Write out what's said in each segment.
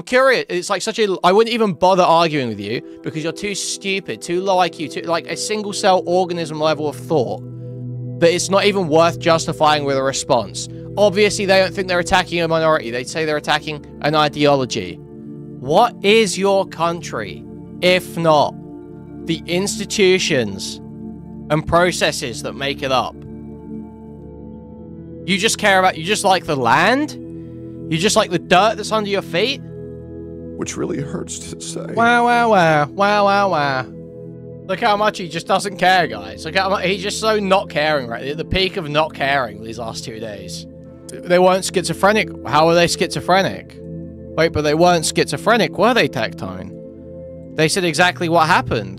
curious. It's like such a... I wouldn't even bother arguing with you because you're too stupid, too low IQ, too, like a single-cell organism level of thought that it's not even worth justifying with a response. Obviously, they don't think they're attacking a minority. They say they're attacking an ideology. What is your country, if not the institutions and processes that make it up? You just care about... You just like the land? You just like the dirt that's under your feet? Which really hurts to say. Wow, wow, wow. Wow, wow, wow. Look how much he just doesn't care, guys. Look how much... He's just so not caring, right? At the peak of not caring these last 2 days. They weren't schizophrenic. How were they schizophrenic? Wait, but they weren't schizophrenic, were they, Tectone? They said exactly what happened.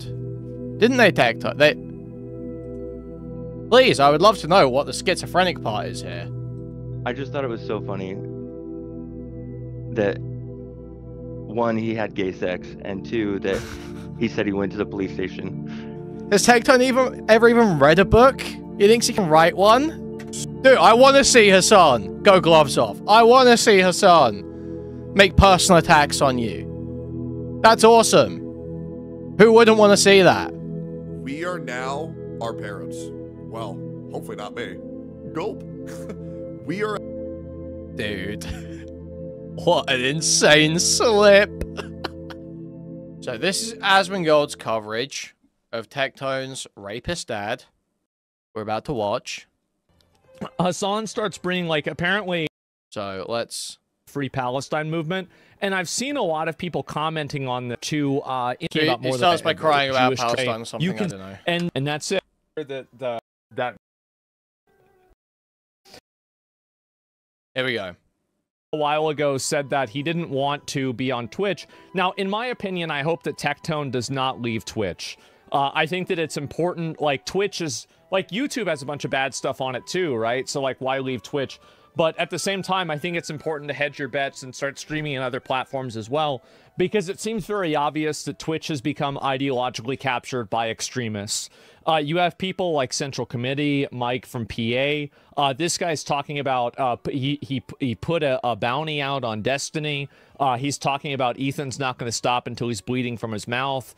Didn't they, Tectone? They... Please, I would love to know what the schizophrenic part is here. I just thought it was so funny that, one, he had gay sex, and two, that he said he went to the police station. Has Tectone ever even read a book? He thinks he can write one? Dude, I want to see Hassan go gloves off. I want to see Hassan make personal attacks on you. That's awesome. Who wouldn't want to see that? We are now our parents. Well, hopefully not me. Gulp. We are... Dude. What an insane slip. So this is Asmongold's coverage of Tectone's rapist dad. We're about to watch. Hassan starts bringing, like, apparently... So let's... Free Palestine movement. And I've seen a lot of people commenting on the two... He starts by crying about Palestine or something, I don't know. And that's it. That Here we go. A while ago said that he didn't want to be on Twitch. Now, in my opinion, I hope that Tectone does not leave Twitch. I think that it's important, like, Twitch is... Like, YouTube has a bunch of bad stuff on it too, right? So, like, why leave Twitch? But at the same time, I think it's important to hedge your bets and start streaming on other platforms as well, because it seems very obvious that Twitch has become ideologically captured by extremists. You have people like Central Committee, Mike from PA. This guy's talking about, he put a bounty out on Destiny. He's talking about Ethan's not going to stop until he's bleeding from his mouth.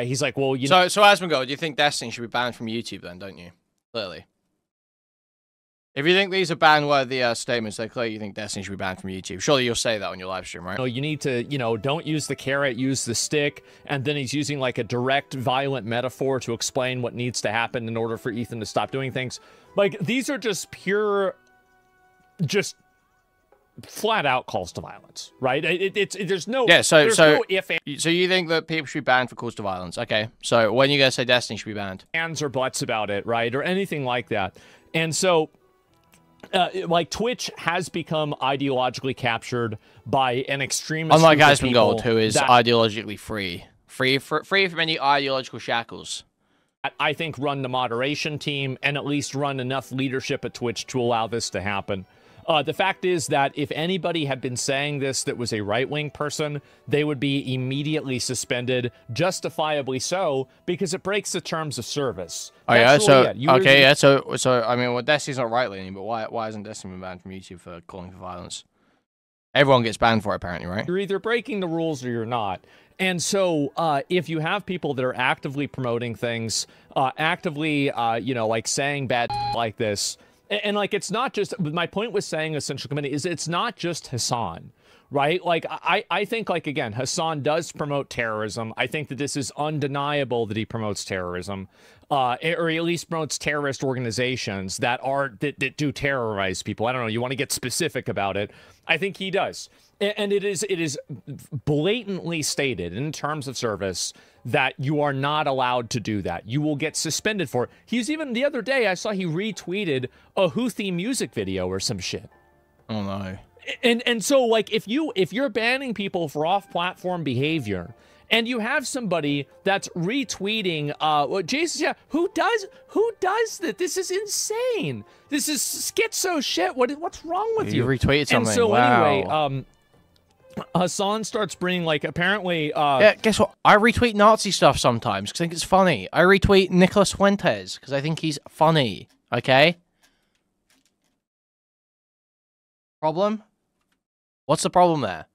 He's like, well, you know... So Asmongold, do you think Destiny should be banned from YouTube then, don't you? Clearly. If you think these are ban-worthy statements, then clearly you think Destiny should be banned from YouTube. Surely you'll say that on your live stream, right? No, you need to, you know, don't use the carrot, use the stick. And then he's using, like, a direct, violent metaphor to explain what needs to happen in order for Ethan to stop doing things. Like, these are just pure, just flat-out calls to violence, right? There's no... Yeah, so you think that people should be banned for calls to violence. Okay, so when are you going to say Destiny should be banned? Ands or buts about it, right? Or anything like that. And so... like, Twitch has become ideologically captured by an extremist. Unlike Asmongold, who is ideologically free from any ideological shackles. I think run the moderation team and at least run enough leadership at Twitch to allow this to happen. The fact is that if anybody had been saying this that was a right-wing person, they would be immediately suspended, justifiably so, because it breaks the terms of service. Oh yeah, so okay, yeah, so I mean, well, Destiny's not right-leaning, but why isn't Destiny been banned from YouTube for calling for violence? Everyone gets banned for it, apparently, right? You're either breaking the rules or you're not. And so, if you have people that are actively promoting things, actively, you know, like saying bad like this. And, like, it's not just... My point with saying a Central Committee is it's not just Hassan, right? Like, I think, like, again, Hassan does promote terrorism. I think that this is undeniable that he promotes terrorism. Or he at least promotes terrorist organizations that do terrorize people. I don't know. You want to get specific about it. I think he does. And it is blatantly stated in terms of service that you are not allowed to do that. You will get suspended for it. He's even, the other day, I saw he retweeted a Houthi music video or some shit. Oh, no. And so, like, if you're banning people for off-platform behavior, and you have somebody that's retweeting, Jesus, yeah, who does that? This is insane. This is schizo shit. What's wrong with you? You retweeted something. And so wow. Anyway, Hassan starts bringing, like, apparently... yeah, guess what? I retweet Nazi stuff sometimes because I think it's funny. I retweet Nicolas Fuentes because I think he's funny. Okay? Problem? What's the problem there?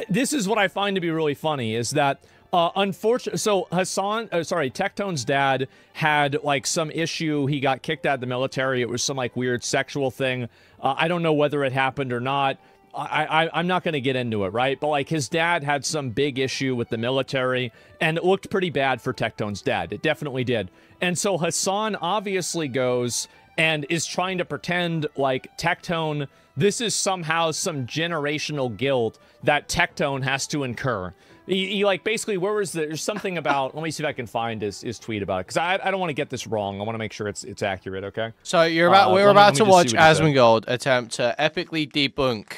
This is what I find to be really funny is that unfortunately, so Tectone's dad had like some issue. He got kicked out of the military. It was some like weird sexual thing. I don't know whether it happened or not. I'm not going to get into it, right? But like his dad had some big issue with the military, and it looked pretty bad for Tectone's dad. It definitely did. And so Hassan obviously goes and is trying to pretend like Tectone, this is somehow some generational guilt that Tectone has to incur. He like basically, there's something about, let me see if I can find his tweet about it, because I don't want to get this wrong. I want to make sure it's accurate, okay? So we're about to watch Asmongold attempt to epically debunk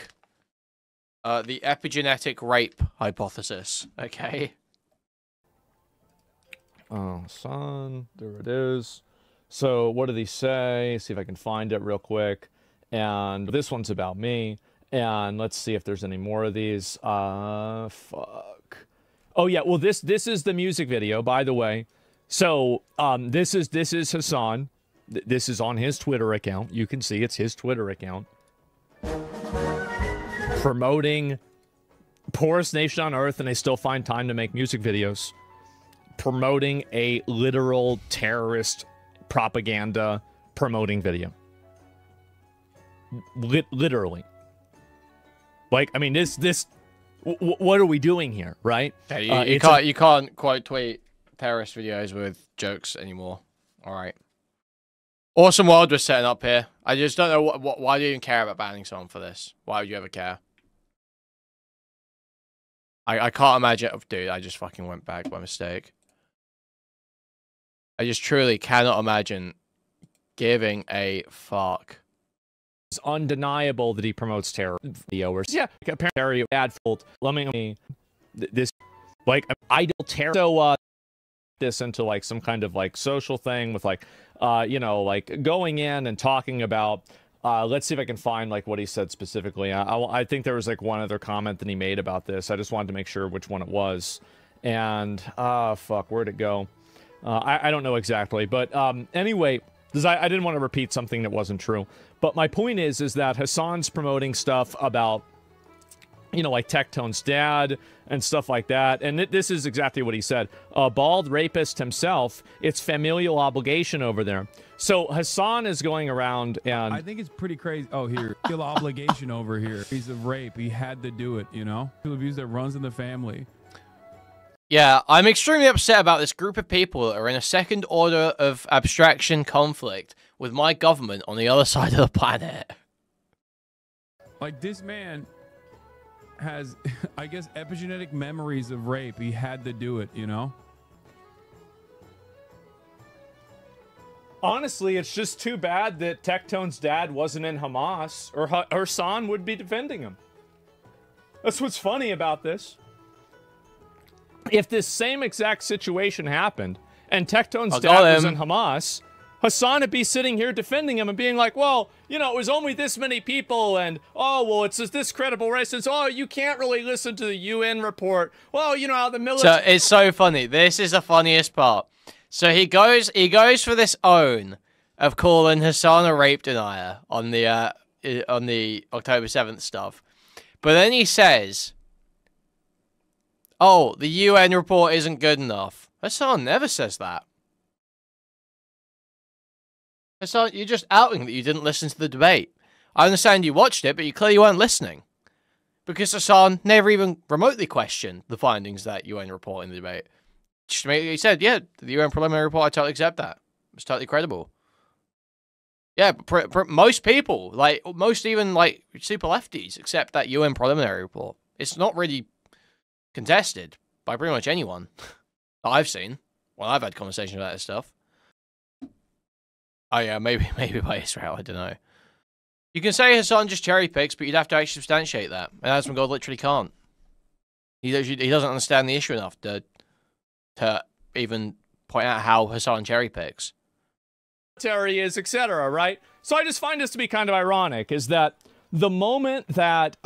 the epigenetic rape hypothesis, okay? Oh, son, there it is. So what did he say? See if I can find it real quick. And this one's about me. And let's see if there's any more of these. Fuck. Oh yeah, well this is the music video, by the way. So this is Hassan. This is on his Twitter account. You can see it's his Twitter account. Promoting poorest nation on earth, and they still find time to make music videos. Promoting a literal terrorist propaganda promoting video. Literally. Like, I mean, what are we doing here, right? Yeah, you can't quite tweet terrorist videos with jokes anymore. All right. Awesome world we're setting up here. I just don't know why do you even care about banning someone for this? Why would you ever care? I can't imagine. Dude, I just fucking went back by mistake. I just truly cannot imagine giving a fuck. It's undeniable that he promotes terror video. Yeah, apparently bad fault. Let me this like idle terror. So this into like some kind of like social thing with like you know, like going in and talking about let's see if I can find like what he said specifically. I think there was like one other comment that he made about this. I just wanted to make sure which one it was. And fuck, where'd it go? I don't know exactly, but anyway, because I didn't want to repeat something that wasn't true. But my point is that Hassan's promoting stuff about, you know, like Tectone's dad and stuff like that. And this is exactly what he said. A bald rapist himself, it's familial obligation over there. So Hassan is going around and... I think it's pretty crazy. Oh, here. Familial obligation over here. Piece of rape. He had to do it, you know? Abuse that runs in the family. Yeah, I'm extremely upset about this group of people that are in a second order of abstraction conflict with my government on the other side of the planet. Like, this man has, I guess, epigenetic memories of rape. He had to do it, you know? Honestly, it's just too bad that Tectone's dad wasn't in Hamas, or Hassan would be defending him. That's what's funny about this. If this same exact situation happened, and Tectone's dad was in Hamas, Hassan would be sitting here defending him and being like, well, you know, it was only this many people, and, oh, well, it's this credible race. It's, oh, you can't really listen to the UN report. Well, you know, how the military... So, it's so funny. This is the funniest part. So, he goes for this own of calling Hassan a rape denier on the October 7th stuff. But then he says... oh, the UN report isn't good enough. Hassan never says that. Hassan, you're just outing that you didn't listen to the debate. I understand you watched it, but you clearly weren't listening. Because Hassan never even remotely questioned the findings of that UN report in the debate. He said, yeah, the UN preliminary report, I totally accept that. It's totally credible. Yeah, most people, like, most even, like, super lefties accept that UN preliminary report. It's not really... contested by pretty much anyone that I've seen when I've had conversations about this stuff. Oh yeah, maybe by Israel, I don't know. You can say Hassan just cherry picks, but you'd have to actually substantiate that. And Asmongold literally can't. He doesn't understand the issue enough to even point out how Hassan cherry picks. Is, etc., right? So I just find this to be kind of ironic, is that the moment that,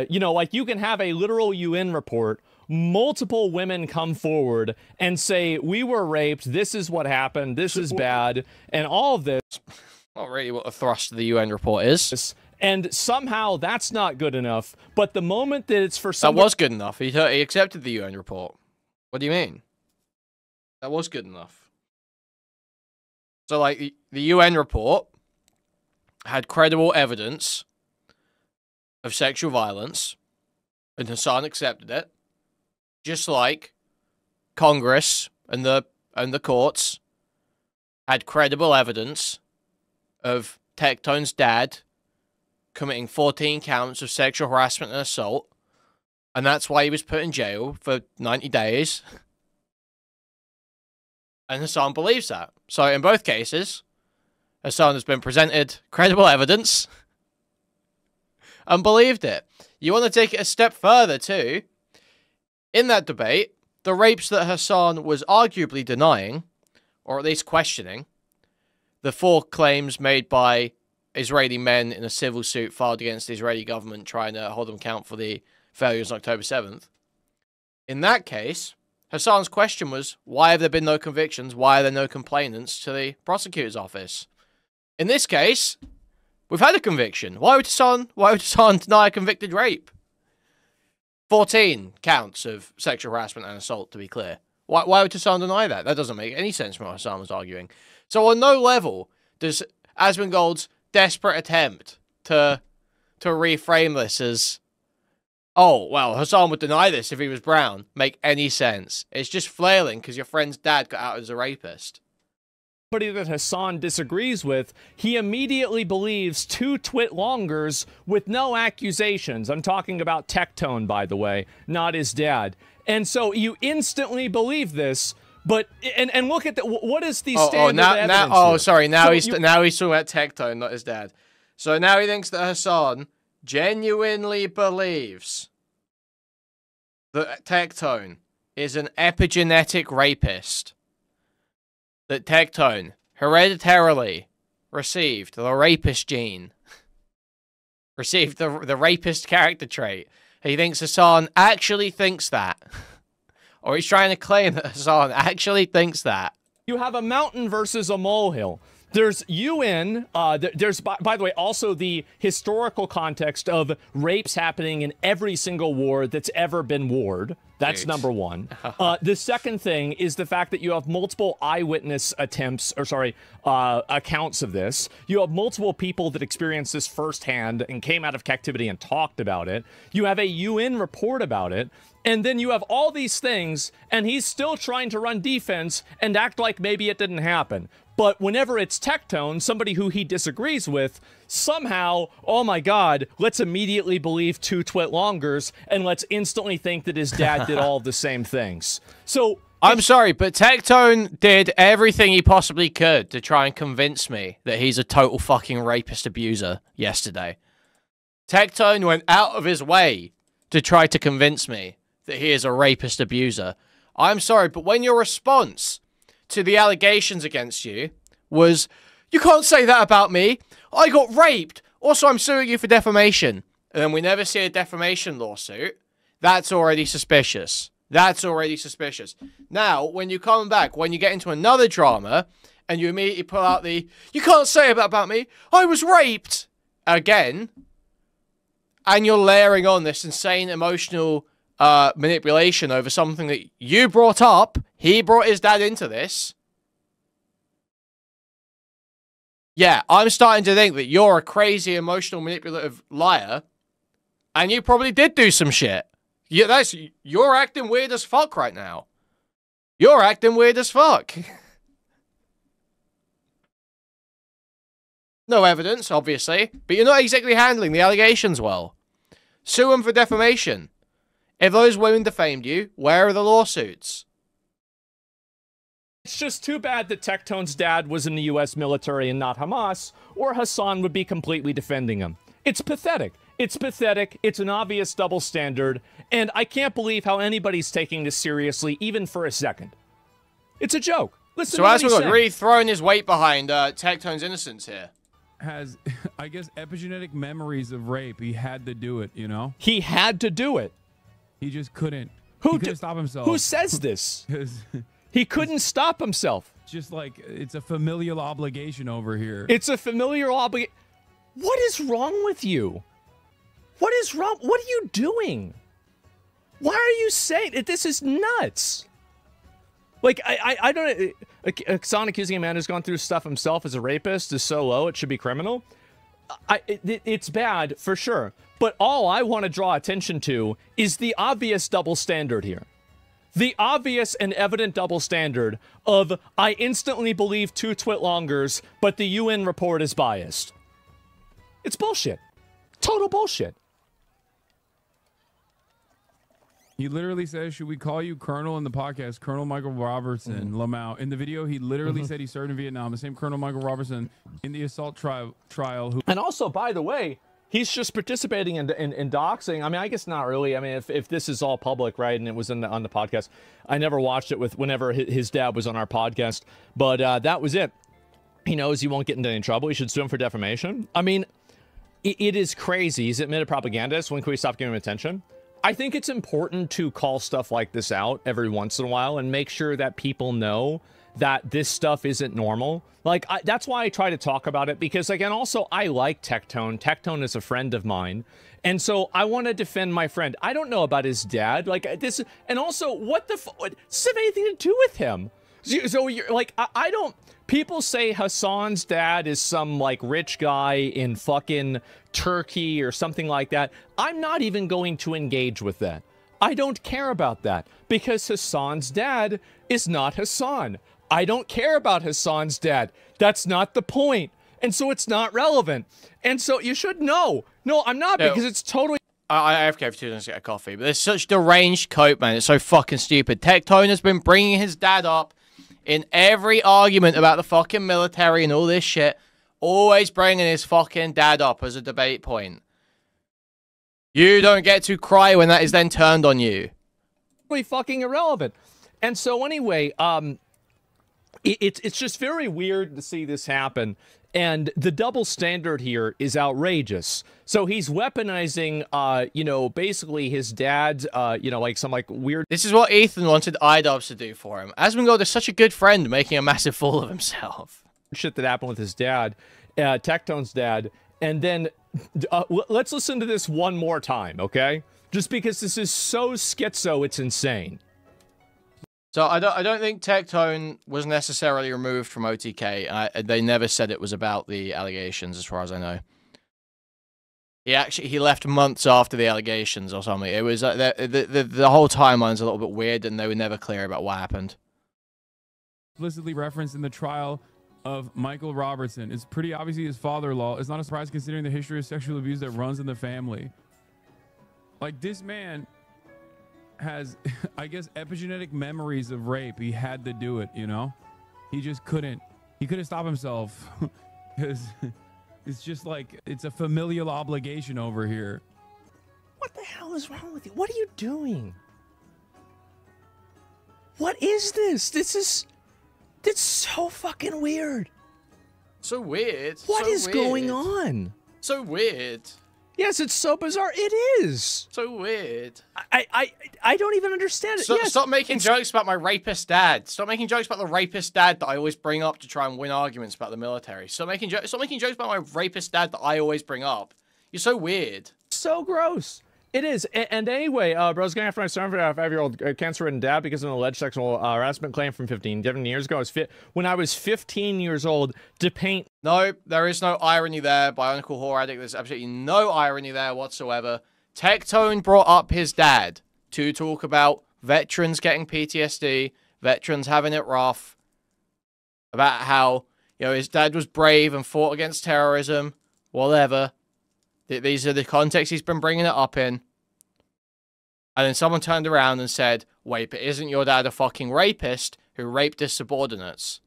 you know, like you can have a literal UN report, multiple women come forward and say, we were raped, this is what happened, this is bad, and all of this. Not really what the thrust of the UN report is. And somehow that's not good enough. But the moment that it's for That someone... was good enough. He accepted the UN report. What do you mean? That was good enough. So, like, the UN report had credible evidence of sexual violence, and Hassan accepted it, just like Congress and the courts had credible evidence of Tectone's dad committing 14 counts of sexual harassment and assault, and that's why he was put in jail for 90 days. And Hassan believes that. So in both cases, Hassan has been presented credible evidence and believed it. You want to take it a step further too. In that debate, the rapes that Hassan was arguably denying, or at least questioning, the 4 claims made by Israeli men in a civil suit filed against the Israeli government trying to hold them account for the failures on October 7th. In that case, Hassan's question was, why have there been no convictions? Why are there no complainants to the prosecutor's office? In this case, we've had a conviction. Why would Hassan deny a convicted rape? 14 counts of sexual harassment and assault, to be clear. Why would Hassan deny that? That doesn't make any sense from what Hassan was arguing. So on no level does Asmongold's desperate attempt to reframe this as, oh, well, Hassan would deny this if he was brown, make any sense. It's just flailing because your friend's dad got out as a rapist. Somebody that Hassan disagrees with, he immediately believes 2 twit-longers with no accusations. I'm talking about Tectone, by the way, not his dad. And so you instantly believe this, but and look at what is the standard of evidence here? Sorry, now So he's talking about Tectone, not his dad. So now he thinks that Hassan genuinely believes that Tectone is an epigenetic rapist. That Tectone hereditarily received the rapist gene. Received the rapist character trait. He thinks Hassan actually thinks that. Or he's trying to claim that Hassan actually thinks that. You have a mountain versus a molehill. There's UN, there's, by the way, also the historical context of rapes happening in every single war that's ever been warred. That's number one. The second thing is the fact that you have multiple eyewitness accounts of this. You have multiple people that experienced this firsthand and came out of captivity and talked about it. You have a UN report about it. And then you have all these things, and he's still trying to run defense and act like maybe it didn't happen. But whenever it's Tectone, somebody who he disagrees with, somehow, oh my god, let's immediately believe 2 twit-longers, and let's instantly think that his dad did all the same things. So, I'm sorry, but Tectone did everything he possibly could to try and convince me that he's a total fucking rapist abuser yesterday. Tectone went out of his way to try to convince me that he is a rapist abuser. I'm sorry, but when your response to the allegations against you was, you can't say that about me, I got raped, also I'm suing you for defamation, and then we never see a defamation lawsuit, that's already suspicious. That's already suspicious. Now, when you come back, when you get into another drama, and you immediately pull out the, you can't say that about me, I was raped, again, and you're layering on this insane emotional manipulation over something that you brought up. He brought his dad into this. Yeah, I'm starting to think that you're a crazy, emotional, manipulative liar, and you probably did do some shit. Yeah, you're acting weird as fuck right now. You're acting weird as fuck. No evidence, obviously, but you're not exactly handling the allegations well. Sue them for defamation. If those women defamed you, where are the lawsuits? it's just too bad that Tectone's dad was in the US military and not Hamas, or Hassan would be completely defending him. It's pathetic. It's pathetic. It's an obvious double standard, and I can't believe how anybody's taking this seriously, even for a second. It's a joke. Listen so to what he's Asmongold saying. really throwing his weight behind Tectone's innocence here. Has, I guess, epigenetic memories of rape. He had to do it, you know? He had to do it. He just couldn't. Who He couldn't stop himself. Who says this? 'Cause He couldn't stop himself. just like, it's a familial obligation over here. It's a familiar obligation. What is wrong with you? What is wrong? What are you doing? Why are you saying it? This is nuts. Like, I don't... Hassan accusing a man who's gone through stuff himself as a rapist is so low, it should be criminal. It's bad, for sure. But all I want to draw attention to is the obvious double standard here. The obvious and evident double standard of, I instantly believe 2 Twitlongers, but the UN report is biased. It's bullshit. Total bullshit. He literally says, should we call you Colonel in the podcast? Colonel Michael Robertson, Lamau. In the video, he literally said he served in Vietnam. The same Colonel Michael Robertson in the assault trial who... And also, by the way, he's just participating in doxing. I mean, I guess not really. I mean, if this is all public, right, and it was on the podcast. I never watched it whenever his dad was on our podcast. But that was it. He knows he won't get into any trouble. He should sue him for defamation. I mean, it is crazy. He's admitted propagandist. When can we stop giving him attention? I think it's important to call stuff like this out every once in a while and make sure that people know that this stuff isn't normal. Like, that's why I try to talk about it, because, again, also, I like Tectone. Tectone is a friend of mine. And so I want to defend my friend. I don't know about his dad. Like, this, and also, what the fuck? Does this have anything to do with him? So you're like, I don't... People say Hassan's dad is some, like, rich guy in fucking Turkey or something like that. I'm not even going to engage with that. I don't care about that, because Hassan's dad is not Hassan. I don't care about Hassan's dad. That's not the point. And so it's not relevant. And so you should know. No, I'm not, because it's totally... I have to go for 2 minutes to get a coffee, but there's such deranged cope, man. It's so fucking stupid. Tectone has been bringing his dad up in every argument about the fucking military and all this shit. Always bringing his fucking dad up as a debate point. You don't get to cry when that is then turned on you. Fucking irrelevant. And so anyway, it's just very weird to see this happen. And the double standard here is outrageous. So he's weaponizing, you know, basically his dad's, you know, like some like weird... This is what Ethan wanted iDubbbz to do for him. Asmongold is such a good friend, making a massive fool of himself. Shit that happened with his dad, Tectone's dad. And then let's listen to this one more time, okay? Just because this is so schizo, it's insane. So I don't think Tectone was necessarily removed from OTK. They never said it was about the allegations, as far as I know. He left months after the allegations or something. It was the whole timeline's a little bit weird, and they were never clear about what happened. Explicitly referenced in the trial of Michael Robertson. It's pretty obviously his father-in-law. It's not a surprise considering the history of sexual abuse that runs in the family. Like, this man has, I guess, epigenetic memories of rape. He had to do it, you know? He just couldn't. He couldn't stop himself. Because it's just like, it's a familial obligation over here. What the hell is wrong with you? What are you doing? What is this? This so fucking weird. So weird. What is going on? So weird. Yes, it's so bizarre. It is. So weird. I don't even understand it. Yes, stop making jokes about my rapist dad. Stop making jokes about the rapist dad that I always bring up to try and win arguments about the military. Stop making jokes about my rapist dad that I always bring up. You're so weird. So gross. It is. And anyway, bro's going after my 5-year-old cancer-ridden dad because of an alleged sexual harassment claim from 15 years ago. When I was 15 years old, to paint... No, there is no irony there. Bionicle Whore Addict, there's absolutely no irony there whatsoever. Tectone brought up his dad to talk about veterans getting PTSD, veterans having it rough, about how, you know, his dad was brave and fought against terrorism, whatever. These are the contexts he's been bringing it up in. And then someone turned around and said, wait, but isn't your dad a fucking rapist who raped his subordinates?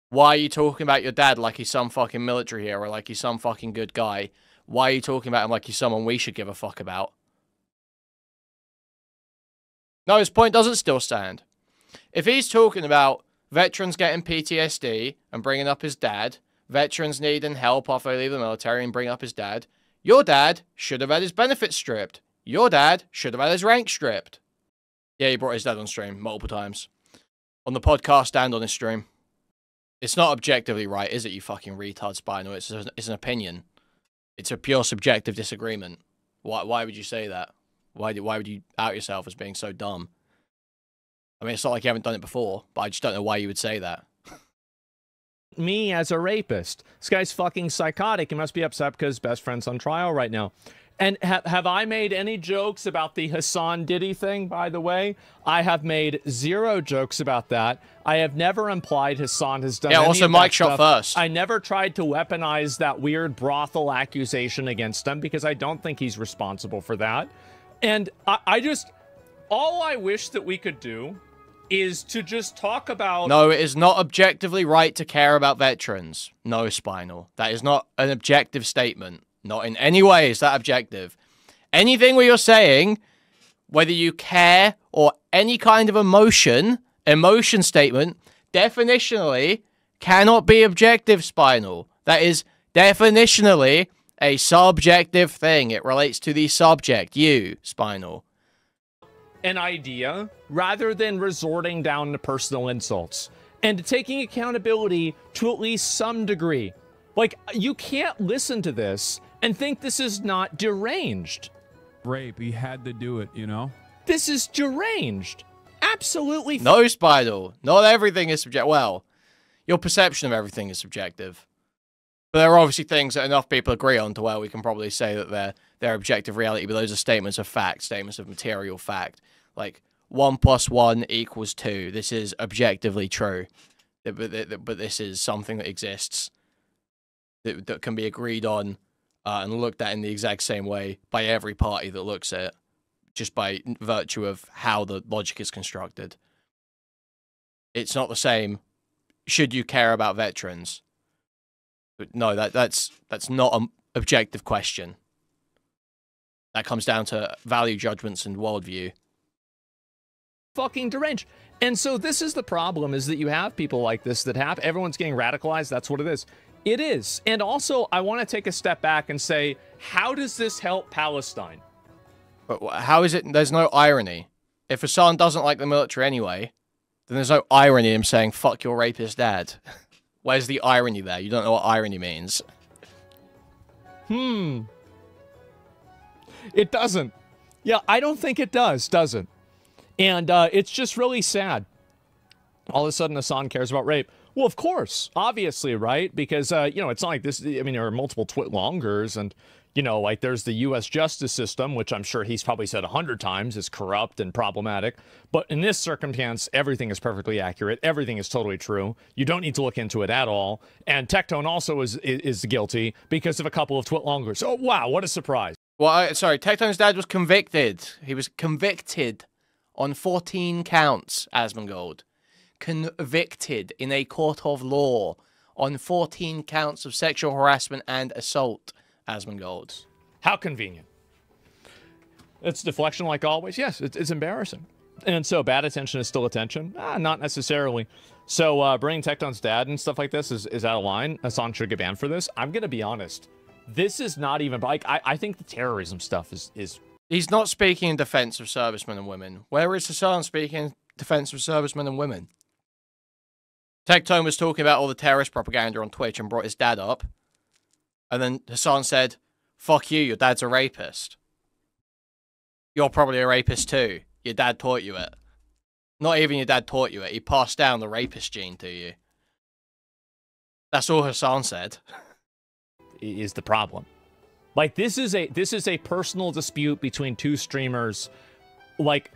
Why are you talking about your dad like he's some fucking military hero, like he's some fucking good guy? Why are you talking about him like he's someone we should give a fuck about? No, his point doesn't still stand. If he's talking about veterans getting PTSD and bringing up his dad, veterans needing help after they leave the military and bring up his dad, your dad should have had his benefits stripped. Your dad should have had his rank stripped. Yeah, he brought his dad on stream multiple times. On the podcast and on his stream. It's not objectively right, is it, you fucking retard Spinal? It's an opinion. It's a pure subjective disagreement. Why would you say that? Why would you out yourself as being so dumb? I mean, it's not like you haven't done it before, but I just don't know why you would say that. Me as a rapist. This guy's fucking psychotic. He must be upset because his best friend's on trial right now. And have I made any jokes about the Hassan Diddy thing, by the way? I have made 0 jokes about that. I have never implied Hassan has done any also of Mike that shot stuff. first. I never tried to weaponize that weird brothel accusation against him because I don't think he's responsible for that. And I just... All I wish that we could do is to just talk about... No, it is not objectively right to care about veterans. No, Spinal. That is not an objective statement. Not in any way is that objective. Anything where you're saying, whether you care or any kind of emotion statement, definitionally cannot be objective, Spinal. That is definitionally a subjective thing. It relates to the subject, you, Spinal. An idea rather than resorting down to personal insults and taking accountability to at least some degree. Like, you can't listen to this and think this is not deranged. Rape. He had to do it, you know? This is deranged. Absolutely. No, Spinal. Not everything is subjective. Well, your perception of everything is subjective. But there are obviously things that enough people agree on to where we can probably say that they're objective reality, but those are statements of fact, statements of material fact. Like, 1 + 1 = 2. This is objectively true. But this is something that exists, that can be agreed on and looked at in the exact same way by every party that looks at it, just by virtue of how the logic is constructed. It's not the same. Should you care about veterans? But no, that's not an objective question. That comes down to value judgments and worldview. Fucking deranged. And so this is the problem, is that you have people like this that have, everyone's getting radicalized. That's what it is. It is. And also, I want to take a step back and say, how does this help Palestine? But how is it? There's no irony. If Hassan doesn't like the military anyway, then there's no irony in him saying, fuck your rapist dad. Where's the irony there? You don't know what irony means. It doesn't. Yeah, I don't think it does it? And it's just really sad. All of a sudden, Hassan cares about rape. Well, of course, obviously, right? Because, you know, it's not like this. I mean, there are multiple twit-longers, and, you know, like there's the U.S. justice system, which I'm sure he's probably said 100 times is corrupt and problematic. But in this circumstance, everything is perfectly accurate. Everything is totally true. You don't need to look into it at all. And Tectone also is guilty because of a couple of twit-longers. Oh, wow, what a surprise. Well, sorry, Tectone's dad was convicted. He was convicted on 14 counts, Asmongold. Convicted in a court of law on 14 counts of sexual harassment and assault, Asmongold. How convenient. It's deflection like always. Yes, it's embarrassing. And so bad attention is still attention? Not necessarily. So bringing Tectone's dad and stuff like this is out of line. Hassan should get banned for this. I'm going to be honest. This is not even... like I think the terrorism stuff is... He's not speaking in defense of servicemen and women. Where is Hassan speaking in defense of servicemen and women? Tectone was talking about all the terrorist propaganda on Twitch and brought his dad up. And then Hassan said, fuck you, your dad's a rapist. You're probably a rapist too. Your dad taught you it. Not even your dad taught you it. He passed down the rapist gene to you. That's all Hassan said. Is the problem. Like, this is a personal dispute between two streamers. Like,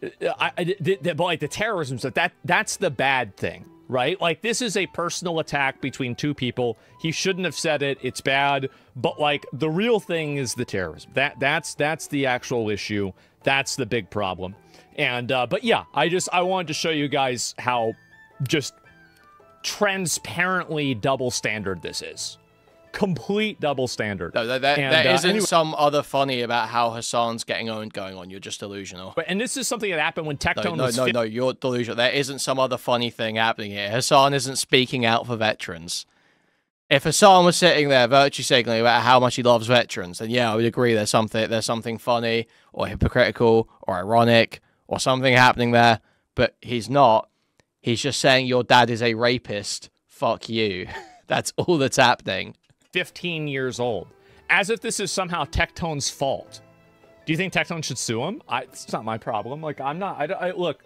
like the terrorism stuff, that's the bad thing, right? Like, this is a personal attack between two people. He shouldn't have said it. It's bad. But, like, the real thing is the terrorism. That's the actual issue. That's the big problem. And, but yeah, I wanted to show you guys how just transparently double standard this is. Complete double standard. No, there isn't anyway, some other funny about how Hassan's getting owned going on. You're just delusional. And this is something that happened when Tectone was... No, you're delusional. There isn't some other funny thing happening here. Hassan isn't speaking out for veterans. If Hassan was sitting there virtue signaling about how much he loves veterans, then yeah, I would agree there's something funny or hypocritical or ironic or something happening there. But he's not. He's just saying your dad is a rapist fuck you. That's all that's happening. 15 years old. As if this is somehow Tectone's fault. Do you think Tectone should sue him? It's not my problem. Like, I'm not... look,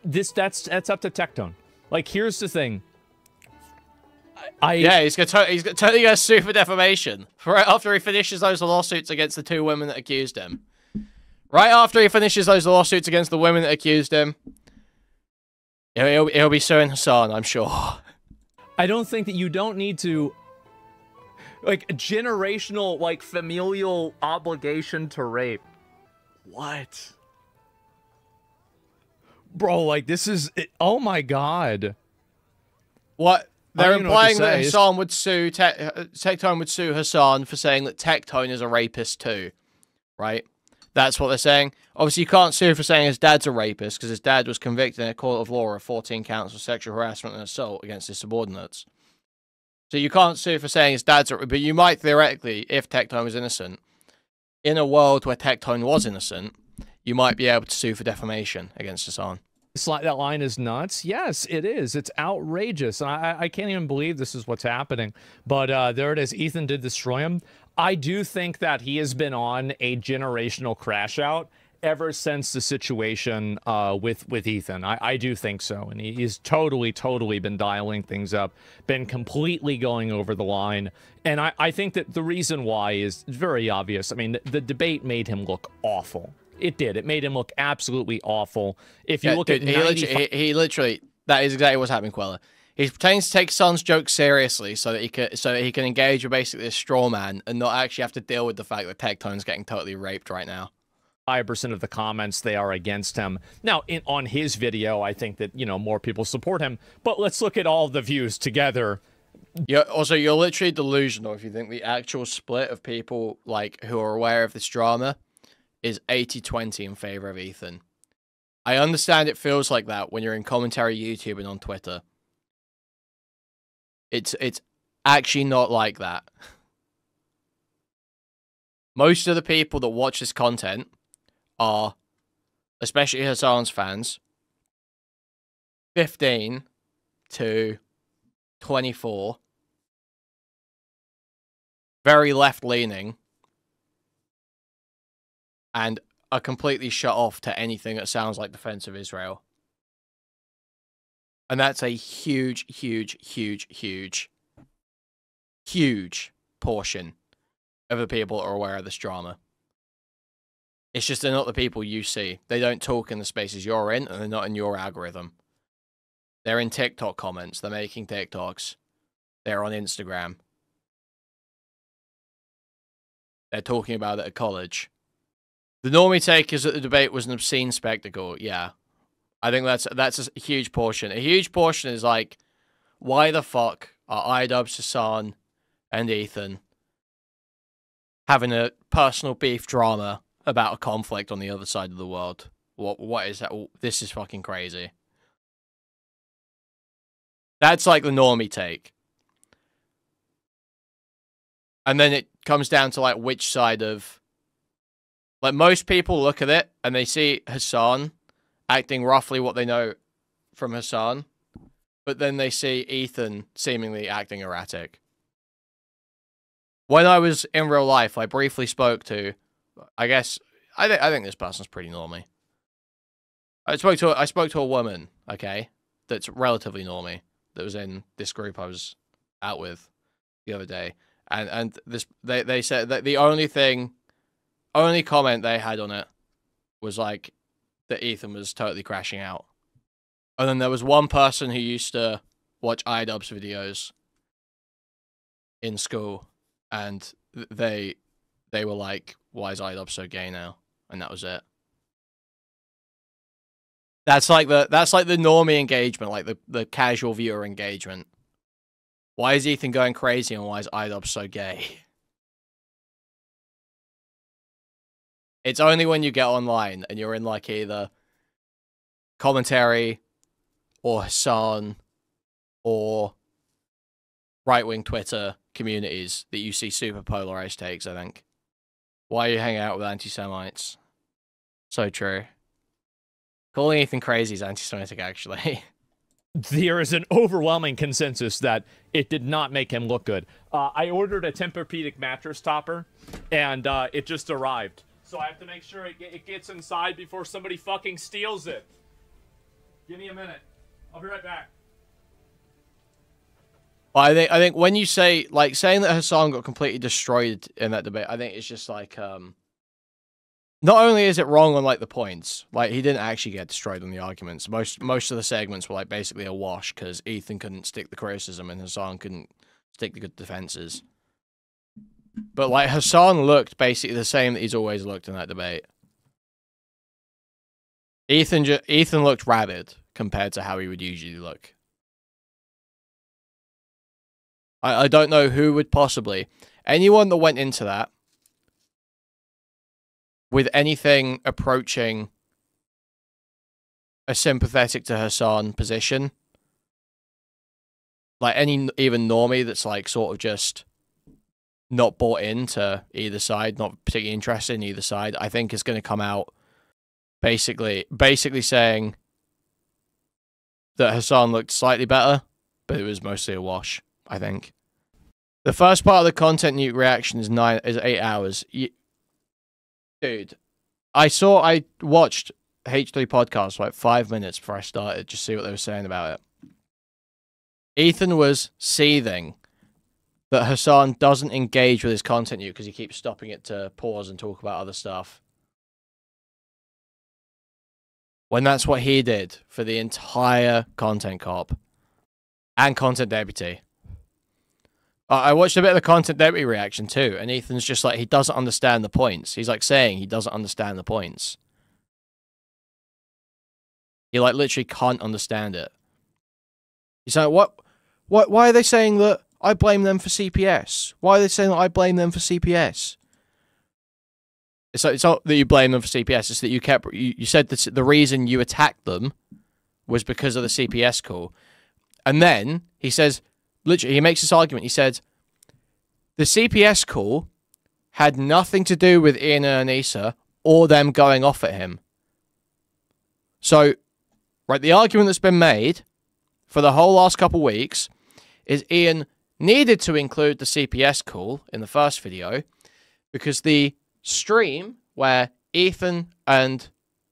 that's up to Tectone. Like, here's the thing. Yeah, he's totally gonna sue for defamation. Right after he finishes those lawsuits against the 2 women that accused him. Right after he finishes those lawsuits against the women that accused him, he'll be suing Hassan, I'm sure. I don't think that you don't need to... Like, generational, like, familial obligation to rape. What? Bro, like, this is... oh, my God. What? They're implying that Hassan would sue... Tectone would sue Hassan for saying that Tectone is a rapist too. Right? That's what they're saying. Obviously, you can't sue for saying his dad's a rapist, because his dad was convicted in a court of law of 14 counts of sexual harassment and assault against his subordinates. So you can't sue for saying his dad's a... But you might, theoretically, if Tectone was innocent, in a world where Tectone was innocent, you might be able to sue for defamation against Hassan. That line is nuts. Yes, it is. It's outrageous. I can't even believe this is what's happening. But there it is. Ethan did destroy him. I do think that he has been on a generational crash out ever since the situation with Ethan. I do think so. And he's totally been dialing things up, been completely going over the line. And I think that the reason why is very obvious. I mean, the debate made him look awful. It did. It made him look absolutely awful. If you look at he literally, that is exactly what's happening, Quella. He's pretending to take Son's joke seriously so that he can engage with basically a straw man and not actually have to deal with the fact that Tectone's getting totally raped right now. 5% of the comments, they are against him. Now, on his video, I think that, you know, more people support him. But let's look at all the views together. You're literally delusional if you think the actual split of people like who are aware of this drama is 80-20 in favor of Ethan. I understand it feels like that when you're in commentary YouTube and on Twitter. It's actually not like that. Most of the people that watch this content are, especially Hassan's fans, 15 to 24, very left-leaning, and are completely shut off to anything that sounds like defense of Israel. And that's a huge portion of the people that are aware of this drama. It's just they're not the people you see. They don't talk in the spaces you're in, and they're not in your algorithm. They're in TikTok comments. They're making TikToks. They're on Instagram. They're talking about it at college. The normie take is that the debate was an obscene spectacle. Yeah. I think that's a huge portion. A huge portion is like, why the fuck are iDubbbz, Hassan, and Ethan having a personal beef drama about a conflict on the other side of the world? What is that? This is fucking crazy. That's like the normie take. And then it comes down to like which side of... Like most people look at it and they see Hassan acting roughly what they know from Hassan, but then they see Ethan seemingly acting erratic. When I was in real life, I briefly spoke to, I think this person's pretty normie. I spoke to a woman, okay, that's relatively normie, that was in this group I was out with the other day, and they said that the only comment they had on it was like that Ethan was totally crashing out. And then there was one person who used to watch iDubbbz videos in school, and they were like, why is iDubbbz so gay now? And that was it. That's like the normie engagement, like the casual viewer engagement. Why is Ethan going crazy and why is iDubbbz so gay? It's only when you get online and you're in like either commentary or Hassan or right-wing Twitter communities that you see super polarized takes, I think. Why are you hanging out with anti-Semites? So true. Calling Ethan crazy is anti-Semitic, actually. there is an overwhelming consensus that it did not make him look good. I ordered a Tempur-Pedic mattress topper, and it just arrived. So I have to make sure it gets inside before somebody fucking steals it. Give me a minute. I'll be right back. Well, I think when you say, like, saying that Hassan got completely destroyed in that debate, I think it's just like, not only is it wrong on, like, the points, like, he didn't actually get destroyed on the arguments. Most of the segments were, like, basically a wash because Ethan couldn't stick the criticism and Hassan couldn't stick the good defenses. But, like, Hassan looked basically the same that he's always looked in that debate. Ethan looked rabid compared to how he would usually look. I don't know who would possibly... Anyone that went into that with anything approaching a sympathetic to Hassan position, like any even normie that's like sort of just not bought into either side, not particularly interested in either side, I think is going to come out basically saying that Hassan looked slightly better, but it was mostly a wash, I think. The first part of the content nuke reaction is 8 hours. Dude, I watched H3 podcast for like 5 minutes before I started, just see what they were saying about it. Ethan was seething that Hassan doesn't engage with his content nuke because he keeps stopping it to pause and talk about other stuff. When that's what he did for the entire content cop and content deputy. I watched a bit of the content deputy reaction too, and Ethan's just like, he doesn't understand the points. He's like saying he doesn't understand the points. He like literally can't understand it. He's like, why are they saying that I blame them for CPS? Why are they saying that I blame them for CPS? It's not that you blame them for CPS, it's that you said that the reason you attacked them was because of the CPS call. And then he says, literally, he makes this argument. He said, the CPS call had nothing to do with Ian and Anissa or them going off at him. So, right, the argument that's been made for the whole last couple weeks is Ian needed to include the CPS call in the first video because the stream where Ethan and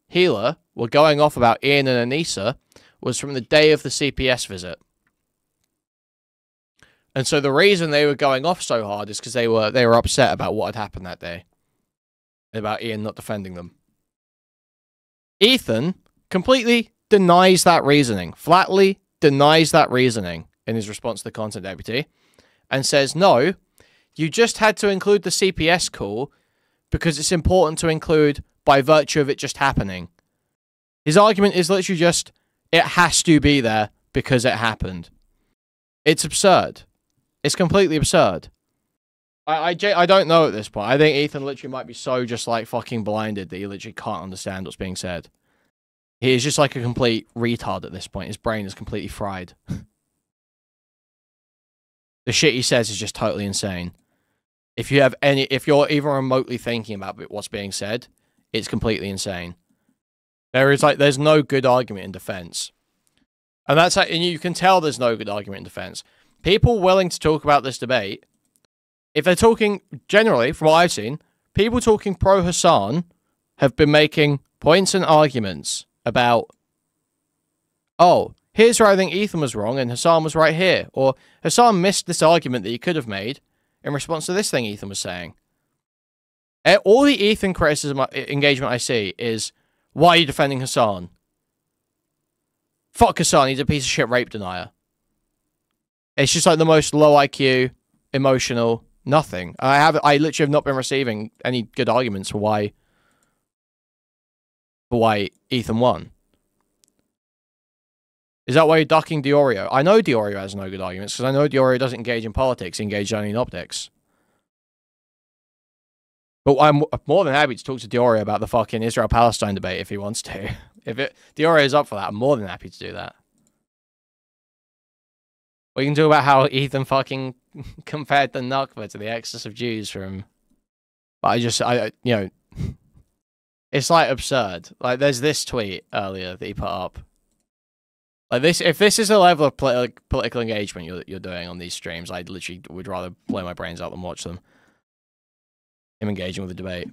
Healer were going off about Ian and Anissa was from the day of the CPS visit. And so the reason they were going off so hard is because they were upset about what had happened that day. About Ian not defending them. Ethan completely denies that reasoning. Flatly denies that reasoning in his response to the content deputy. And says, no, you just had to include the CPS call because it's important to include by virtue of it just happening. His argument is literally just, it has to be there because it happened. It's absurd. It's completely absurd. I don't know at this point. I think Ethan literally might be so just like fucking blinded that he literally can't understand what's being said. He is just like a complete retard at this point. His brain is completely fried. The shit he says is just totally insane. If you're even remotely thinking about what's being said, it's completely insane. There's no good argument in defense. And and you can tell there's no good argument in defense. People willing to talk about this debate, if they're talking, generally, from what I've seen, people talking pro-Hassan have been making points and arguments about, oh, here's where I think Ethan was wrong and Hassan was right here. Or Hassan missed this argument that he could have made in response to this thing Ethan was saying. All the Ethan criticism engagement I see is, why are you defending Hassan? Fuck Hassan, he's a piece of shit rape denier. It's just like the most low IQ, emotional, nothing. I literally have not been receiving any good arguments for why Ethan won. Is that why you're ducking Diorio? I know Diorio has no good arguments because I know Diorio doesn't engage in politics, he engages only in optics. But I'm more than happy to talk to Diorio about the fucking Israel-Palestine debate if he wants to. Diorio is up for that, I'm more than happy to do that. We can talk about how Ethan fucking compared the Nakba to the exodus of Jews from... But it's like absurd. Like, there's this tweet earlier that he put up. Like this, if this is the level of political engagement you're doing on these streams, I literally would rather blow my brains out than watch them. Him engaging with the debate.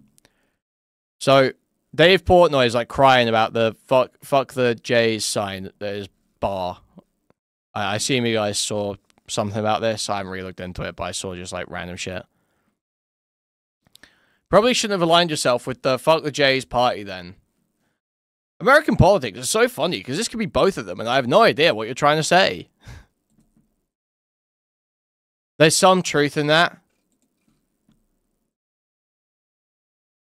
So Dave Portnoy is like crying about the fuck the Jays sign that is bar. I assume you guys saw something about this. I haven't really looked into it, but I saw just like random shit. Probably shouldn't have aligned yourself with the fuck the Jays party then. American politics is so funny because this could be both of them and I have no idea what you're trying to say. There's some truth in that.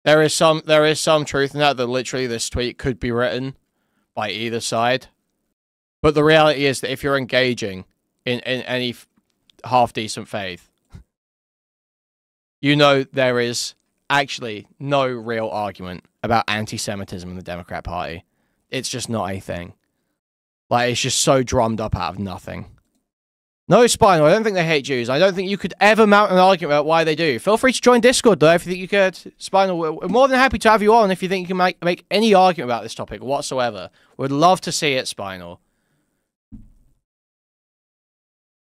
There is some truth in that literally this tweet could be written by either side. But the reality is that if you're engaging in any half-decent faith, you know there is actually no real argument about anti-Semitism in the Democrat Party. It's just not a thing. Like, it's just so drummed up out of nothing. No, Spinal, I don't think they hate Jews. I don't think you could ever mount an argument about why they do. Feel free to join Discord, though, if you think you could. Spinal, we're more than happy to have you on if you think you can make any argument about this topic whatsoever. We'd love to see it, Spinal.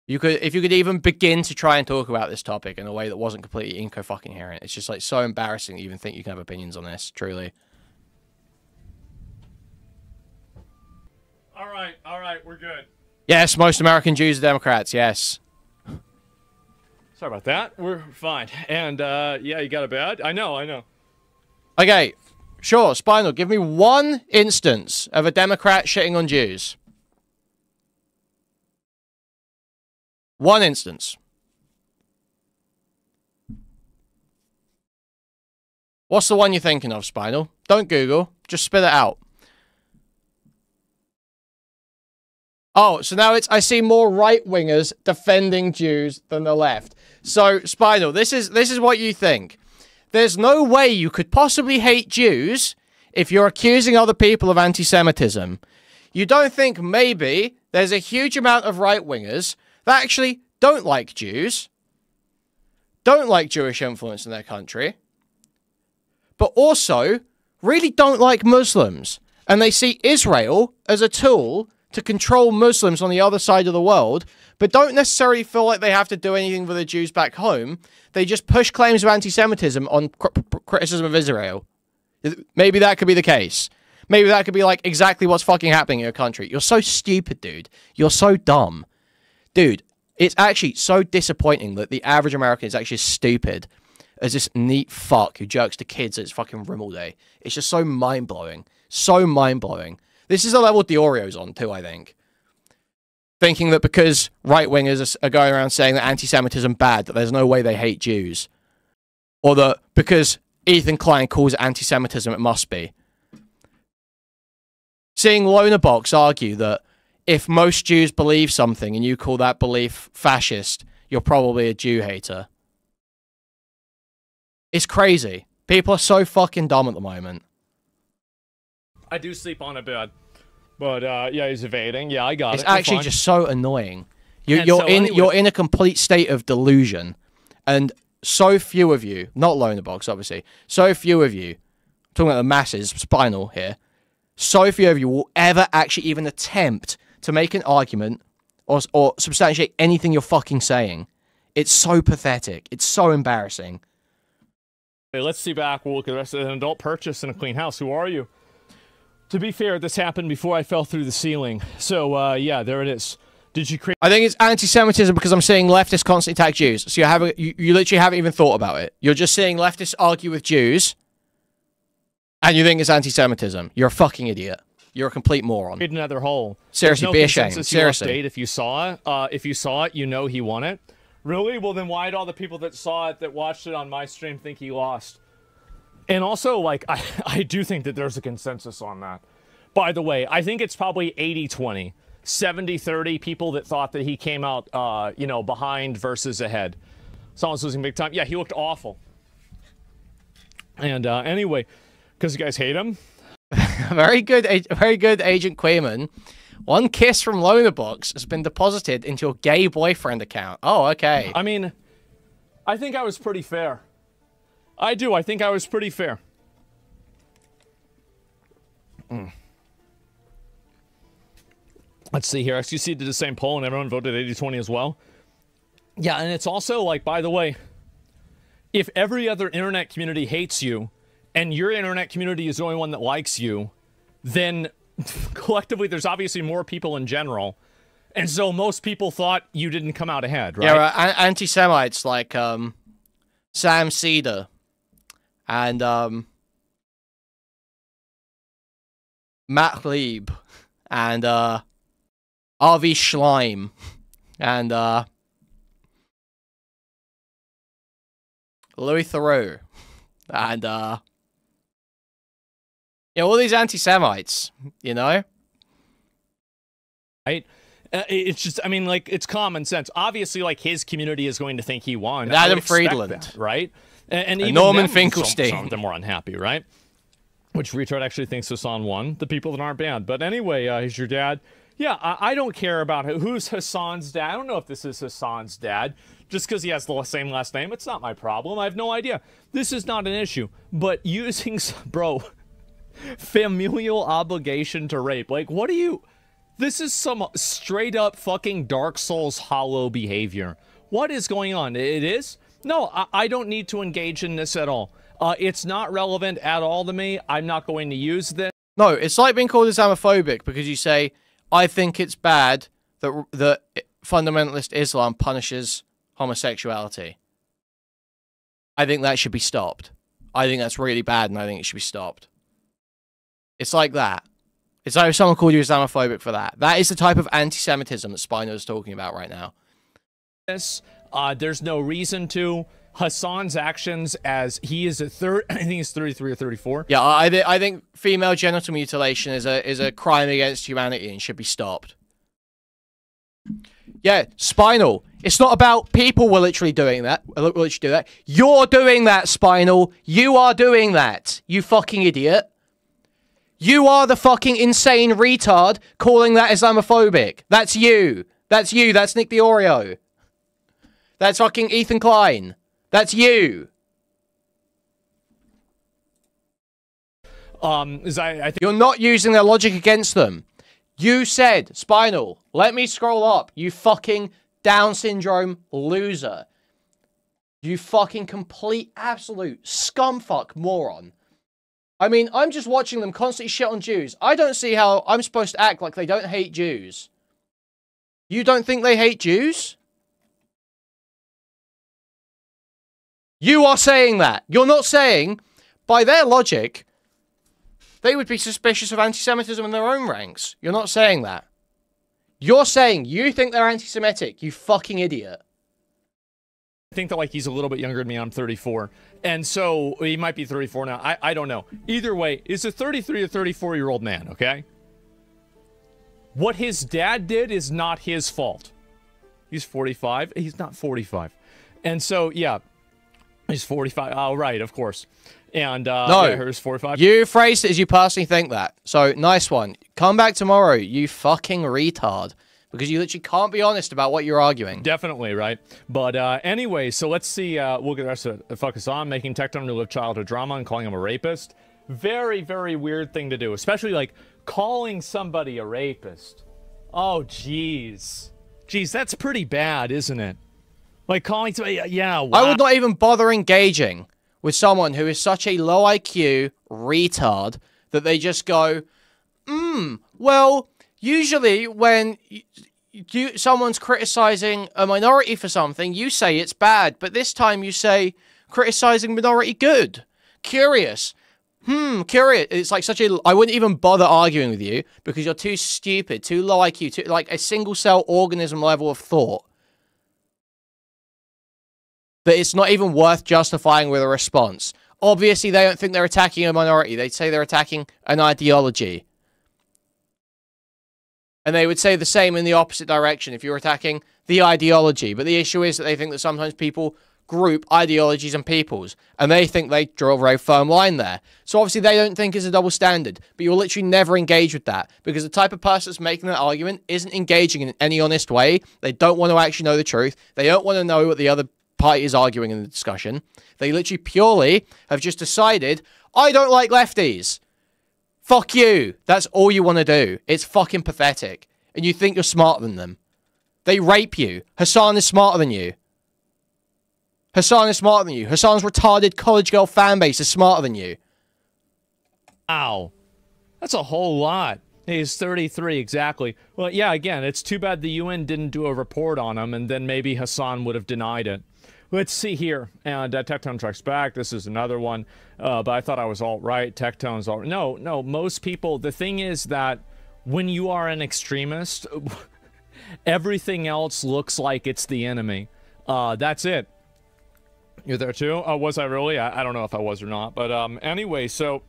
If you could even begin to try and talk about this topic in a way that wasn't completely incoherent. It's just like so embarrassing to even think you can have opinions on this, truly. All right, we're good. Yes, most American Jews are Democrats, yes. Sorry about that. We're fine. And, yeah, you got a bad? I know. Okay, sure, Spinal, give me one instance of a Democrat shitting on Jews. One instance. What's the one you're thinking of, Spinal? Don't Google. Just spit it out. Oh, so now I see more right-wingers defending Jews than the left. So, Spinal, this is what you think. There's no way you could possibly hate Jews if you're accusing other people of anti-Semitism. You don't think maybe there's a huge amount of right-wingers that actually don't like Jews, don't like Jewish influence in their country, but also really don't like Muslims. And they see Israel as a tool to control Muslims on the other side of the world, but don't necessarily feel like they have to do anything for the Jews back home. They just push claims of anti-Semitism on criticism of Israel. Maybe that could be the case. Maybe that could be like exactly what's fucking happening in your country. You're so stupid, dude. You're so dumb. Dude, it's actually so disappointing that the average American is actually as stupid as this neat fuck who jerks to kids at his fucking rim all day. It's just so mind-blowing. So mind-blowing. This is the level Diorio's on, too, I think. Thinking that because right-wingers are going around saying that anti-Semitism bad, that there's no way they hate Jews. Or that because Ethan Klein calls it anti-Semitism, it must be. Seeing Lonerbox argue that if most Jews believe something and you call that belief fascist, you're probably a Jew hater. It's crazy. People are so fucking dumb at the moment. I do sleep on a bed. But, yeah, he's evading. Yeah, I got it. It's actually just so annoying. You're in a complete state of delusion. And so few of you, not Lonerbox, obviously, so few of you, I'm talking about the masses, Spinal here, so few of you will ever actually even attempt to make an argument or substantiate anything you're fucking saying. It's so pathetic. It's so embarrassing. Hey, let's see back. We'll look at the rest of an adult purchase in a clean house. Who are you? To be fair, this happened before I fell through the ceiling. So, yeah, there it is. Did you create... I think it's anti-Semitism because I'm seeing leftists constantly attack Jews. So you literally haven't even thought about it. You're just seeing leftists argue with Jews, and you think it's anti-Semitism. You're a fucking idiot. You're a complete moron. Another hole. Seriously, be ashamed. Seriously. If you saw it, you know he won it. Really? Well, then why did all the people that saw it, that watched it on my stream, think he lost? And also, like, I do think that there's a consensus on that. By the way, I think it's probably 80-20. 70-30 people that thought that he came out, you know, behind versus ahead. Someone's losing big time. Yeah, he looked awful. And anyway, because you guys hate him? Very good, Agent Kuihman. One kiss from Lonerbox has been deposited into your gay boyfriend account. Oh, okay. I mean, I think I was pretty fair. I do. I think I was pretty fair. Let's see here. XQC did the same poll and everyone voted 80-20 as well. Yeah, and it's also like, by the way, if every other internet community hates you and your internet community is the only one that likes you, then collectively there's obviously more people in general. And so most people thought you didn't come out ahead, right? Yeah, anti-Semites like Sam Cedar and Matt Lieb and RV Schleim and Louis Theroux and all these anti-Semites, you know? Right? It's just, I mean, like, it's common sense. Obviously, like, his community is going to think he won. Adam Friedland. That, right? And even Norman them, Finkelstein. Some of them were unhappy, right? Which retard actually thinks Hassan won. The people that aren't banned. But anyway, he's your dad. Yeah, I don't care about who's Hassan's dad. I don't know if this is Hassan's dad. Just because he has the same last name, it's not my problem. I have no idea. This is not an issue. But using, bro, familial obligation to rape. Like, what do you... This is some straight up fucking Dark Souls hollow behavior. What is going on? It is? No, I don't need to engage in this at all. It's not relevant at all to me. I'm not going to use this. No, it's like being called Islamophobic because you say, I think it's bad that fundamentalist Islam punishes homosexuality. I think that should be stopped. I think that's really bad and I think it should be stopped. It's like that. It's like if someone called you Islamophobic for that. That is the type of anti-Semitism that Spino is talking about right now. There's no reason to. Hassan's actions, as he is I think he's 33 or 34. Yeah, I think female genital mutilation is a crime against humanity and should be stopped. Yeah, Spinal. It's not about people will literally doing that. Will literally do that. You're doing that, Spinal. You are doing that. You fucking idiot. You are the fucking insane retard calling that Islamophobic. That's you. That's you. That's Nick the Oreo. That's fucking Ethan Klein. That's you. I think You're not using their logic against them. You said, Spinal, let me scroll up. You fucking Down syndrome loser. You fucking complete, absolute scumfuck moron. I mean, I'm just watching them constantly shit on Jews. I don't see how I'm supposed to act like they don't hate Jews. You don't think they hate Jews? You are saying that. You're not saying, by their logic, they would be suspicious of anti-Semitism in their own ranks. You're not saying that. You're saying you think they're anti-Semitic, you fucking idiot. I think that, like, he's a little bit younger than me. I'm 34. And so he might be 34 now. I don't know. Either way, he's a 33 or 34-year-old man, okay? What his dad did is not his fault. He's 45. He's not 45. And so, yeah, he's 45. Oh, right, of course. And, no, yeah, here's 45. You phrased it as you personally think that. So, nice one. Come back tomorrow, you fucking retard. Because you literally can't be honest about what you're arguing. Definitely, right? But anyway, so let's see. We'll get the rest of it. Focus on making Tectone relive childhood drama and calling him a rapist. Very, very weird thing to do. Especially, like, calling somebody a rapist. Oh, jeez. Jeez, that's pretty bad, isn't it? Like, calling somebody... Yeah, wow. I would not even bother engaging with someone who is such a low IQ retard that they just go, well... Usually, when someone's criticizing a minority for something, you say it's bad. But this time you say, criticizing minority good. Curious. Curious. It's like such a... I wouldn't even bother arguing with you because you're too stupid, too low IQ, too, like a single-cell organism level of thought. That it's not even worth justifying with a response. Obviously, they don't think they're attacking a minority. They say they're attacking an ideology. And they would say the same in the opposite direction if you're attacking the ideology. But the issue is that they think that sometimes people group ideologies and peoples. And they think they draw a very firm line there. So obviously they don't think it's a double standard. But you'll literally never engage with that. Because the type of person that's making that argument isn't engaging in any honest way. They don't want to actually know the truth. They don't want to know what the other party is arguing in the discussion. They literally purely have just decided, I don't like lefties. Fuck you. That's all you want to do. It's fucking pathetic. and you think you're smarter than them. They rape you. Hassan is smarter than you. Hassan is smarter than you. Hassan's retarded college girl fan base is smarter than you. Ow. That's a whole lot. He's 33, exactly. Well, yeah, again, it's too bad the UN didn't do a report on him, and then maybe Hassan would have denied it. Let's see here. And Tectone Strikes Back. This is another one. But I thought I was alt-right. Tectone's alt. No, most people... The thing is that when you are an extremist, everything else looks like it's the enemy. That's it. You're there too? Was I really? I don't know if I was or not. But anyway, so...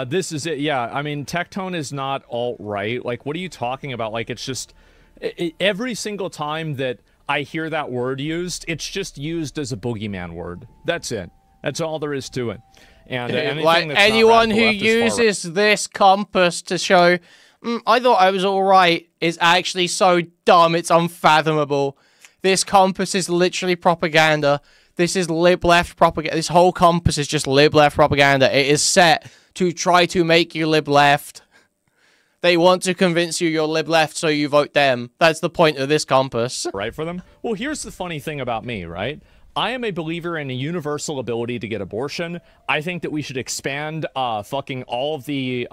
this is it. Yeah, I mean, Tectone is not alt-right. Like, what are you talking about? Like, it's just... every single time that I hear that word used, it's just used as a boogeyman word. That's it. That's all there is to it. And anything like that's anyone not who radical left is far right. uses this compass to show, I thought I was alright, is actually so dumb, it's unfathomable. This compass is literally propaganda. This is lib-left propaganda. This whole compass is just lib-left propaganda. It is set to try to make you lib-left. They want to convince you you're lib-left, so you vote them. That's the point of this compass. Right for them? Well, here's the funny thing about me, right? I am a believer in a universal ability to get abortion. I think that we should expand fucking all of the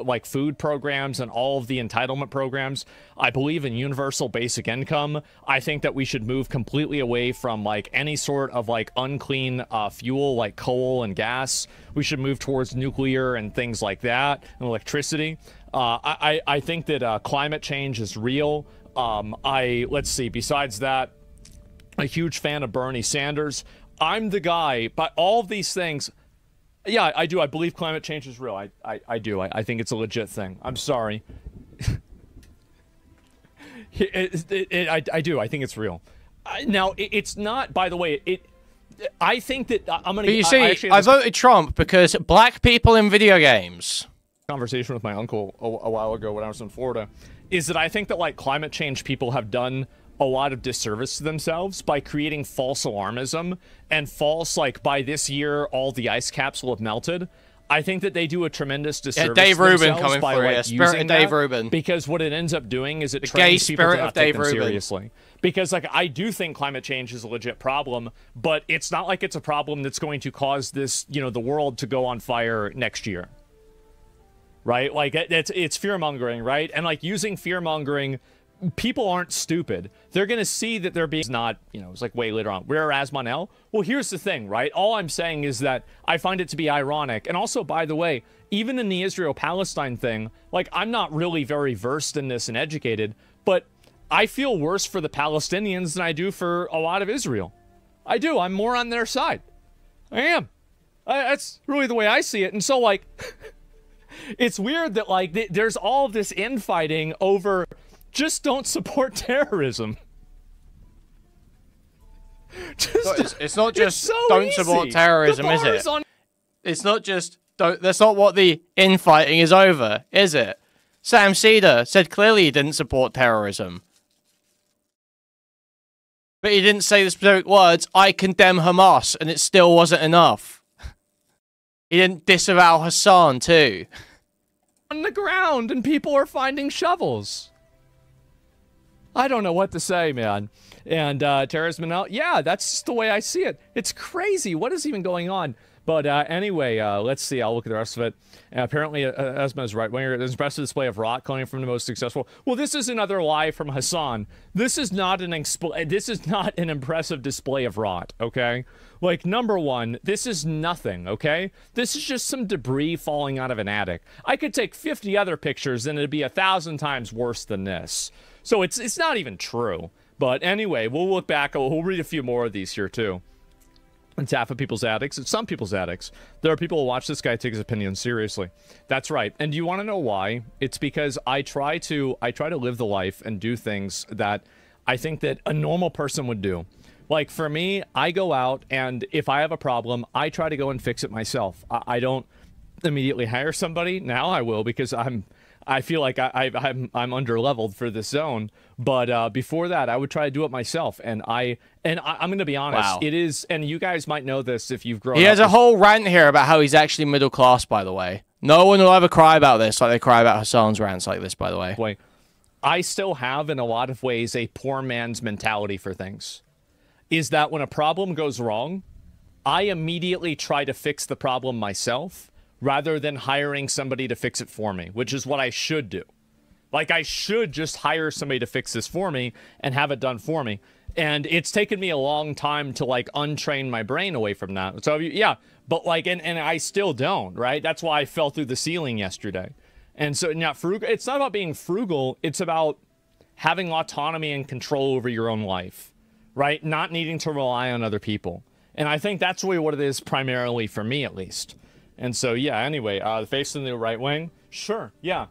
like food programs and all of the entitlement programs. I believe in universal basic income. I think that we should move completely away from like any sort of like unclean fuel like coal and gas. We should move towards nuclear and things like that, and electricity. I think that climate change is real. Let's see, besides that, a huge fan of Bernie Sanders. I'm the guy, but all of these things, yeah, I do. I believe climate change is real. I do. I think it's a legit thing. I'm sorry. I do. I think it's real. Now, it's not, by the way, I think that I'm going to... But you see, I voted Trump because black people in video games... Conversation with my uncle a while ago when I was in Florida, is that I think that, like, climate change people have done a lot of disservice to themselves by creating false alarmism and false, like, by this year all the ice caps will have melted. I think that they do a tremendous disservice Dave to Rubin themselves coming by through like, here. Spirit using of Dave that, Rubin. because what it ends up doing is it The trains gay people to spirit not of take Dave them Rubin. seriously. Because, like, I do think climate change is a legit problem, but it's not like it's a problem that's going to cause this, you know, the world to go on fire next year. Right? Like, it's fear-mongering, right? And, like, using fear-mongering, people aren't stupid. They're going to see that they're being not, you know, it's like way later on. Where Asmongold? Well, here's the thing, right? All I'm saying is that I find it to be ironic. And also, by the way, even in the Israel-Palestine thing, like, I'm not really very versed in this and educated, but I feel worse for the Palestinians than I do for a lot of Israel. I do. I'm more on their side. I am. That's really the way I see it. And so, like... It's weird that, like, there's all this infighting over just don't support terrorism. It's not just so don't easy. support terrorism, is it? It's not just don't. That's not what the infighting is over, is it? Sam Cedar said clearly he didn't support terrorism. But he didn't say the specific words, I condemn Hamas, and it still wasn't enough. He didn't disavow Hassan, too. On the ground, and people are finding shovels. I don't know what to say, man. And terrorism, yeah, that's just the way I see it. It's crazy. What is even going on? But anyway, let's see. I'll look at the rest of it. Apparently, Esma is right. When you're an impressive display of rot coming from the most successful. Well, this is another lie from Hassan. This is not an impressive display of rot. Okay, like number one, this is nothing. Okay, this is just some debris falling out of an attic. I could take 50 other pictures, and it'd be 1,000 times worse than this. So it's not even true. But anyway, we'll look back. We'll read a few more of these here too. It's half of people's attics. It's some people's attics. There are people who watch this guy take his opinion seriously. That's right. And do you want to know why? It's because I try to live the life and do things that I think that a normal person would do. Like for me, I go out and if I have a problem, I try to go and fix it myself. I don't immediately hire somebody. Now I will because I feel like I'm under-leveled for this zone, but before that, I would try to do it myself. And I'm going to be honest, Wow. It is, and you guys might know this if you've grown up. He has a whole rant here about how he's actually middle class, by the way. No one will ever cry about this like they cry about Hassan's rants like this, by the way. I still have, in a lot of ways, a poor man's mentality for things. Is that when a problem goes wrong, I immediately try to fix the problem myself rather than hiring somebody to fix it for me, which is what I should do. Like, I should just hire somebody to fix this for me and have it done for me. And it's taken me a long time to, like, untrain my brain away from that. So, yeah, but, like, and I still don't, right? That's why I fell through the ceiling yesterday. And so, not frugal. It's not about being frugal. It's about having autonomy and control over your own life, right? Not needing to rely on other people. And I think that's really what it is primarily for me, at least. And so, yeah, anyway, facing the right wing, sure, yeah.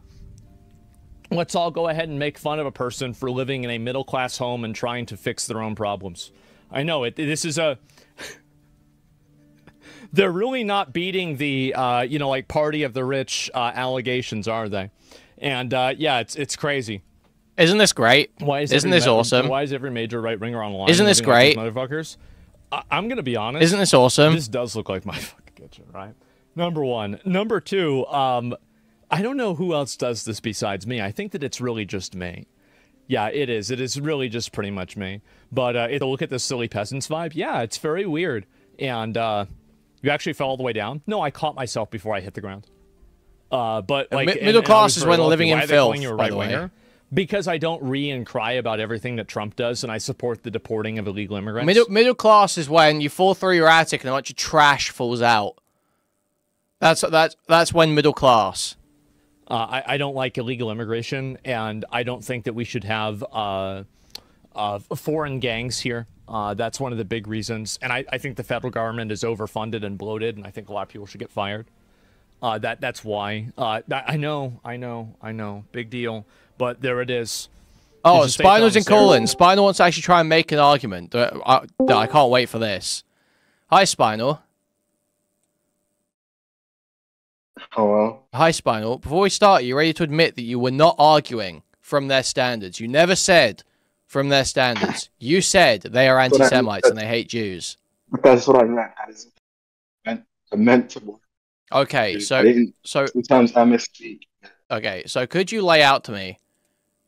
Let's all go ahead and make fun of a person for living in a middle-class home and trying to fix their own problems. I know, this is a... They're really not beating the, you know, like, party of the rich allegations, are they? And, yeah, it's crazy. Isn't this great? Isn't this awesome? Why is every major right-winger online? Isn't this great? Like motherfuckers? I'm going to be honest. Isn't this awesome? This does look like my fucking kitchen, right? Number one. Number two, I don't know who else does this besides me. I think that it's really just me. Yeah, it is. It is really just pretty much me. But if you look at the silly peasants vibe, yeah, it's very weird. And you actually fell all the way down? No, I caught myself before I hit the ground. But like middle class is when living in filth, by the way. Because I don't and cry about everything that Trump does, and I support the deporting of illegal immigrants. Middle class is when you fall through your attic and a bunch of trash falls out. That's when middle class. I don't like illegal immigration, and I don't think that we should have foreign gangs here. That's one of the big reasons. And I think the federal government is overfunded and bloated, and I think a lot of people should get fired. That's why. I know. Big deal. But there it is. Oh, Spinal's in Colin. Spinal wants to actually try and make an argument. I can't wait for this. Hi, Spinal. Hello. Hi, Spinal. Before we start, are you ready to admit that you were not arguing from their standards? You never said from their standards. You said they are anti-Semites and they hate Jews. But that's what I meant. I meant to work. Okay, so sometimes I misspeak. Okay, so could you lay out to me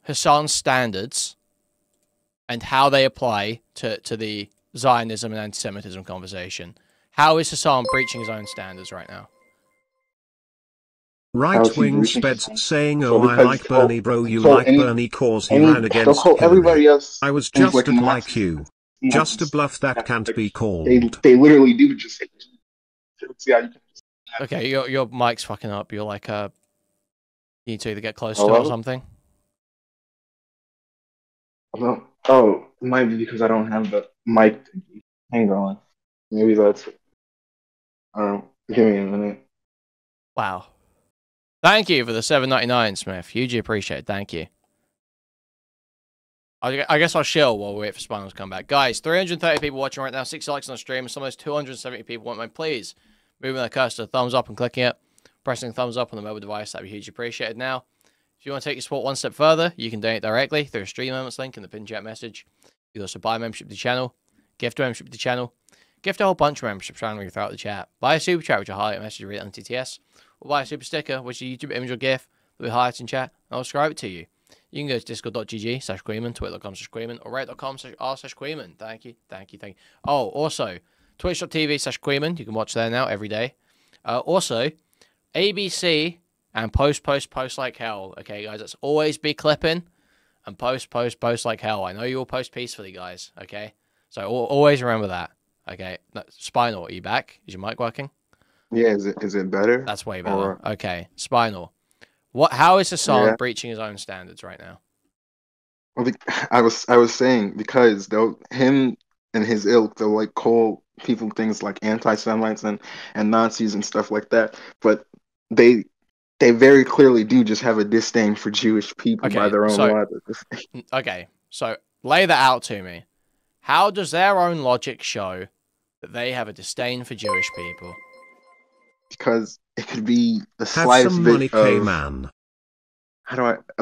Hassan's standards and how they apply to the Zionism and anti-Semitism conversation? How is Hassan breaching his own standards right now? Right-wing speds saying, oh, I like Bernie, bro, you like Bernie cause he ran against everybody else. I was just like you. Just a bluff that can't be called. They literally do just say, okay, your mic's fucking up. You're like, you need to either get close to it or something. Oh, it might be because I don't have the mic. Hang on. Maybe that's it. Give me a minute. Wow. Thank you for the $7.99, Smith. Hugely appreciate it. Thank you. I guess I'll chill while we wait for Spinal to come back. Guys, 330 people watching right now, 60 likes on the stream, and some of those 270 people want my please. Moving their cursor, thumbs up and clicking it. Pressing thumbs up on the mobile device, that'd be hugely appreciated. Now, if you want to take your support one step further, you can donate directly through a stream moments link in the pinned chat message. You can also buy a membership to the channel, gift a membership to the channel, gift a whole bunch of memberships randomly throughout the chat. Buy a super chat, which will highlight a message read on TTS, or buy a super sticker, which is a YouTube image or GIF that we highlight in chat, and I'll describe it to you. You can go to discord.gg/Kuihman, twitter.com/Kuihman, or reddit.com/r/Kuihman. Thank you. Oh, also, twitch.tv/Kuihman. You can watch there now every day. Also, ABC and post like hell. Okay, guys, let's always be clipping and post like hell. I know you all post peacefully, guys. Okay, so always remember that. Okay, Spinal, are you back? Is your mic working? Yeah, is it better? That's way better. Okay, Spinal. How is Hassan breaching his own standards right now? Well, I was saying because him and his ilk, they'll like call people things like anti-Semites and Nazis and stuff like that, but they very clearly do just have a disdain for Jewish people by their own logic. Okay, so lay that out to me. How does their own logic show that they have a disdain for Jewish people? Because it could be the slightest bit of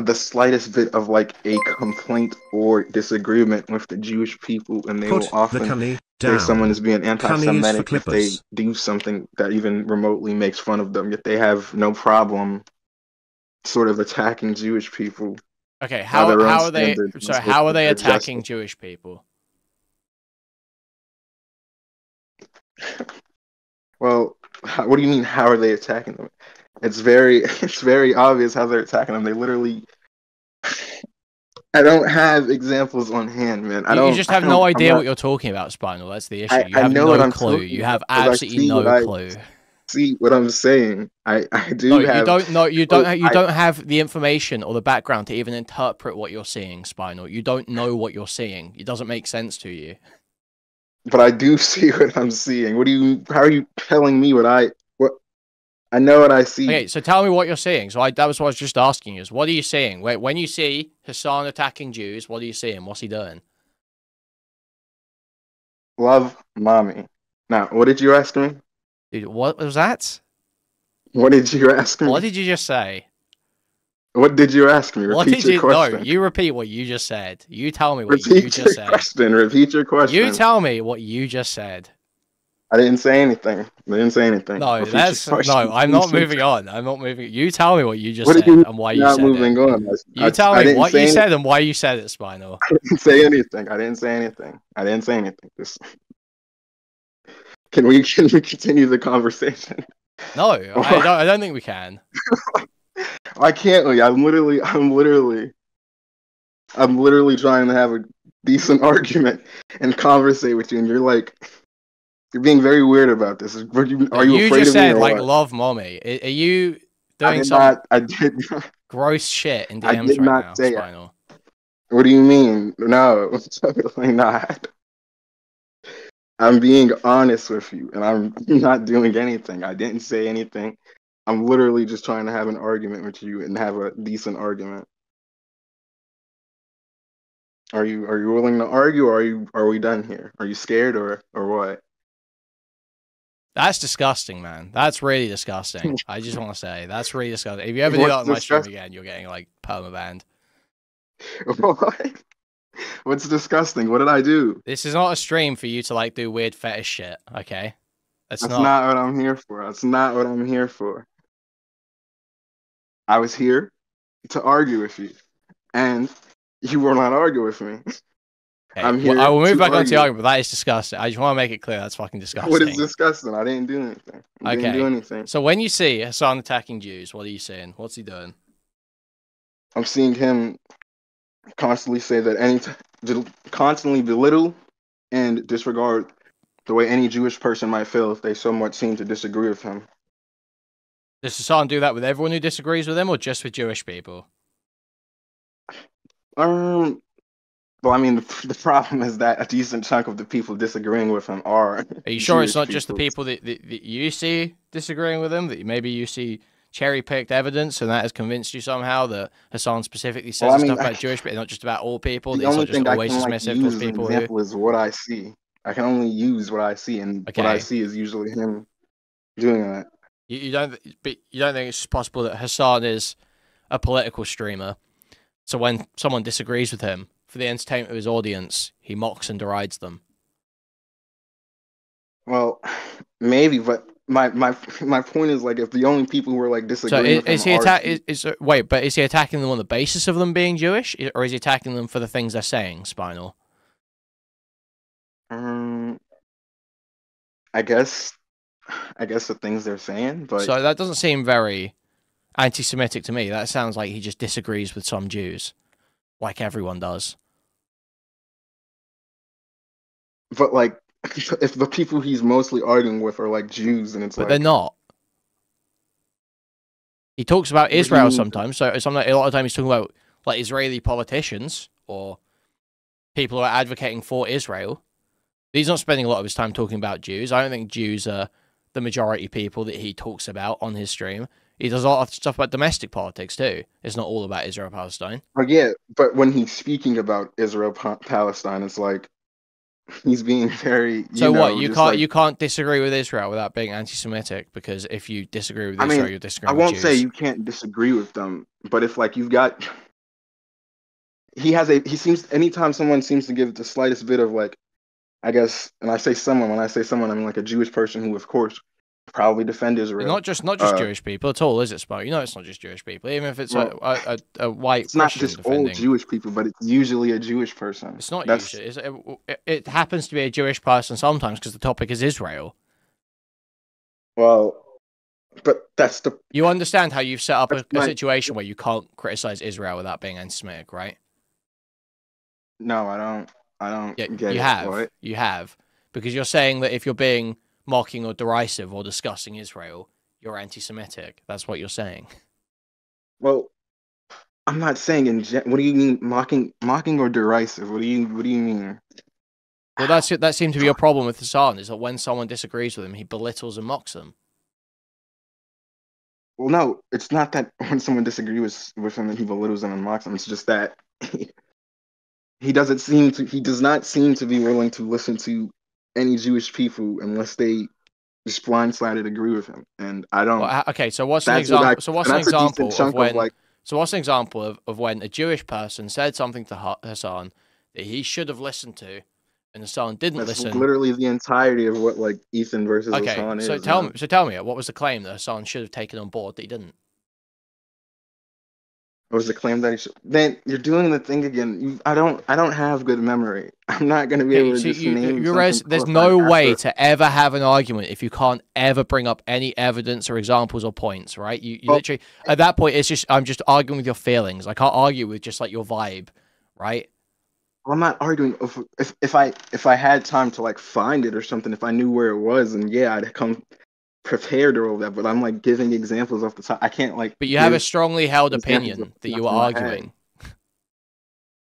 the slightest bit of like a complaint or disagreement with the Jewish people, and they will often say someone is being anti-Semitic if they do something that even remotely makes fun of them. Yet they have no problem sort of attacking Jewish people. Okay, by how their own are they? standards, So how are they they're attacking justified. Jewish people? Well, what do you mean? How are they attacking them? It's very it's very obvious how they're attacking them. They literally. I don't have examples on hand, man. I You don't. just I have no don't. I'm idea not. what you're talking about, Spinal. That's the issue. You I have know what no I'm clue. talking You about have because I absolutely see what no I clue. see what I'm saying. I No, do you have. don't know. You Oh, don't. You don't have the information or the background to even interpret what you're seeing, Spinal. You don't know what you're seeing. It doesn't make sense to you. but I do see what I'm seeing. What do you? How are you telling me what I? What I know what I see. Okay, so tell me what you're seeing. So that was what I was just asking you. Is what are you seeing? When you see Hassan attacking Jews, what are you seeing? What's he doing? Love, mommy. Now, what did you ask me? Dude, what was that? What did you ask What me? did you just say? What did you ask me? What Repeat did your you? No, question. you repeat what you just said. You tell me what you Repeat just your said. question. Repeat your You question. tell me what you just said. I didn't say anything. I didn't say anything. No, Repeat your that's question. no. I'm not moving on. I'm not moving. You tell me what you just What said are you and why you not said moving it. on? You tell I me didn't what say you anything. said and why you said it, Spinal. I didn't say anything. I didn't say anything. I didn't say anything. Just, can we continue the conversation? No, I don't think we can. Why can't we? I'm literally trying to have a decent argument and conversate with you, and you're being very weird about this. Are you You afraid just of me said or like what? love mommy. Are you I doing did some not. I did. gross shit in I DMs did right not now, say it. Spinal? What do you mean? No, totally not. I'm being honest with you, and I'm not doing anything. I didn't say anything. I'm literally just trying to have an argument with you and have a decent argument. Are you willing to argue, or are we done here? Are you scared or what? That's disgusting, man. That's really disgusting. I just want to say that's really disgusting. If you ever do that What's on my stream disgusting? again, you're getting like permabanned. What? What's disgusting? What did I do? This is not a stream for you to like do weird fetish shit. Okay, that's That's not. not what I'm here for. That's not what I'm here for. I was here to argue with you, and you will not argue with me. Okay, I'm well, I here will move to back onto the argue. argument, but that is disgusting. I just want to make it clear that's fucking What is disgusting. disgusting? I didn't do anything. I didn't do Okay, anything. so when you see Hassan attacking Jews, what are you saying? What's he doing? I'm seeing him constantly say that constantly belittle and disregard the way any Jewish person might feel if they somewhat seem to disagree with him. Does Hassan do that with everyone who disagrees with him, or just with Jewish people? Well, I mean, the problem is that a decent chunk of the people disagreeing with him are you sure Jewish it's not just the people. people that you see disagreeing with him? That maybe you see cherry-picked evidence, and that has convinced you somehow that Hassan specifically says Well, I mean, stuff about Jewish people, not just about all people. the That he's only not just thing I always can dismissive use towards as an people who. example is what I see. I can only use what I see, and what I Okay, see is usually him doing that. you don't, but you don't think it's possible that Hassan is a political streamer? So when someone disagrees with him, for the entertainment of his audience, he mocks and derides them. Well, maybe, but my point is like if the only people who are like So disagreeing with him is he are wait? But is he attacking them on the basis of them being Jewish, or is he attacking them for the things they're saying? Spinal. I guess the things they're saying, but So that doesn't seem very anti-Semitic to me. That sounds like he just disagrees with some Jews, like everyone does. like if the people he's mostly arguing with are like Jews, and it's But like they're not. He talks about what do you Israel mean? sometimes. So a lot of times he's talking about like Israeli politicians or people who are advocating for Israel. He's not spending a lot of his time talking about Jews. I don't think Jews are the majority people that he talks about on his stream. He does a lot of stuff about domestic politics too. It's not all about Israel Palestine. Yeah, but when he's speaking about Israel Palestine, it's like he's being very, So what? You just can't like you can't disagree with Israel without being anti-Semitic, because if you disagree with I Israel, mean, you're I disagreeing with won't say Jews. you can't disagree with them, but if like you've got he seems anytime someone seems to give the slightest bit of like I guess, and I say someone, when I say someone, I mean like a Jewish person who, of course, probably defend Israel. Not just Jewish people at all, is it, Spo? You know it's not just Jewish people. Even if it's a white it's not Christian just defending. all Jewish people, but it's usually a Jewish person. It's not usually. It happens to be a Jewish person sometimes because the topic is Israel. Well, but that's the... You understand how you've set up a situation where you can't criticize Israel without being anti-Semitic, right? No, I don't get it. You have. What? You have. Because you're saying that if you're being mocking or derisive or discussing Israel, you're anti-Semitic. That's what you're saying. Well, I'm not saying what do you mean mocking or derisive? What do you mean? Well, that seemed to be your problem with Hassan, is that when someone disagrees with him, he belittles and mocks them. Well, no, it's not that when someone disagrees with him that he belittles them and mocks them. It's just that he does not seem to be willing to listen to any Jewish people unless they just blindsided agree with him. And I don't. Well, okay, so what's an example? So what's an example of when? So what's an example of when a Jewish person said something to Hassan that he should have listened to, and Hassan didn't listen? That's literally the entirety of what Ethan versus Hassan is. So tell me, what was the claim that Hassan should have taken on board that he didn't? What was the claim that he should? Then you're doing the thing again. I don't have good memory. I'm not going to be able to just name something. There's no way to ever have an argument if you can't ever bring up any evidence or examples or points, right? You literally, at that point, I'm just arguing with your feelings. I can't argue with just your vibe, right? Well, I'm not arguing. If I had time to find it or something, if I knew where it was, and yeah, I'd come prepared or all that, but I'm giving examples off the top. I can't But you have a strongly held opinion that you are arguing.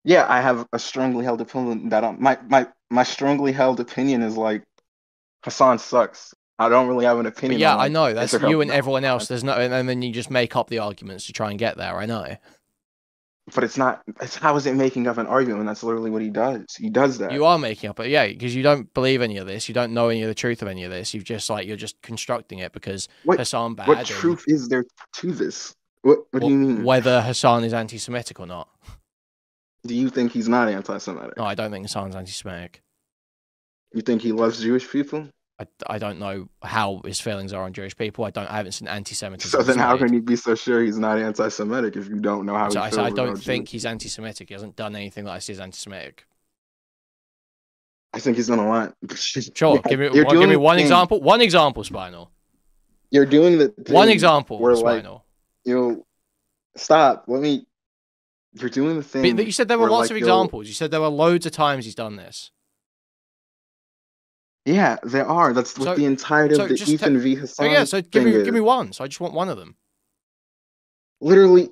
Yeah, I have a strongly held opinion that my strongly held opinion is Hassan sucks. I don't really have an opinion. But yeah, I know that's you and everyone else. There's no, and then you just make up the arguments to try and get there. I know. But it's not. How is it making up an argument? That's literally what he does. He does that. You are making up, because you don't believe any of this. You don't know any of the truth of any of this. You've just you're just constructing it because Hassan bad. What truth is there to this? What do you mean? Whether Hassan is anti-Semitic or not? Do you think he's not anti-Semitic? No, I don't think Hassan's anti-Semitic. You think he loves Jewish people? I don't know how his feelings are on Jewish people. I haven't seen anti-Semitism. So then how can you be so sure he's not anti-Semitic if you don't know how he feels? I don't think he's anti-Semitic. He hasn't done anything that I see as anti-Semitic. I think he's done a lot. Sure, give me one example. One example, Spinal. You're doing the thing one example, where Spinal. Stop. You're doing the thing. But you said there were lots of examples. You said there were loads of times he's done this. Yeah, there are. That's what the entirety of the Ethan v. Hassan. Yeah, so give me one. So I just want one of them. Literally,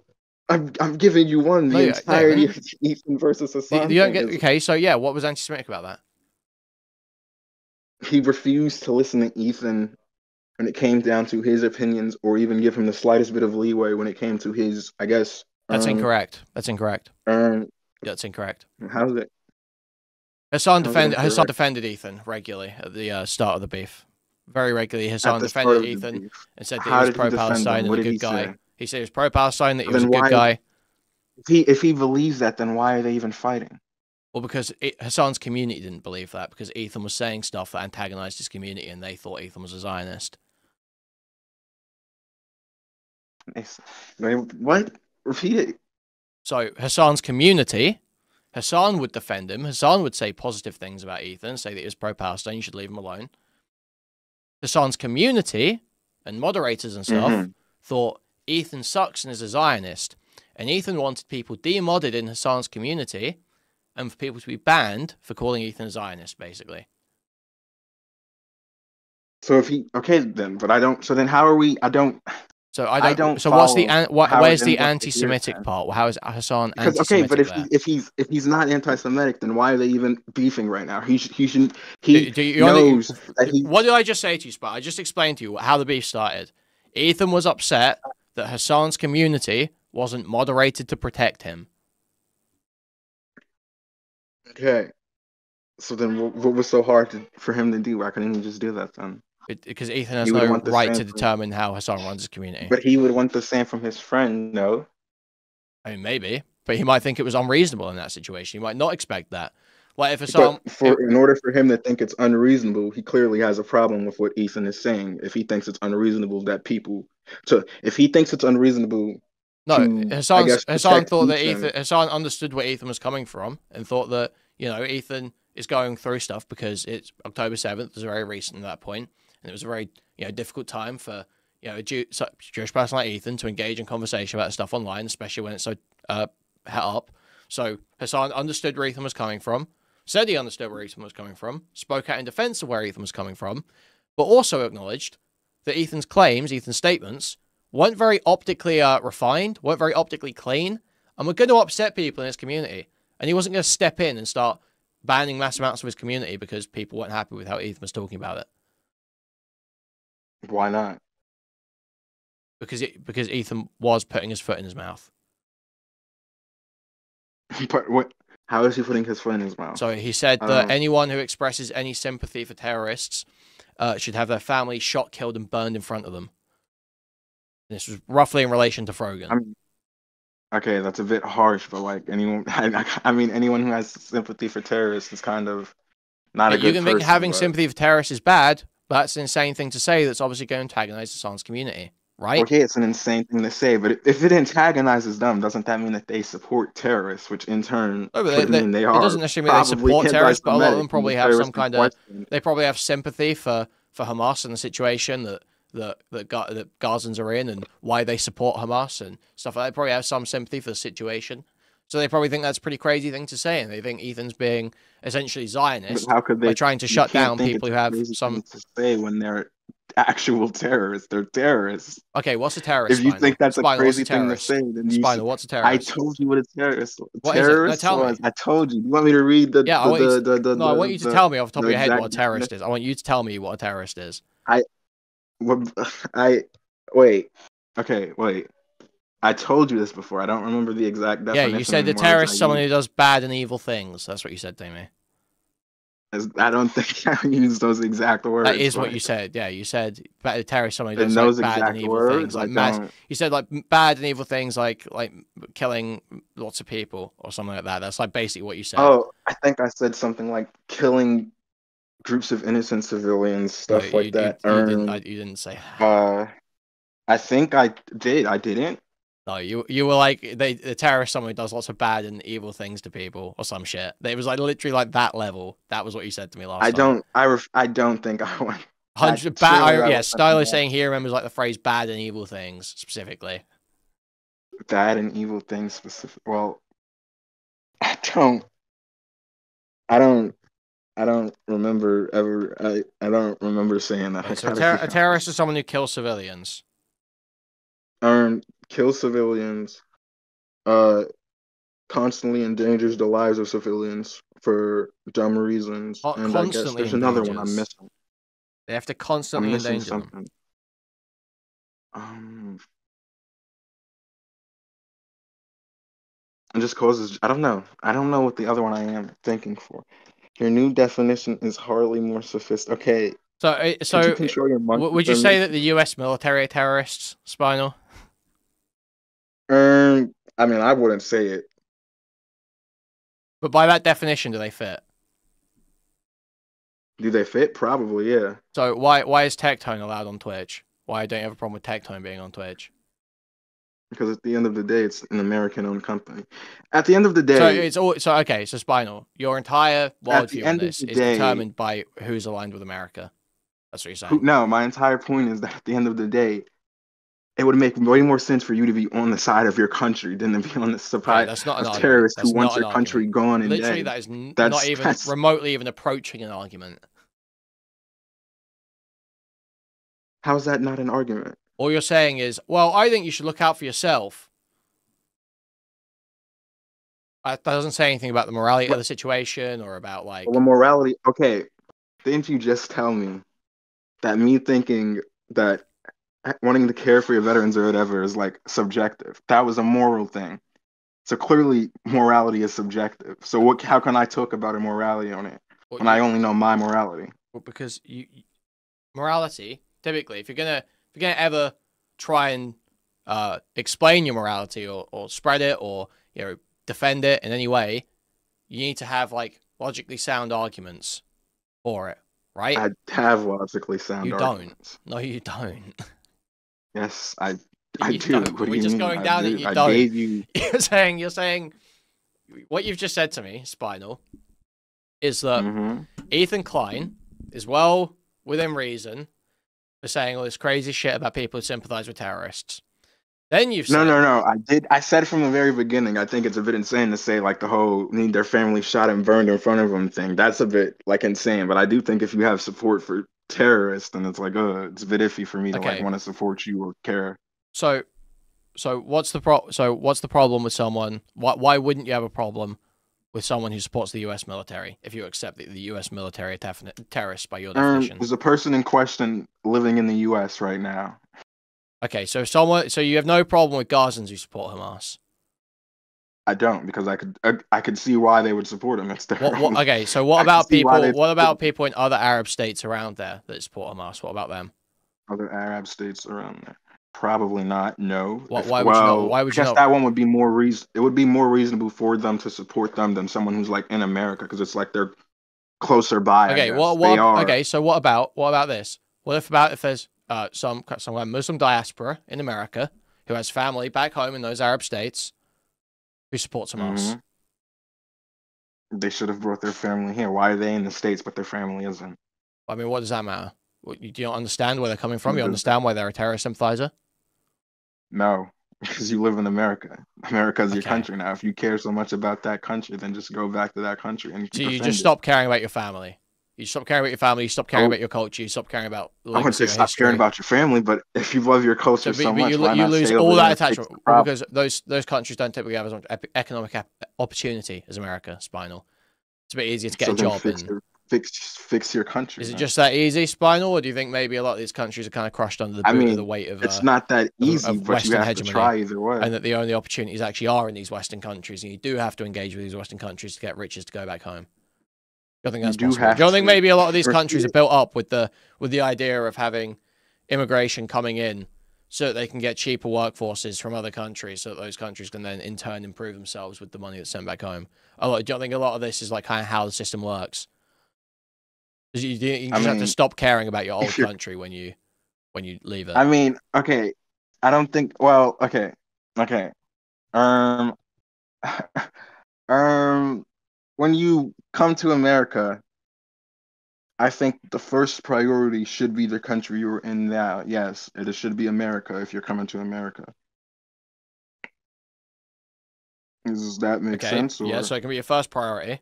I'm giving you one. The entirety of Ethan versus Hassan. You don't get okay. So yeah, what was anti-Semitic about that? He refused to listen to Ethan when it came down to his opinions, or even give him the slightest bit of leeway when it came to his. I guess that's incorrect. That's incorrect. That's incorrect. How's it? Hassan defended Ethan regularly at the start of the beef. Very regularly, Hassan defended Ethan and said that he was pro-Palestine and a good guy. He said he was pro-Palestine, that he was a good guy. If he believes that, then why are they even fighting? Well, because Hassan's community didn't believe that, because Ethan was saying stuff that antagonized his community, and they thought Ethan was a Zionist. What? Repeat it. So Hassan's community... Hassan would defend him. Hassan would say positive things about Ethan, say that he was pro-Palestine, you should leave him alone. Hassan's community and moderators and stuff thought Ethan sucks and is a Zionist. And Ethan wanted people demodded in Hassan's community and for people to be banned for calling Ethan a Zionist, basically. So but I don't, so then how are we, So where's the anti-Semitic part? How is Hassan anti-Semitic? Okay, but if he's not anti-Semitic, then why are they even beefing right now? He knows that he. What did I just say to you, Spot? I just explained to you how the beef started. Ethan was upset that Hassan's community wasn't moderated to protect him. Okay, so then what was so hard for him to do? Why couldn't he just do that then? Because Ethan has no right to determine how Hassan runs his community. But he would want the same from his friend, no? I mean, maybe. But he might think it was unreasonable in that situation. He might not expect that. Like if Hassan, in order for him to think it's unreasonable, he clearly has a problem with what Ethan is saying. If he thinks it's unreasonable that if he thinks it's unreasonable no, to, I Hassan guess, thought that Ethan, Hassan understood where Ethan was coming from and thought that, you know, Ethan is going through stuff because it's October 7th, it was very recent at that point, and it was a very, you know, difficult time for, you know, a Jewish person like Ethan to engage in conversation about stuff online, especially when it's so het up. So Hassan understood where Ethan was coming from, said he understood where Ethan was coming from, spoke out in defense of where Ethan was coming from, but also acknowledged that Ethan's claims, Ethan's statements, weren't very optically refined, weren't very optically clean, and were going to upset people in his community. And he wasn't going to step in and start banning mass amounts of his community because people weren't happy with how Ethan was talking about it. Why not? Because Ethan was putting his foot in his mouth. But what? How is he putting his foot in his mouth? So he said that anyone who expresses any sympathy for terrorists should have their family shot, killed, and burned in front of them. This was roughly in relation to Frogan. Okay, that's a bit harsh, but like anyone, I mean, anyone who has sympathy for terrorists is kind of not a good person. You can think having sympathy for terrorists is bad, but that's an insane thing to say that's obviously going to antagonize Hassan's community, right? Okay, it's an insane thing to say, but if it antagonizes them, doesn't that mean that they support terrorists, which in turn could mean they are? It doesn't necessarily mean they support terrorists, but a lot of them probably have some kind of, they probably have sympathy for Hamas and the situation that Gazans are in and why they support Hamas and stuff like that. They probably have some sympathy for the situation. So they probably think that's a pretty crazy thing to say, and they think Ethan's being essentially Zionist by trying to shut down people who have some to say when they're actual terrorists. They're terrorists. Okay, what's a terrorist? If you think that's a crazy thing to say, then Spinal, what's a terrorist? I told you what a terrorist was. What terrorist is it? No, tell me. I told you. Do you want me to read the? Yeah, I want you to tell me off the top of your head what a terrorist is. I want you to tell me what a terrorist is. Wait. Okay, wait. I told you this before. I don't remember the exact definition. Yeah, you said the terrorist is someone who does bad and evil things. That's what you said to me. I don't think I used those exact words. That is what you said. Yeah, you said the terrorist is someone who does like, bad and evil things. Like you said like bad and evil things like killing lots of people or something like that. That's like basically what you said. Oh, I think I said something like killing groups of innocent civilians, stuff like that. You didn't say that. I think I did. I didn't. No, you were like the terrorist, someone who does lots of bad and evil things to people or some shit. It was like literally like that level. That was what you said to me last time. I don't think I went. 100 bad. Yeah, Stylo saying he remembers like the phrase "bad and evil things" specifically. Bad and evil things specific. Well, I don't remember ever. I don't remember saying that. Right, so a terrorist is someone who kills civilians. Kill civilians. Constantly endangers the lives of civilians for dumb reasons. And I guess there's another one I'm missing. They have to constantly endanger them. It just causes. I don't know. I don't know what the other one I am thinking for. Your new definition is hardly more sophisticated. Okay. So would you say that the U.S. military are terrorists, Spinal? I mean, I wouldn't say it. But by that definition, do they fit? Do they fit? Probably, yeah. So why is Tectone allowed on Twitch? Why don't you have a problem with Tectone being on Twitch? Because at the end of the day, it's an American-owned company. At the end of the day... Okay, so Spinal, your entire worldview on this is determined by who's aligned with America. That's what you're saying. No, my entire point is that at the end of the day, it would make way more sense for you to be on the side of your country than to be on the side of terrorists who want your country gone and literally, dead. That is not even remotely even approaching an argument. How is that not an argument? All you're saying is, well, I think you should look out for yourself. That doesn't say anything about the morality of the situation or about, like... Well, the morality... Okay, didn't you just tell me that me thinking that wanting to care for your veterans or whatever is, like, subjective? That was a moral thing. So clearly, morality is subjective. So how can I talk about immorality on it when I only know my morality? Well, because morality, typically, if you're gonna ever try and explain your morality or spread it or defend it in any way, you need to have like logically sound arguments for it, right? I have logically sound you arguments. don't. No, you don't. Yes, I You do. don't. What do We're you just mean? going I down do. it. You I don't. gave you. You're saying what you've just said to me, Spinal, is that Ethan Klein is well within reason for saying all this crazy shit about people who sympathize with terrorists. Then you've said... No. I said from the very beginning, I think it's a bit insane to say, like, the whole need their family shot and burned in front of them thing. That's a bit, like, insane. But I do think if you have support for terrorists, then it's like, it's a bit iffy for me to, like, want to support you or care. So what's the problem with someone? Why wouldn't you have a problem with someone who supports the U.S. military if you accept that the U.S. military are terrorists by your definition? There's a person in question living in the U.S. right now. Okay, so you have no problem with Gazans who support Hamas? I don't, because I could see why they would support him. It's their own. Okay, so what about people? What about people in other Arab states around there that support Hamas? What about them? Other Arab states around there? Probably not. No. Why would you not? Why would you not? That one would be more It would be more reasonable for them to support them than someone who's like in America, because it's like they're closer by. Okay, okay, so what about this? What if there's some Muslim diaspora in America who has family back home in those Arab states who supports Hamas? They should have brought their family here. Why are they in the States but their family isn't? I mean, what does that matter? You don't understand where they're coming from? You understand why they're a terrorist sympathizer? No, because you live in America. America's your country now. If you care so much about that country, then just go back to that country and so you just stop caring about your family. You stop caring about your family. You stop caring about your culture. You stop caring about. I wouldn't say stop caring about your family, but if you love your culture so much, you lose all that attachment because those countries don't typically have as much economic opportunity as America. Spinal. It's a bit easier to get a job in. Fix your country. Is it just that easy, Spinal, or do you think maybe a lot of these countries are kind of crushed under the boot of the weight of? It's not that easy, of but Western you have hegemony, to try either way. And that the only opportunities actually are in these Western countries, and you do have to engage with these Western countries to get riches to go back home. I think that's possible. Do you think maybe a lot of these countries are built up with the idea of having immigration coming in so that they can get cheaper workforces from other countries, so that those countries can then in turn improve themselves with the money that's sent back home? Do you think a lot of this is like kind of how the system works? You just have to stop caring about your old country when you leave it. I mean, okay, I don't think. Well, okay. When you come to America, I think the first priority should be the country you're in now. Yes, it should be America if you're coming to America. Does that make sense? Or? Yeah, so it can be your first priority.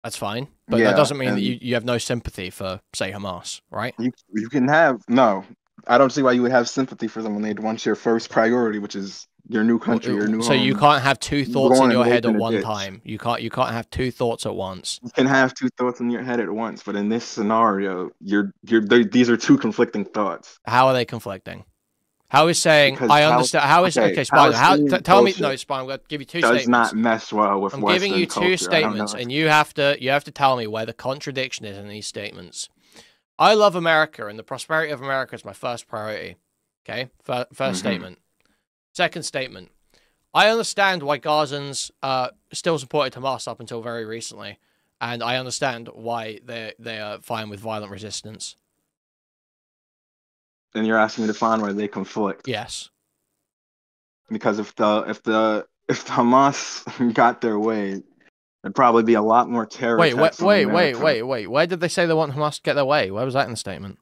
That's fine, but that doesn't mean that you have no sympathy for, say, Hamas, right? You can have I don't see why you would have sympathy for them when they'd want your first priority, which is your new country, your new home. So you can't have two thoughts in your head at one time. You can't have two thoughts at once. You can have two thoughts in your head at once, but in this scenario, these are two conflicting thoughts. How are they conflicting? How is saying I understand? How is okay, Spine? Tell me. No, Spine. I'm going to give you two statements. Does not mess well with. I'm giving you two statements, and you have to tell me where the contradiction is in these statements. I love America, and the prosperity of America is my first priority. Okay, first statement. Second statement. I understand why Gazans still supported Hamas up until very recently, and I understand why they are fine with violent resistance. And you're asking me to find why they conflict. Yes. Because if Hamas got their way, there'd probably be a lot more terror. Wait. Where did they say they want Hamas to get their way? Where was that in the statement?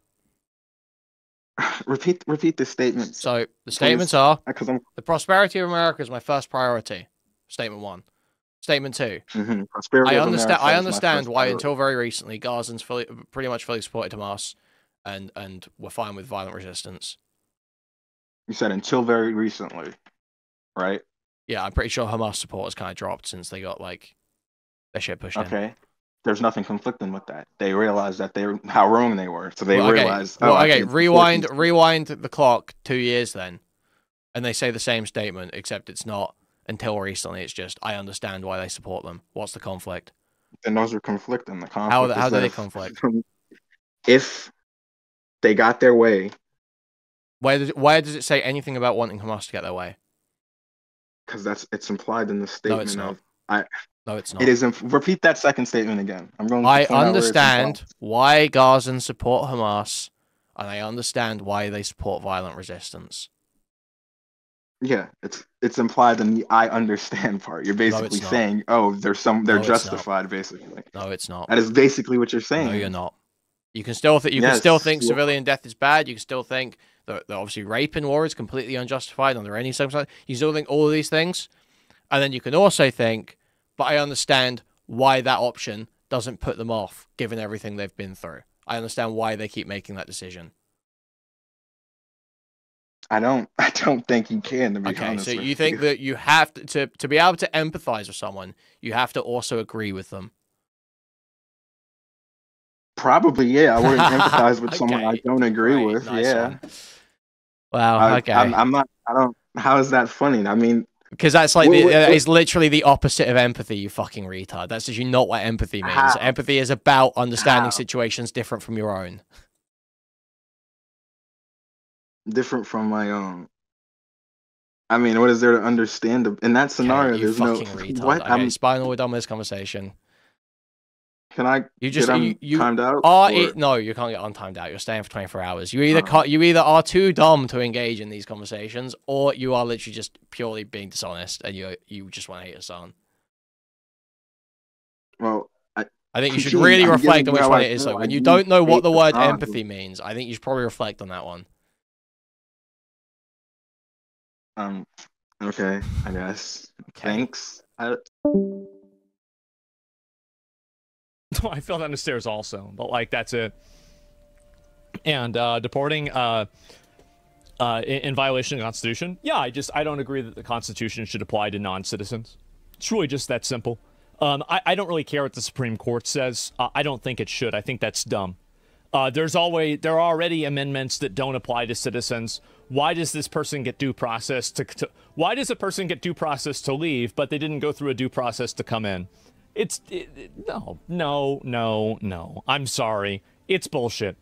Repeat the statement. So the statements are: the prosperity of America is my first priority. Statement one. Statement two. I understand why until very recently Gazans pretty much fully supported Hamas. And we're fine with violent resistance. You said until very recently, right? Yeah, I'm pretty sure Hamas support has kind of dropped since they got their shit pushed in. Okay, there's nothing conflicting with that. They realized that how wrong they were, so they realized. Rewind the clock 2 years then, and they say the same statement, except it's not until recently. It's just I understand why they support them. What's the conflict? Then those are conflicting. The conflict. How do they conflict? If they got their way. Where does it say anything about wanting Hamas to get their way? Because it's implied in the statement. No, it's not. No, it's not. It is. Repeat that second statement again. I'm going. I understand why Gazans support Hamas, and I understand why they support violent resistance. Yeah, it's implied in the "I understand" part. You're basically saying, "Oh, they're justified." Basically, no, it's not. That is basically what you're saying. No, you're not. You can still think civilian death is bad. You can still think that obviously rape in war is completely unjustified under any circumstance. You still think all of these things, and then you can also think, but I understand why that option doesn't put them off, given everything they've been through. I understand why they keep making that decision. I don't think you can, to be honest. So you think that you have to be able to empathize with someone, you have to also agree with them. Probably, yeah. I wouldn't empathize with someone I don't agree with. Nice yeah. One. Wow. Okay. I'm not. I don't. How is that funny? I mean, because that's like it's literally the opposite of empathy. You fucking retard. That's just not what empathy means. How? Empathy is about understanding situations different from your own. Different from my own. I mean, what is there to understand in that scenario? You there's fucking no retard. what. Okay, Spinal, we're done with this conversation. Can I? You just you timed out? No, you can't get untimed out. You're staying for 24 hours. You either are too dumb to engage in these conversations, or you are literally just purely being dishonest, and you just want to hate your son. Well, I think you should really reflect on which one it is. Like, when you don't know what the word empathy means, I think you should probably reflect on that one. Okay, I guess. Okay. Thanks. I fell down the stairs also, but like that's it. And deporting in violation of the Constitution. Yeah, I don't agree that the Constitution should apply to non-citizens. It's really just that simple. I don't really care what the Supreme Court says. I don't think it should. I think that's dumb. There are already amendments that don't apply to citizens. Why does this person get due process why does a person get due process to leave, but they didn't go through a due process to come in? No. I'm sorry. It's bullshit.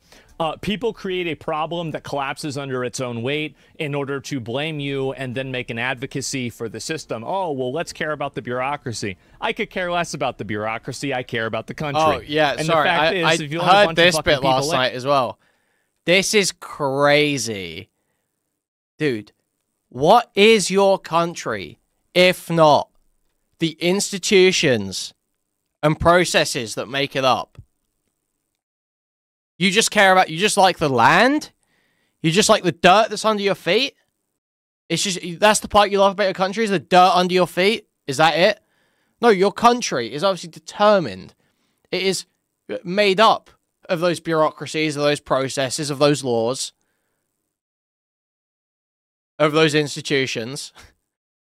People create a problem that collapses under its own weight in order to blame you and then make an advocacy for the system. Oh, well, let's care about the bureaucracy. I could care less about the bureaucracy. I care about the country. Oh, yeah, and sorry. The fact is, if you heard this bit last night as well. This is crazy. Dude, what is your country if not the institutions and processes that make it up? You just like the land? You just like the dirt that's under your feet? That's the part you love about your country, is the dirt under your feet? Is that it? No, your country is obviously determined. It is made up of those bureaucracies, of those processes, of those laws, of those institutions.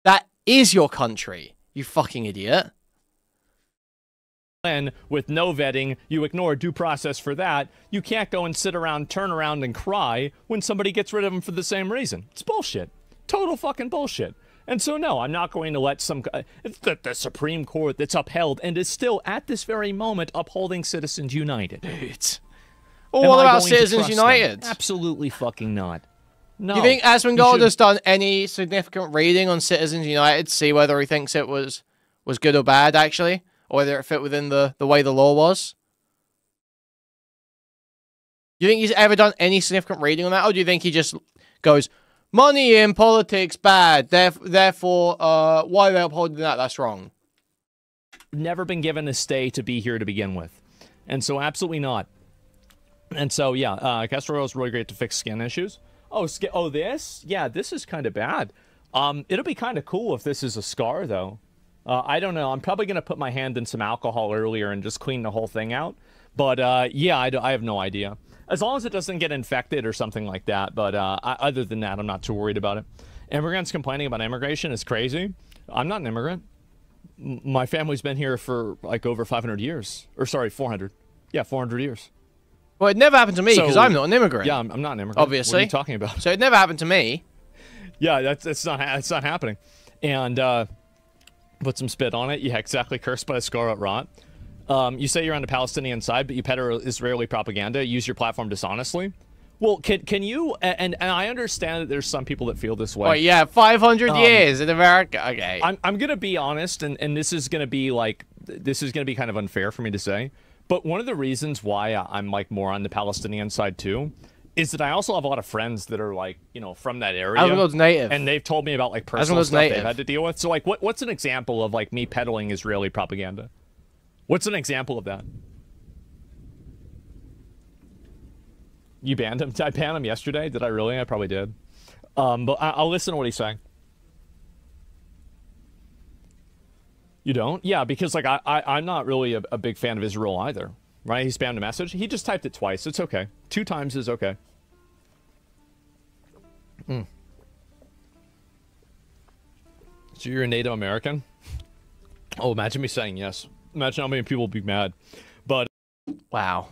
That is your country, you fucking idiot. With no vetting, you ignore due process for that. You can't go and sit around, turn around, and cry when somebody gets rid of them for the same reason. It's bullshit. Total fucking bullshit. And so, no, I'm not going to let the Supreme Court that's upheld and is still, at this very moment, upholding Citizens United. Dude. Well, what about Citizens United? Absolutely fucking not. No. You think Asmongold has done any significant reading on Citizens United to see whether he thinks it was good or bad, actually? Or whether it fit within the way the law was? Do you think he's ever done any significant reading on that? Or do you think he just goes, money in politics, bad, therefore, why are they upholding that? That's wrong. Never been given a stay to be here to begin with. And so absolutely not. And so, yeah, castor oil is really great to fix skin issues. Oh, this? Yeah, this is kind of bad. It'll be kind of cool if this is a scar, though. I don't know. I'm probably going to put my hand in some alcohol earlier and just clean the whole thing out. But, yeah, I have no idea. As long as it doesn't get infected or something like that. But other than that, I'm not too worried about it. Immigrants complaining about immigration is crazy. I'm not an immigrant. My family's been here for, like, over 500 years. Or, sorry, 400. Yeah, 400 years. Well, it never happened to me because I'm not an immigrant. Yeah, I'm not an immigrant. Obviously. What are you talking about? So it never happened to me. Yeah, it's not happening. And, put some spit on it. Yeah, exactly. Cursed by a scar at rot. You say you're on the Palestinian side, but you peddle Israeli propaganda. Use your platform dishonestly. Well, can you, and I understand that there's some people that feel this way. Well, yeah, 500 years in America. Okay. I'm going to be honest, and this is going to be like, this is going to be kind of unfair for me to say, but one of the reasons why I'm like more on the Palestinian side too, is that I also have a lot of friends that are like, you know, from that area. Asmongold's native. And they've told me about like personal stuff they've had to deal with. So like, what's an example of like me peddling Israeli propaganda? What's an example of that? You banned him? Did I ban him yesterday? Did I really? I probably did. But I'll listen to what he's saying. You don't? Yeah, because like I'm not really a big fan of Israel either. Right? He spammed a message. He just typed it twice. It's okay. 2 times is okay. So you're a Native American? Oh, imagine me saying yes. Imagine how many people would be mad. But wow.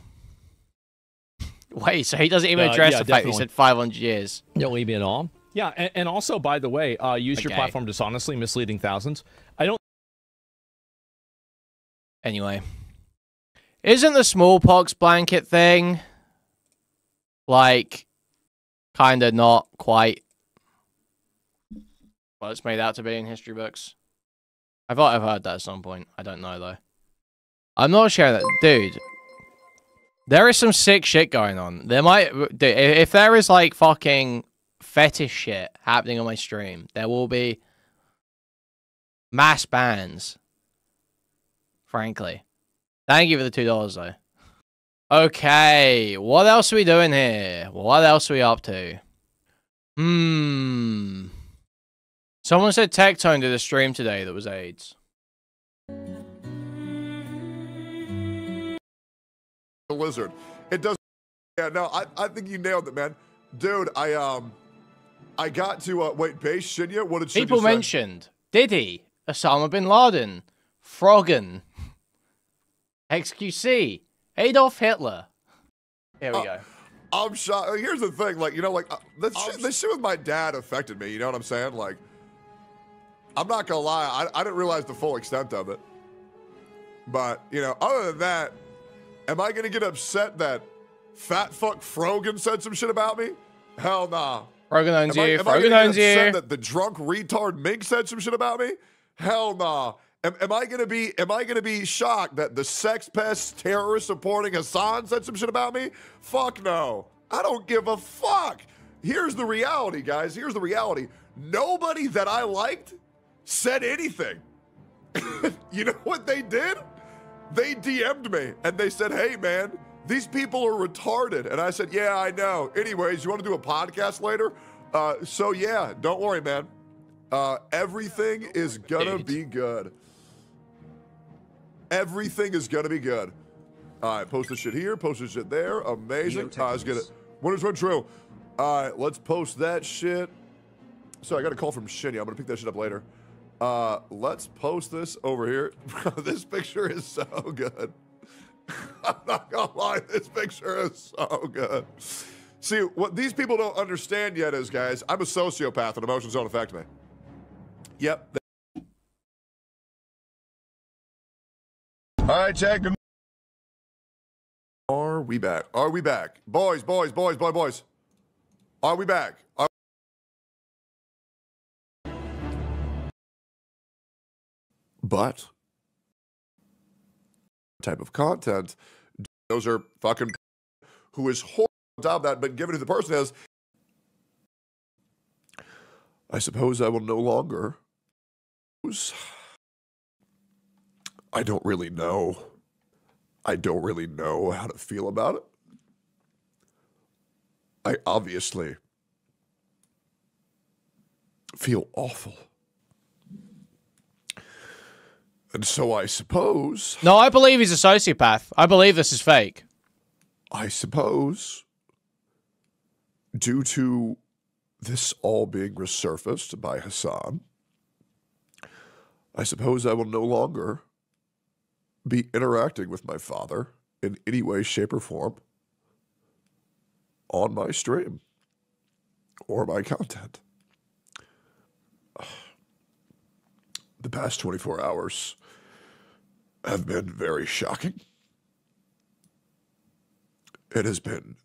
Wait, so he doesn't even address the fact he said 500 years. Don't leave me at all. Yeah, and also, by the way, use your platform dishonestly, misleading thousands. I don't... Anyway. Isn't the smallpox blanket thing, like, kind of not quite what it's made out to be in history books? I thought I've heard that at some point. I don't know, though. I'm not sure that... Dude, there is some sick shit going on. There might... Dude, if there is, like, fucking fetish shit happening on my stream, there will be mass bans. Frankly. Thank you for the $2, though. Okay, what else are we doing here? What else are we up to? Someone said Tectone did a stream today that was AIDS. The lizard. It does. Yeah, no, I think you nailed it, man. Dude, I got to, wait, base Shinya? What did Shinya People say? mentioned Diddy, Osama bin Laden, Froggen, XQC, Adolf Hitler. Here we go. I'm shocked. Here's the thing, like, you know, like, this shit with my dad affected me, you know what I'm saying? Like, I'm not gonna lie, I didn't realize the full extent of it. But, you know, other than that, am I gonna get upset that fat fuck Froggen said some shit about me? Hell nah. Froggen owns you, Am I Froggen gonna owns get upset you. that the drunk retard Mink said some shit about me? Hell nah. Am I gonna be shocked that the sex pest terrorist supporting Hassan said some shit about me? Fuck no. I don't give a fuck. Here's the reality, guys. Here's the reality. Nobody that I liked said anything. You know what they did? They DM'd me and they said, hey man, these people are retarded. And I said, yeah, I know. Anyways, you want to do a podcast later? So yeah, don't worry, man. Everything is gonna be good. Everything is gonna be good. All right, post the shit here, post the shit there. Amazing. Let's get it. What is one true? All right, let's post that shit. So I got a call from Shinya. I'm gonna pick that shit up later. Let's post this over here. This picture is so good. I'm not gonna lie, this picture is so good. See, what these people don't understand yet is, guys, I'm a sociopath and emotions don't affect me. Yep. All right, Chad. Are we back? Are we back? Boys. Are we back? But type of content, those are fucking who is horrible on top of that, but given who the person is, I suppose I will no longer. I don't really know. I don't really know how to feel about it. I obviously feel awful. And so I suppose... No, I believe he's a sociopath. I believe this is fake. I suppose, due to this all being resurfaced by Hassan, I suppose I will no longer be interacting with my father in any way, shape, or form on my stream or my content. The past 24 hours have been very shocking. It has been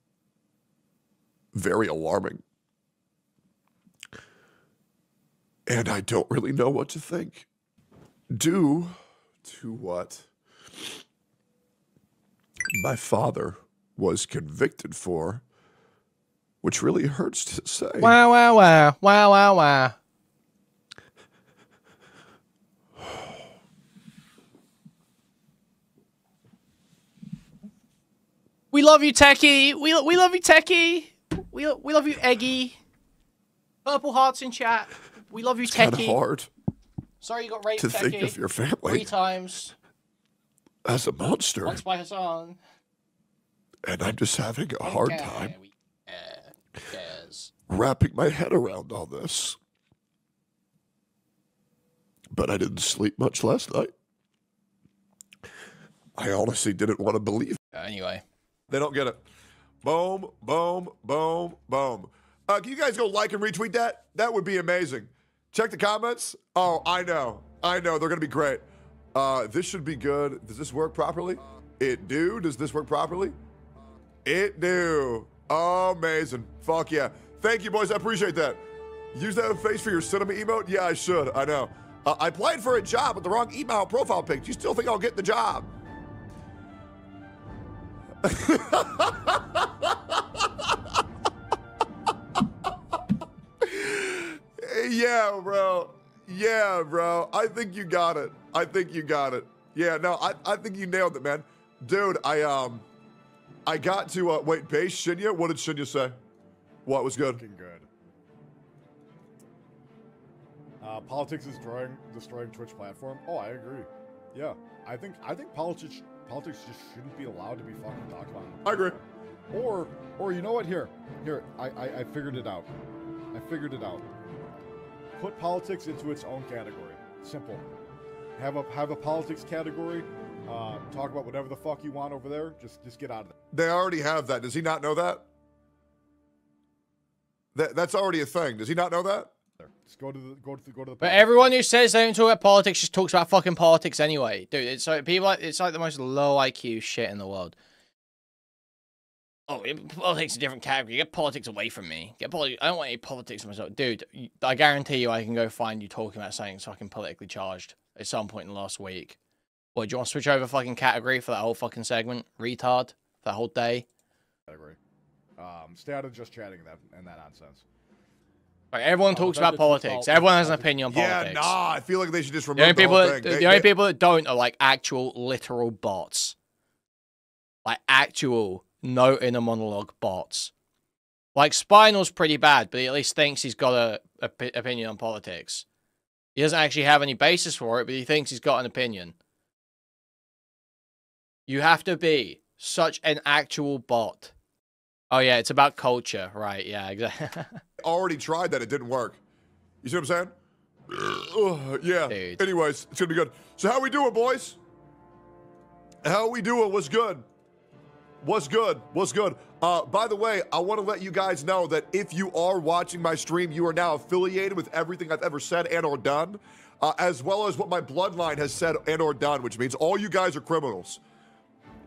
very alarming. And I don't really know what to think. Due to what my father was convicted for, which really hurts to say. Wow, wow, wow. Wow, wow, wow. We love you, Techie. We love you, Techie. We love you, Eggy. Purple hearts in chat. We love you, It's Techie. kind of hard Sorry you got raped, to Techie. think of your family 3 times. as a monster. Once by Hassan. And I'm just having a hard time Who cares? wrapping my head around all this. But I didn't sleep much last night. I honestly didn't want to believe it. Anyway. They don't get it. Boom, boom, boom, boom. Can you guys go like and retweet that? That would be amazing. Check the comments. Oh, I know. They're going to be great. This should be good. Does this work properly? It do. Does this work properly? It do. Amazing. Fuck yeah. Thank you, boys. I appreciate that. Use that face for your cinema emote? Yeah, I should. I know. I applied for a job with the wrong email profile pic. Do you still think I'll get the job? Yeah, bro. Yeah, bro. I think you got it. Yeah, no, I think you nailed it, man. Dude, I got to, wait, base Shinya? What did Shinya say? What was good? Looking good. Politics is destroying Twitch platform. Oh, I agree. Yeah, I think politics just shouldn't be allowed to be fucking talked about. I agree. Or you know what? Here, I figured it out. Put politics into its own category. Simple. Have a politics category. Talk about whatever the fuck you want over there. Just get out of there. They already have that. Does he not know that? That's already a thing. Does he not know that? Just go to the. But everyone who says they don't talk about politics just talks about fucking politics anyway, dude. It's like it's like the most low IQ shit in the world. Oh, politics is a different category. Get politics away from me. I don't want any politics for myself, dude. I guarantee you, I can go find you talking about something fucking politically charged at some point in the last week. What, do you want to switch over fucking category for that whole fucking segment, retard, for that whole day? Category. Stay out of just chatting and that nonsense. Like, everyone talks about politics. Everyone has an opinion on politics. Yeah, nah. I feel like they should just remove the whole thing. The only people that don't are like actual literal bots. Like actual no inner monologue bots. Like Spinal's pretty bad, but he at least thinks he's got a opinion on politics. He doesn't actually have any basis for it, but he thinks he's got an opinion. You have to be such an actual bot. Oh yeah, it's about culture, right? Yeah, exactly. Already tried that, it didn't work. You see what I'm saying? Yeah. Dude. Anyways, it's gonna be good. So how we doing, boys? How we doing? What's good? What's good? What's good? By the way, I want to let you guys know that if you are watching my stream, you are now affiliated with everything I've ever said and or done, as well as what my bloodline has said and or done, which means all you guys are criminals.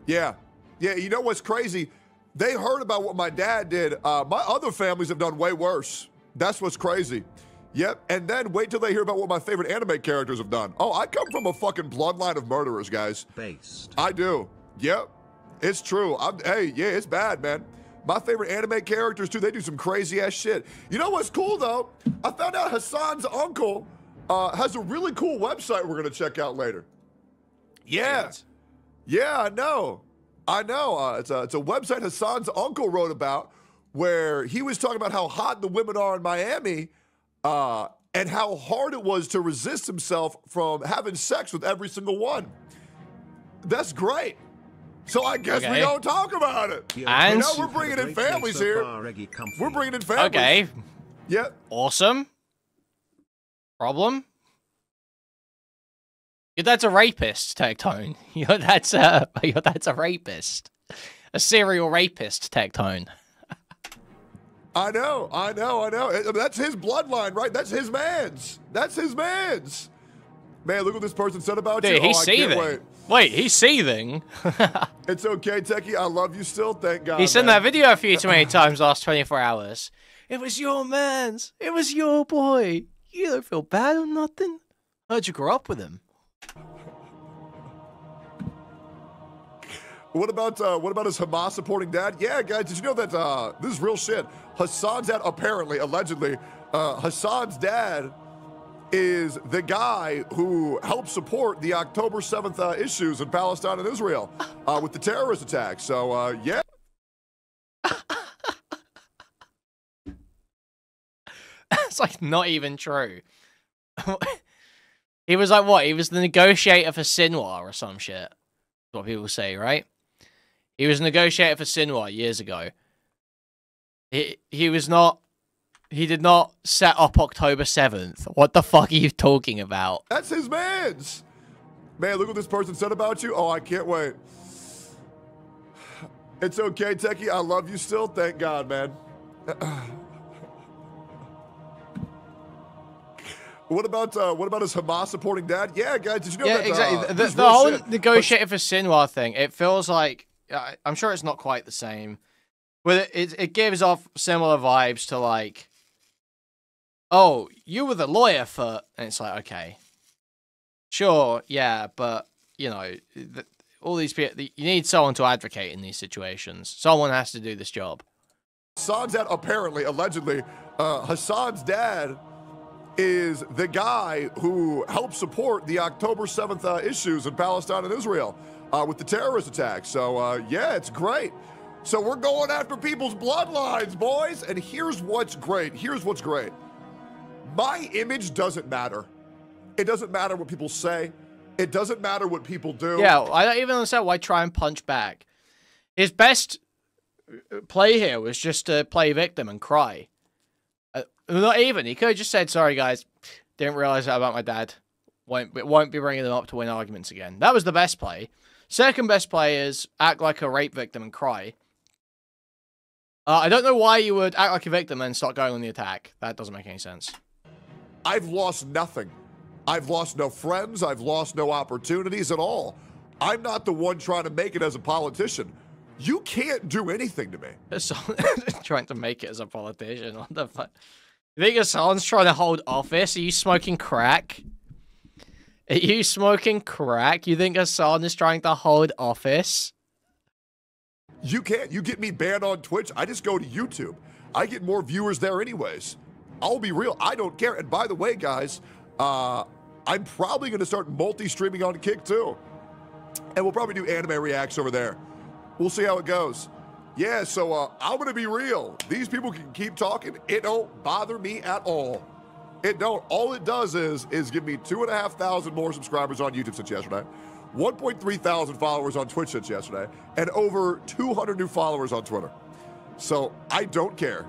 Yeah. Yeah, you know what's crazy? They heard about what my dad did. My other families have done way worse. That's what's crazy. Yep, and then wait till they hear about what my favorite anime characters have done. Oh, I come from a fucking bloodline of murderers, guys. Based. I do. Yep, it's true. Hey, yeah, it's bad, man. My favorite anime characters, too, they do some crazy-ass shit. You know what's cool, though? I found out Hassan's uncle has a really cool website we're going to check out later. Yeah. Yeah, I know. It's a website Hassan's uncle wrote about where he was talking about how hot the women are in Miami and how hard it was to resist himself from having sex with every single one. That's great. So I guess we don't talk about it. And you know, we're bringing in families here. We're bringing in families. Okay. Yep. Awesome. Problem? Your dad's a rapist, Tectone. Your dad's a rapist. A serial rapist, Tectone. I know. That's his bloodline, right? That's his man's. Man, look what this person said about you. Dude, he's I can't seething. wait. Wait, he's seething. It's okay, Techie. I love you still. Thank God. He sent man. that video a few too many times last 24 hours. It was your man's. It was your boy. You don't feel bad or nothing. Heard you grow up with him. What about his Hamas supporting dad? Yeah, guys, did you know that this is real shit? Hassan's dad, apparently, allegedly, Hassan's dad is the guy who helped support the October 7th issues in Palestine and Israel with the terrorist attacks. So, yeah. It's like not even true. He was like what? He was the negotiator for Sinwar or some shit. That's what people say, right? He was a negotiator for Sinwar years ago. He was not. He did not set up October 7th. What the fuck are you talking about? That's his man's. Man, look what this person said about you. Oh, I can't wait. It's okay, Techie. I love you still. Thank God, man. What about his Hamas supporting dad? Yeah, guys, did you know that? Exactly. The whole negotiator for Sinwar thing, it feels like, I'm sure it's not quite the same, but it gives off similar vibes to like, oh, you were the lawyer for, and it's like, okay, sure, yeah, but, you know, all these people, you need someone to advocate in these situations. Someone has to do this job. Hassan's dad, apparently, allegedly, Hassan's dad is the guy who helped support the October 7th issues in Palestine and Israel with the terrorist attacks. So, yeah, it's great. So we're going after people's bloodlines, boys. And here's what's great. Here's what's great. My image doesn't matter. It doesn't matter what people say. It doesn't matter what people do. Yeah, I don't even understand why try and punch back. His best play here was just to play victim and cry. Not even. He could have just said, sorry, guys. Didn't realize that about my dad. Won't be bringing them up to win arguments again. That was the best play. Second best play is act like a rape victim and cry. I don't know why you would act like a victim and start going on the attack. That doesn't make any sense. I've lost nothing. I've lost no friends. I've lost no opportunities at all. I'm not the one trying to make it as a politician. You can't do anything to me. Trying to make it as a politician. What the fuck? You think Hassan's trying to hold office? Are you smoking crack? Are you smoking crack? You think Hassan is trying to hold office? You can't. You get me banned on Twitch, I just go to YouTube. I get more viewers there anyways. I'll be real. I don't care. And by the way, guys, I'm probably going to start multi-streaming on Kick too. And we'll probably do anime reacts over there. We'll see how it goes. Yeah, so I'm going to be real. These people can keep talking. It don't bother me at all. It don't. All it does is give me 2,500 more subscribers on YouTube since yesterday, 1.3 thousand followers on Twitch since yesterday, and over 200 new followers on Twitter. So I don't care.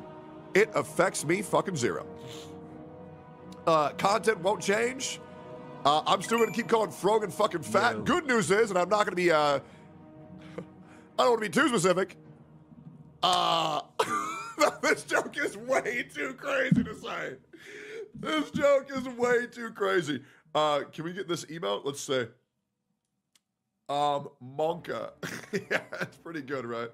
It affects me fucking zero. Content won't change. I'm still going to keep calling Frogan fucking fat. No. Good news is, and I'm not going to be, I don't want to be too specific. This joke is way too crazy to say. This joke is way too crazy. Can we get this email? Let's see. Monka. Yeah, that's pretty good, right?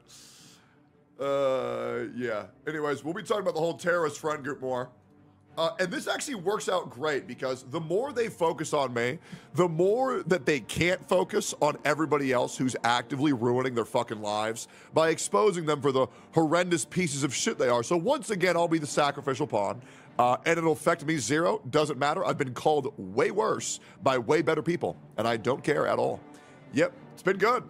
Yeah. Anyways, we'll be talking about the whole terrorist friend group more. And this actually works out great because the more they focus on me, the more that they can't focus on everybody else who's actively ruining their fucking lives by exposing them for the horrendous pieces of shit they are. So once again, I'll be the sacrificial pawn, and it'll affect me zero. Doesn't matter. I've been called way worse by way better people, and I don't care at all. Yep, it's been good.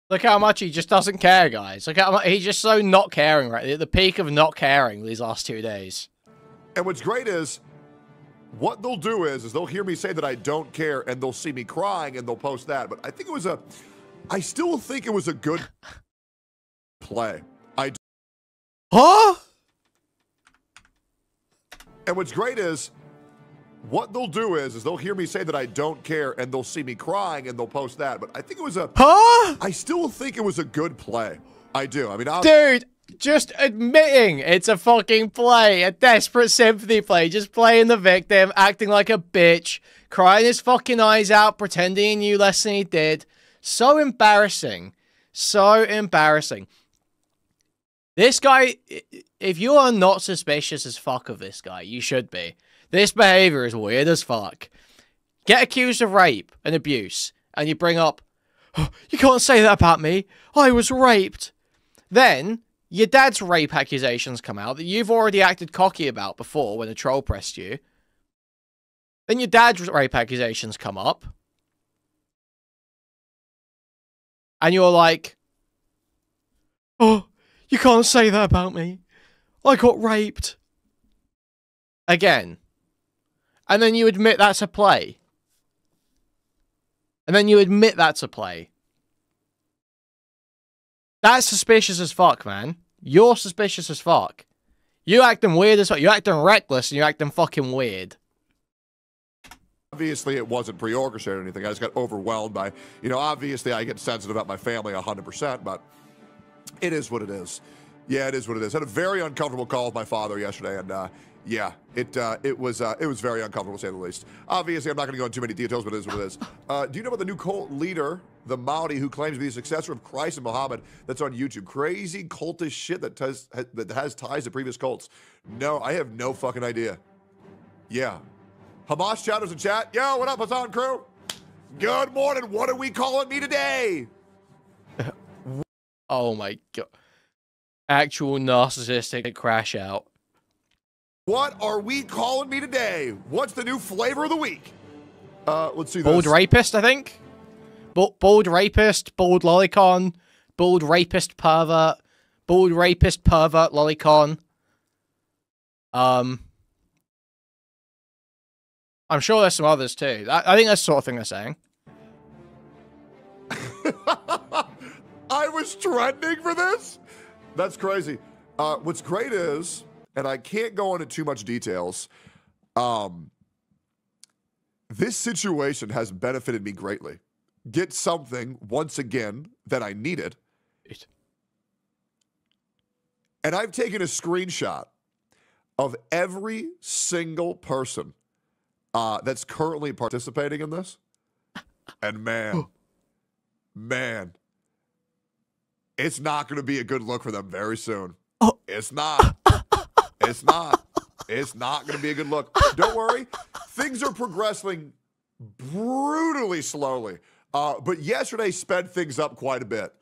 Look how much he just doesn't care, guys. Look how much he's just so not caring, right? At the peak of not caring these last 2 days. And what's great is, what they'll do is they'll hear me say that I don't care, and they'll see me crying, and they'll post that. But I think it was I still think it was a good play. Huh? And what's great is, what they'll do is they'll hear me say that I don't care, and they'll see me crying, and they'll post that. But I think it was Huh? I still think it was a good play. I do. I mean, Dude, Just admitting it's a fucking play, a desperate sympathy play, just playing the victim, acting like a bitch, crying his fucking eyes out, pretending he knew less than he did. So embarrassing. So embarrassing. This guy, if you are not suspicious as fuck of this guy, you should be. This behavior is weird as fuck. Get accused of rape and abuse, and you bring up, oh, you can't say that about me, I was raped. Then your dad's rape accusations come out that you've already acted cocky about before when a troll pressed you. Then your dad's rape accusations come up. And you're like, oh, you can't say that about me. I got raped. Again. And then you admit that's a play. And then you admit that's a play. That's suspicious as fuck, man. You're suspicious as fuck. You acting weird as fuck. You're acting reckless and you're acting fucking weird. Obviously, it wasn't pre-orchestrated or anything. I just got overwhelmed by, you know, obviously I get sensitive about my family 100%, but it is what it is. Yeah, it is what it is. I had a very uncomfortable call with my father yesterday, and yeah, it was very uncomfortable, to say the least. Obviously, I'm not going to go into too many details, but it is what it is. Do you know about the new cult leader, the Mahdi, who claims to be the successor of Christ and Muhammad? That's on YouTube. Crazy cultist shit that has ties to previous cults. No, I have no fucking idea. Yeah. Hamas chatters in chat. Yo, what up, Hassan crew? Good morning. What are we calling me today? Oh my god. Actual narcissistic crash out. What are we calling me today? What's the new flavor of the week? Let's see this. Bald rapist, I think. Bald rapist, bald lolicon, bald rapist pervert, bald rapist pervert lolicon. I'm sure there's some others too. I think that's the sort of thing they're saying. I was trending for this? That's crazy. What's great is, and I can't go into too much details, this situation has benefited me greatly. Get something, once again, that I needed. And I've taken a screenshot of every single person that's currently participating in this. And man, it's not going to be a good look for them very soon. It's not. It's not. It's not going to be a good look. Don't worry. Things are progressing brutally slowly. But yesterday sped things up quite a bit.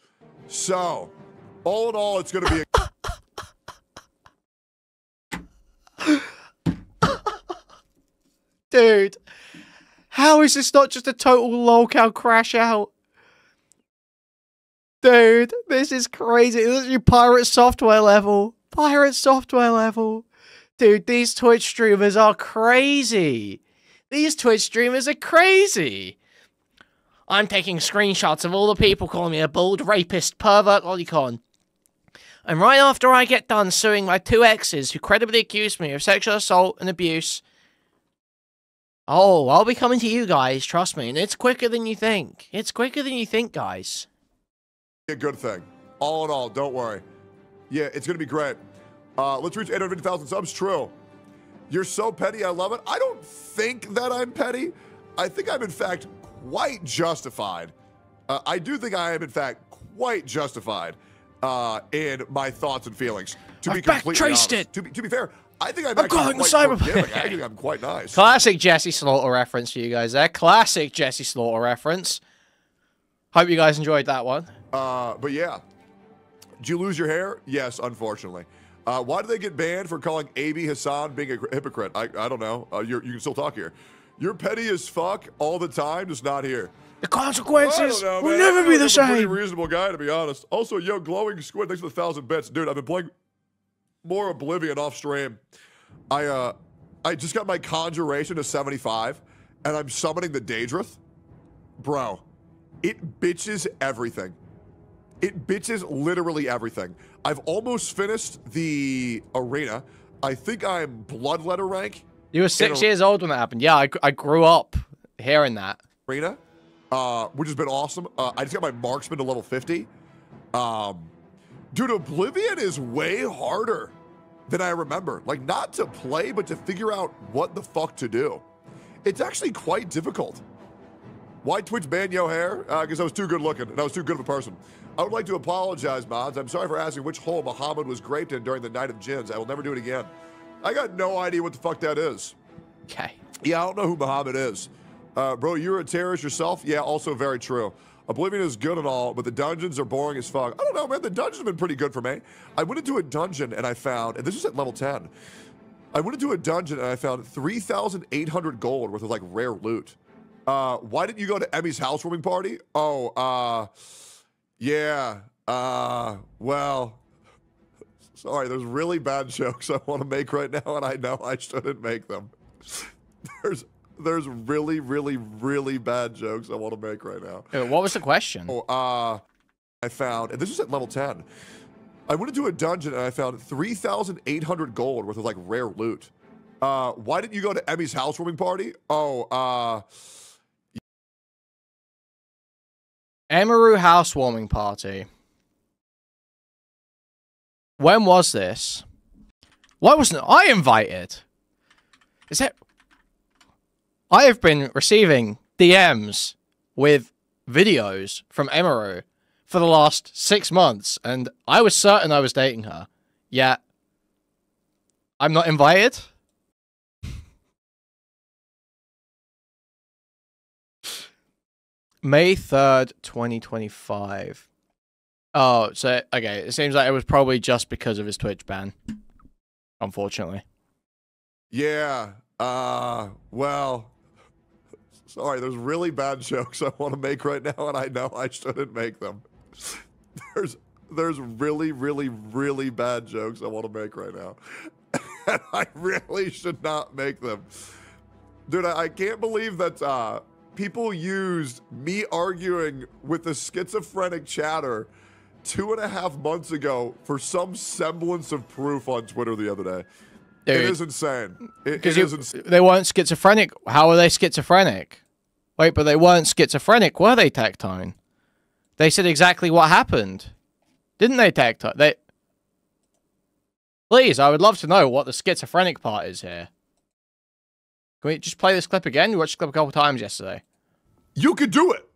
So, all in all, it's going to be a... Dude, how is this not just a total lolcow crash out? Dude, this is crazy. This is your pirate software level. Pirate software level. Dude, these Twitch streamers are crazy. These Twitch streamers are crazy. I'm taking screenshots of all the people calling me a bald rapist pervert lolicon. And right after I get done suing my 2 exes who credibly accused me of sexual assault and abuse, oh, I'll be coming to you guys, trust me. And it's quicker than you think. It's quicker than you think, guys. A good thing. All in all, don't worry. Yeah, it's going to be great. Let's reach 850,000 subs. True. You're so petty. I love it. I don't think that I'm petty. I think I'm, in fact, quite justified. I do think I am, in fact, quite justified in my thoughts and feelings. To be completely honest. To be fair, I think I'm calling the cyber. I think I'm quite nice. Classic Jesse Slaughter reference for you guys there. Classic Jesse Slaughter reference. Hope you guys enjoyed that one. But yeah. Did you lose your hair? Yes, unfortunately. Why did they get banned for calling AB Hassan being a hypocrite? I don't know. You can still talk here. You're petty as fuck all the time, just not here. The consequences will never be the same. I'm a pretty reasonable guy, to be honest. Also, yo, Glowing Squid, thanks for the 1,000 bits. Dude, I've been playing more Oblivion off stream. I just got my Conjuration to 75, and I'm summoning the Daedrith. Bro, it bitches everything. It bitches literally everything. I've almost finished the arena. I think I'm Bloodletter rank. You were 6 years old when that happened. Yeah, I grew up hearing that. Arena, which has been awesome. I just got my Marksman to level 50. Dude, Oblivion is way harder than I remember. Like, not to play, but to figure out what the fuck to do. It's actually quite difficult. Why Twitch ban yo hair? Because I was too good looking and I was too good of a person. I would like to apologize, mods. I'm sorry for asking which hole Muhammad was graped in during the Night of Jinns. I will never do it again. I got no idea what the fuck that is. Okay. Yeah, I don't know who Muhammad is. Bro, you're a terrorist yourself? Yeah, also very true. Oblivion is good and all, but the dungeons are boring as fuck. I don't know, man. The dungeons have been pretty good for me. I went into a dungeon and I found, and this was at level 10. I went into a dungeon and I found 3,800 gold worth of like rare loot. Why didn't you go to Emmy's housewarming party? Oh, yeah. Well, sorry, there's really bad jokes I want to make right now, and I know I shouldn't make them. There's really, really, really bad jokes I want to make right now. What was the question? Oh, I found, and this was at level 10. I went into a dungeon and I found 3,800 gold worth of like rare loot. Why didn't you go to Emmy's housewarming party? Oh, Emaru housewarming party. When was this? Why wasn't I invited? Is it? I have been receiving DMs with videos from Emaru for the last 6 months, and I was certain I was dating her. Yet, I'm not invited? May 3rd, 2025. Oh, so, okay, it seems like it was probably just because of his Twitch ban. Unfortunately. yeah. Well, sorry, there's really bad jokes I want to make right now, and I know I shouldn't make them. There's really, really, really bad jokes I want to make right now, and I really should not make them. Dude, I can't believe that people used me arguing with a schizophrenic chatter 2.5 months ago for some semblance of proof on Twitter the other day. Dude, it is insane. It is insane. They weren't schizophrenic. How are they schizophrenic? Wait, but they weren't schizophrenic, were they, Tectone? They said exactly what happened. Didn't they, Tectone? Please, I would love to know what the schizophrenic part is here. Can we just play this clip again? We watched the clip a couple times yesterday. You could do it.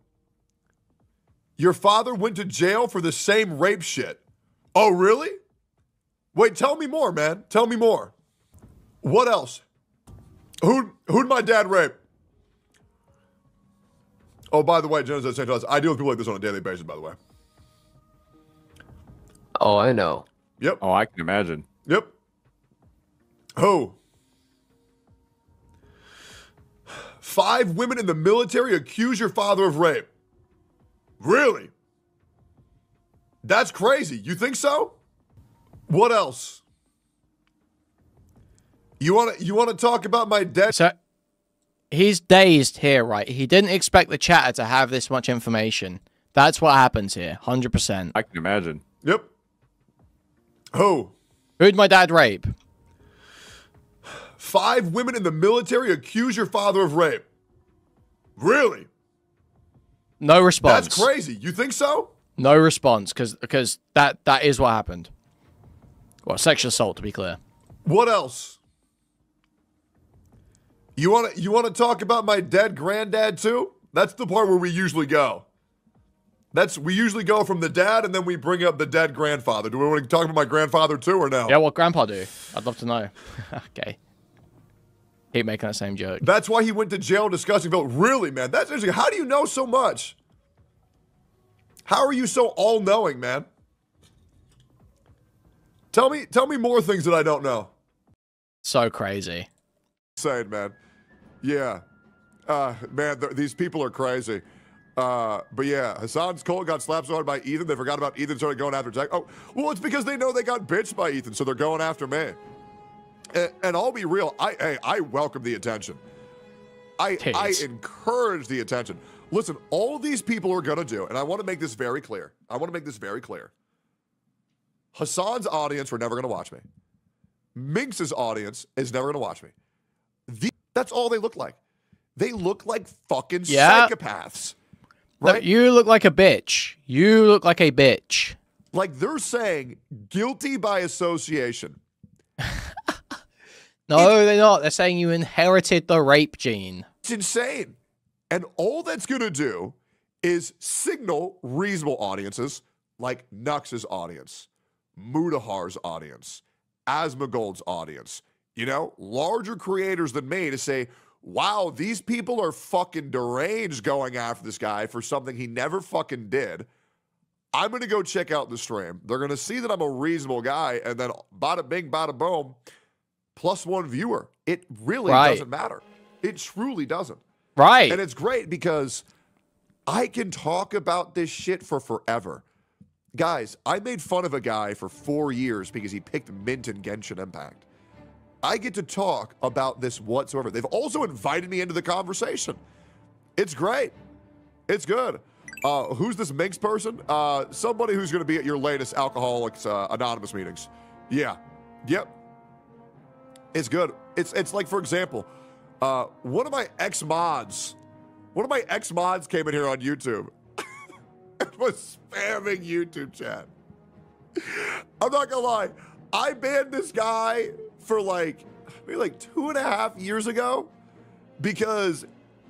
Your father went to jail for the same rape shit. Oh, really? Wait, tell me more, man. Tell me more. What else? Who'd my dad rape? Oh, by the way, Genesis St. Thomas, I deal with people like this on a daily basis, by the way. Oh, I know. Yep. Oh, I can imagine. Yep. Who? 5 women in the military accuse your father of rape. Really? That's crazy. You think so? What else? You want to talk about my debt? So, he's dazed here, right? He didn't expect the chatter to have this much information. That's what happens here, 100%. I can imagine. Yep. Who? Who'd my dad rape? 5 women in the military accuse your father of rape. Really? No response. That's crazy. You think so? No response, because that is what happened. Well, sexual assault, to be clear. What else? You want to talk about my dead granddad too? That's the part where we usually go. We usually go from the dad and then we bring up the dead grandfather. Do we want to talk about my grandfather too or no? Yeah, what grandpa do? I'd love to know. Okay. Keep making that same joke. That's why he went to jail discussing vote. Really, man? That's interesting. How do you know so much? How are you so all-knowing, man? Tell me more things that I don't know. So crazy. Insane, man. Yeah. Man, these people are crazy. But yeah, Hassan's Cole got slapped so hard by Ethan, they forgot about Ethan, started going after Jack. Oh, well, it's because they know they got bitched by Ethan, so they're going after me. And I'll be real, I welcome the attention. I encourage the attention. Listen, all these people are going to do, and I want to make this very clear. Hassan's audience were never going to watch me. Minx's audience is never going to watch me. That's all they look like. They look like fucking psychopaths. Right? No, you look like a bitch. You look like a bitch. Like, they're saying guilty by association. No, they're not. They're saying you inherited the rape gene. It's insane. And all that's going to do is signal reasonable audiences like Nux's audience, Mudahar's audience, Asmongold's audience, you know, larger creators than me to say, wow, these people are fucking deranged going after this guy for something he never fucking did. I'm going to go check out the stream. They're going to see that I'm a reasonable guy, and then bada bing, bada boom, +1 viewer. It really doesn't matter. It truly doesn't. Right. And it's great because I can talk about this shit for forever. Guys, I made fun of a guy for 4 years because he picked Mint and Genshin Impact. I get to talk about this whatsoever. They've also invited me into the conversation. It's great. It's good. Who's this Minx person? Somebody who's going to be at your latest Alcoholics Anonymous meetings. Yeah. Yep. It's good. It's like, for example, one of my ex-mods came in here on YouTube and was spamming YouTube chat. I'm not gonna lie. I banned this guy for maybe 2.5 years ago because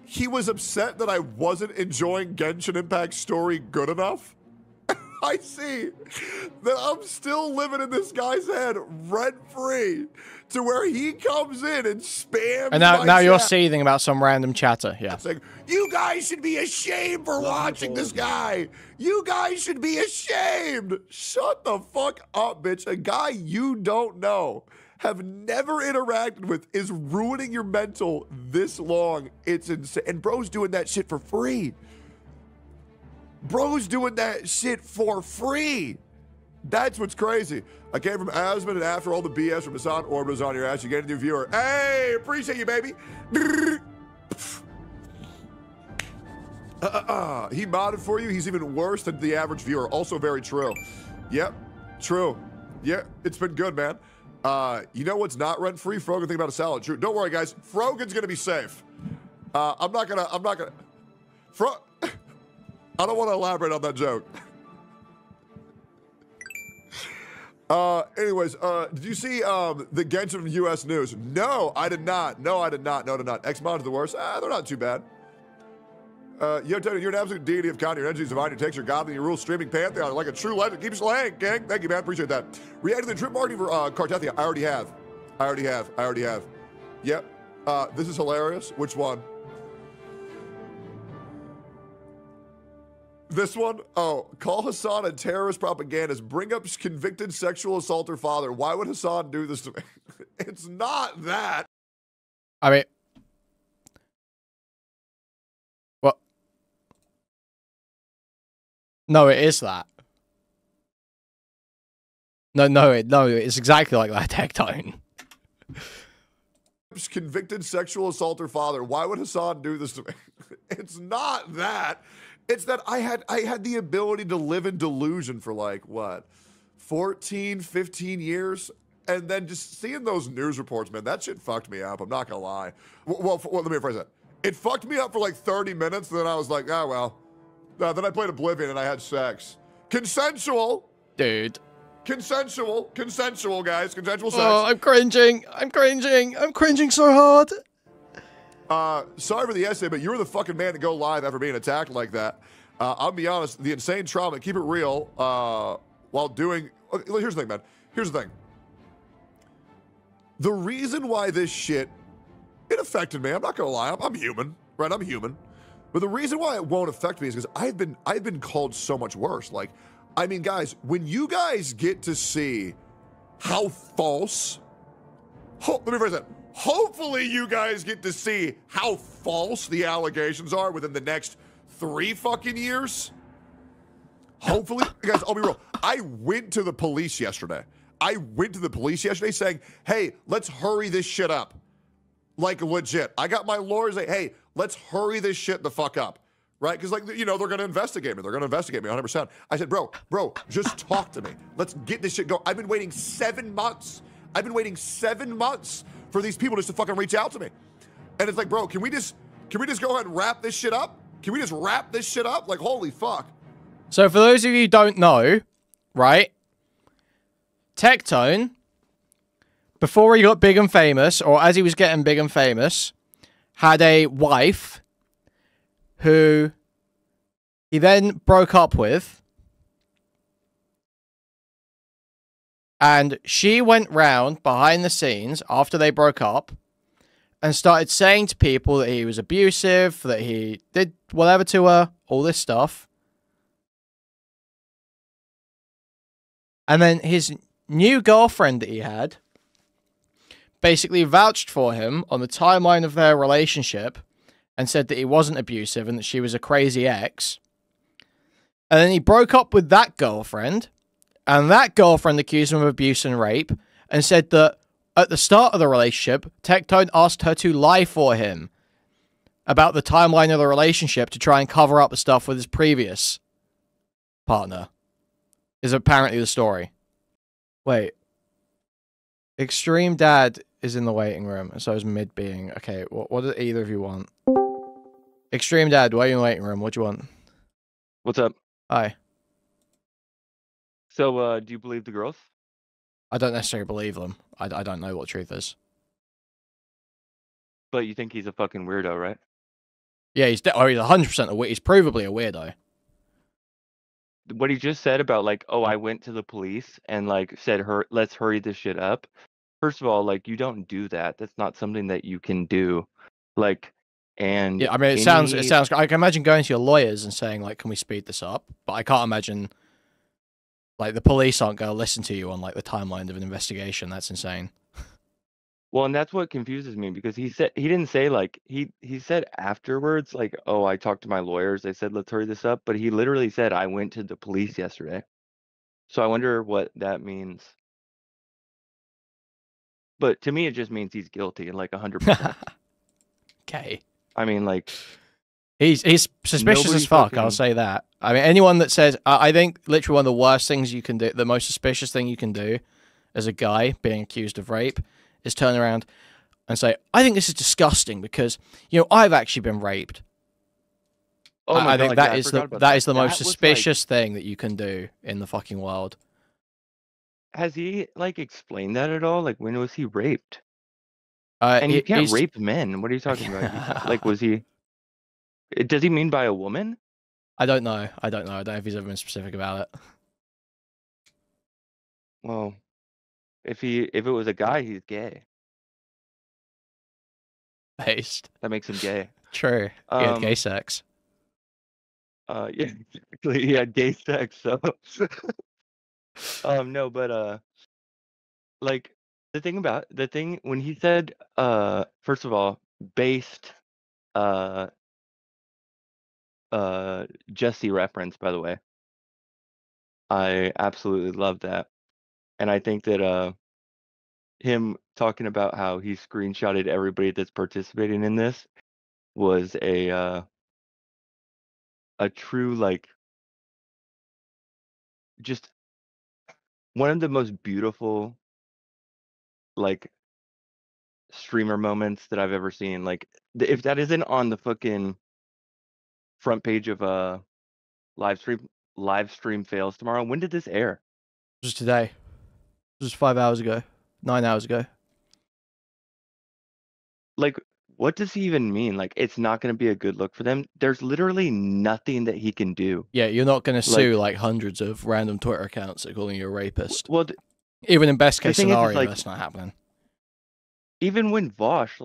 he was upset that I wasn't enjoying Genshin Impact's story good enough. I see that I'm still living in this guy's head rent-free to where he comes in and spams. And now you're seething about some random chatter. Yeah. It's like, you guys should be ashamed for watching this guy. You guys should be ashamed. Shut the fuck up, bitch. A guy you don't know, have never interacted with, is ruining your mental this long. It's insane. And bro's doing that shit for free. Bro's doing that shit for free. That's what's crazy. I came from Asmon, and after all the BS from Hassan Orb was on your ass, you get a new viewer. Hey, appreciate you, baby. He modded for you. He's even worse than the average viewer. Also very true. Yep, true. Yeah, it's been good, man. You know what's not rent-free? Frogan think about a salad. True. Don't worry, guys. Frogan's gonna be safe. I'm not gonna. I don't want to elaborate on that joke. Anyways, did you see the Genshin U.S. news? No, I did not. No, I did not. No, I did not. X-Mod's the worst. They're not too bad. Yo, Tony, you're an absolute deity of content. Your energy is divine. Your takes your godly. You rule streaming pantheon like a true legend. Keep slaying, gang. Thank you, man. Appreciate that. React to the drip marketing for Cartethia. I already have. Yep. This is hilarious. Which one? This one? Oh, call Hassan a terrorist propagandist. Bring up convicted sexual assaulter father. Why would Hassan do this to me? It's not that. I mean, what? No, it is that. No, it's exactly like that, Tectone. Convicted sexual assaulter father. Why would Hassan do this to me? It's not that. It's that I had the ability to live in delusion for 14, 15 years. And then just seeing those news reports, man, that shit fucked me up. I'm not gonna lie. Well, let me rephrase that. It fucked me up for 30 minutes. And then I was like, oh, well. Then I played Oblivion and I had sex. Consensual. Dude. Consensual, guys. Consensual sex. Oh, I'm cringing so hard. Sorry for the essay, but you were the fucking man to go live after being attacked like that. I'll be honest, the insane trauma, keep it real, while doing... Okay, here's the thing, man. Here's the thing. The reason why this shit, it affected me, I'm not gonna lie, I'm human, right? I'm human. But the reason why it won't affect me is because I've been called so much worse. I mean, guys, when you guys get to see how false... let me phrase that. Hopefully you guys get to see how false the allegations are within the next 3 fucking years. Hopefully, guys, I'll be real. I went to the police yesterday. Saying, hey, let's hurry this shit up. Legit. I got my lawyers saying, hey, let's hurry this shit the fuck up. Right? Because, they're going to investigate me. They're going to investigate me 100%. I said, bro, just talk to me. Let's get this shit going. I've been waiting 7 months. For these people just to fucking reach out to me. And it's like, bro, can we just go ahead and wrap this shit up? Holy fuck. So for those of you who don't know, right? Tectone, before he got big and famous, or as he was getting big and famous, had a wife who he then broke up with. And she went round behind the scenes after they broke up and started saying to people that he was abusive, that he did whatever to her, all this stuff. And then his new girlfriend that he had basically vouched for him on the timeline of their relationship and said that he wasn't abusive and that she was a crazy ex. And then he broke up with that girlfriend, and that girlfriend accused him of abuse and rape and said that at the start of the relationship, Tectone asked her to lie for him about the timeline of the relationship to try and cover up the stuff with his previous partner. Is apparently the story. Wait. Extreme Dad is in the waiting room, and so is Mid Being. Okay, what do either of you want? Extreme Dad, why are you in the waiting room? What do you want? What's up? Hi. So, do you believe the girls? I don't necessarily believe them. I don't know what the truth is. But you think he's a fucking weirdo, right? Yeah, he's 100% a weirdo. He's provably a weirdo. What he just said about, like, oh, I went to the police and, like, said, let's hurry this shit up. First of all, like, you don't do that. That's not something that you can do. Like, and yeah, I mean, it sounds. I can imagine going to your lawyers and saying, like, can we speed this up? But I can't imagine, like, the police aren't going to listen to you on, like, the timeline of an investigation. That's insane. Well, and that's what confuses me, because he didn't say, like, he said afterwards, like, oh, I talked to my lawyers. They said, let's hurry this up. But he literally said, I went to the police yesterday. So I wonder what that means. But to me, it just means he's guilty, like 100%. Okay. I mean, like, he's suspicious as fuck. I'll say that. I mean, anyone that says, I think literally one of the worst things you can do, the most suspicious thing you can do as a guy being accused of rape, is turn around and say, I think this is disgusting because, you know, I've actually been raped. Oh my I think God, that yeah, is that is the most was, suspicious thing that you can do in the fucking world. Has he, like, explained that at all? Like, when was he raped? And you He's can't rape men. What are you talking about? Like, was he? Does he mean by a woman? I don't know. I don't know if he's ever been specific about it. Well, if it was a guy, he's gay. Based. That makes him gay. True. He had gay sex. Yeah, exactly. He had gay sex. So, no, but like the thing when he said, first of all, based, Jesse reference, by the way, I absolutely love that, and I think that him talking about how he screenshotted everybody that's participating in this was a true, like, just one of the most beautiful, like, streamer moments that I've ever seen. Like, if that isn't on the fucking front page of live stream fails tomorrow. When did this air? Just today. Just 5 hours ago. 9 hours ago. Like, what does he even mean? Like, it's not going to be a good look for them. There's literally nothing that he can do. Yeah, you're not going to sue like hundreds of random Twitter accounts that are calling you a rapist. Well, even in best case scenario, like, that's not happening. Even when Vosh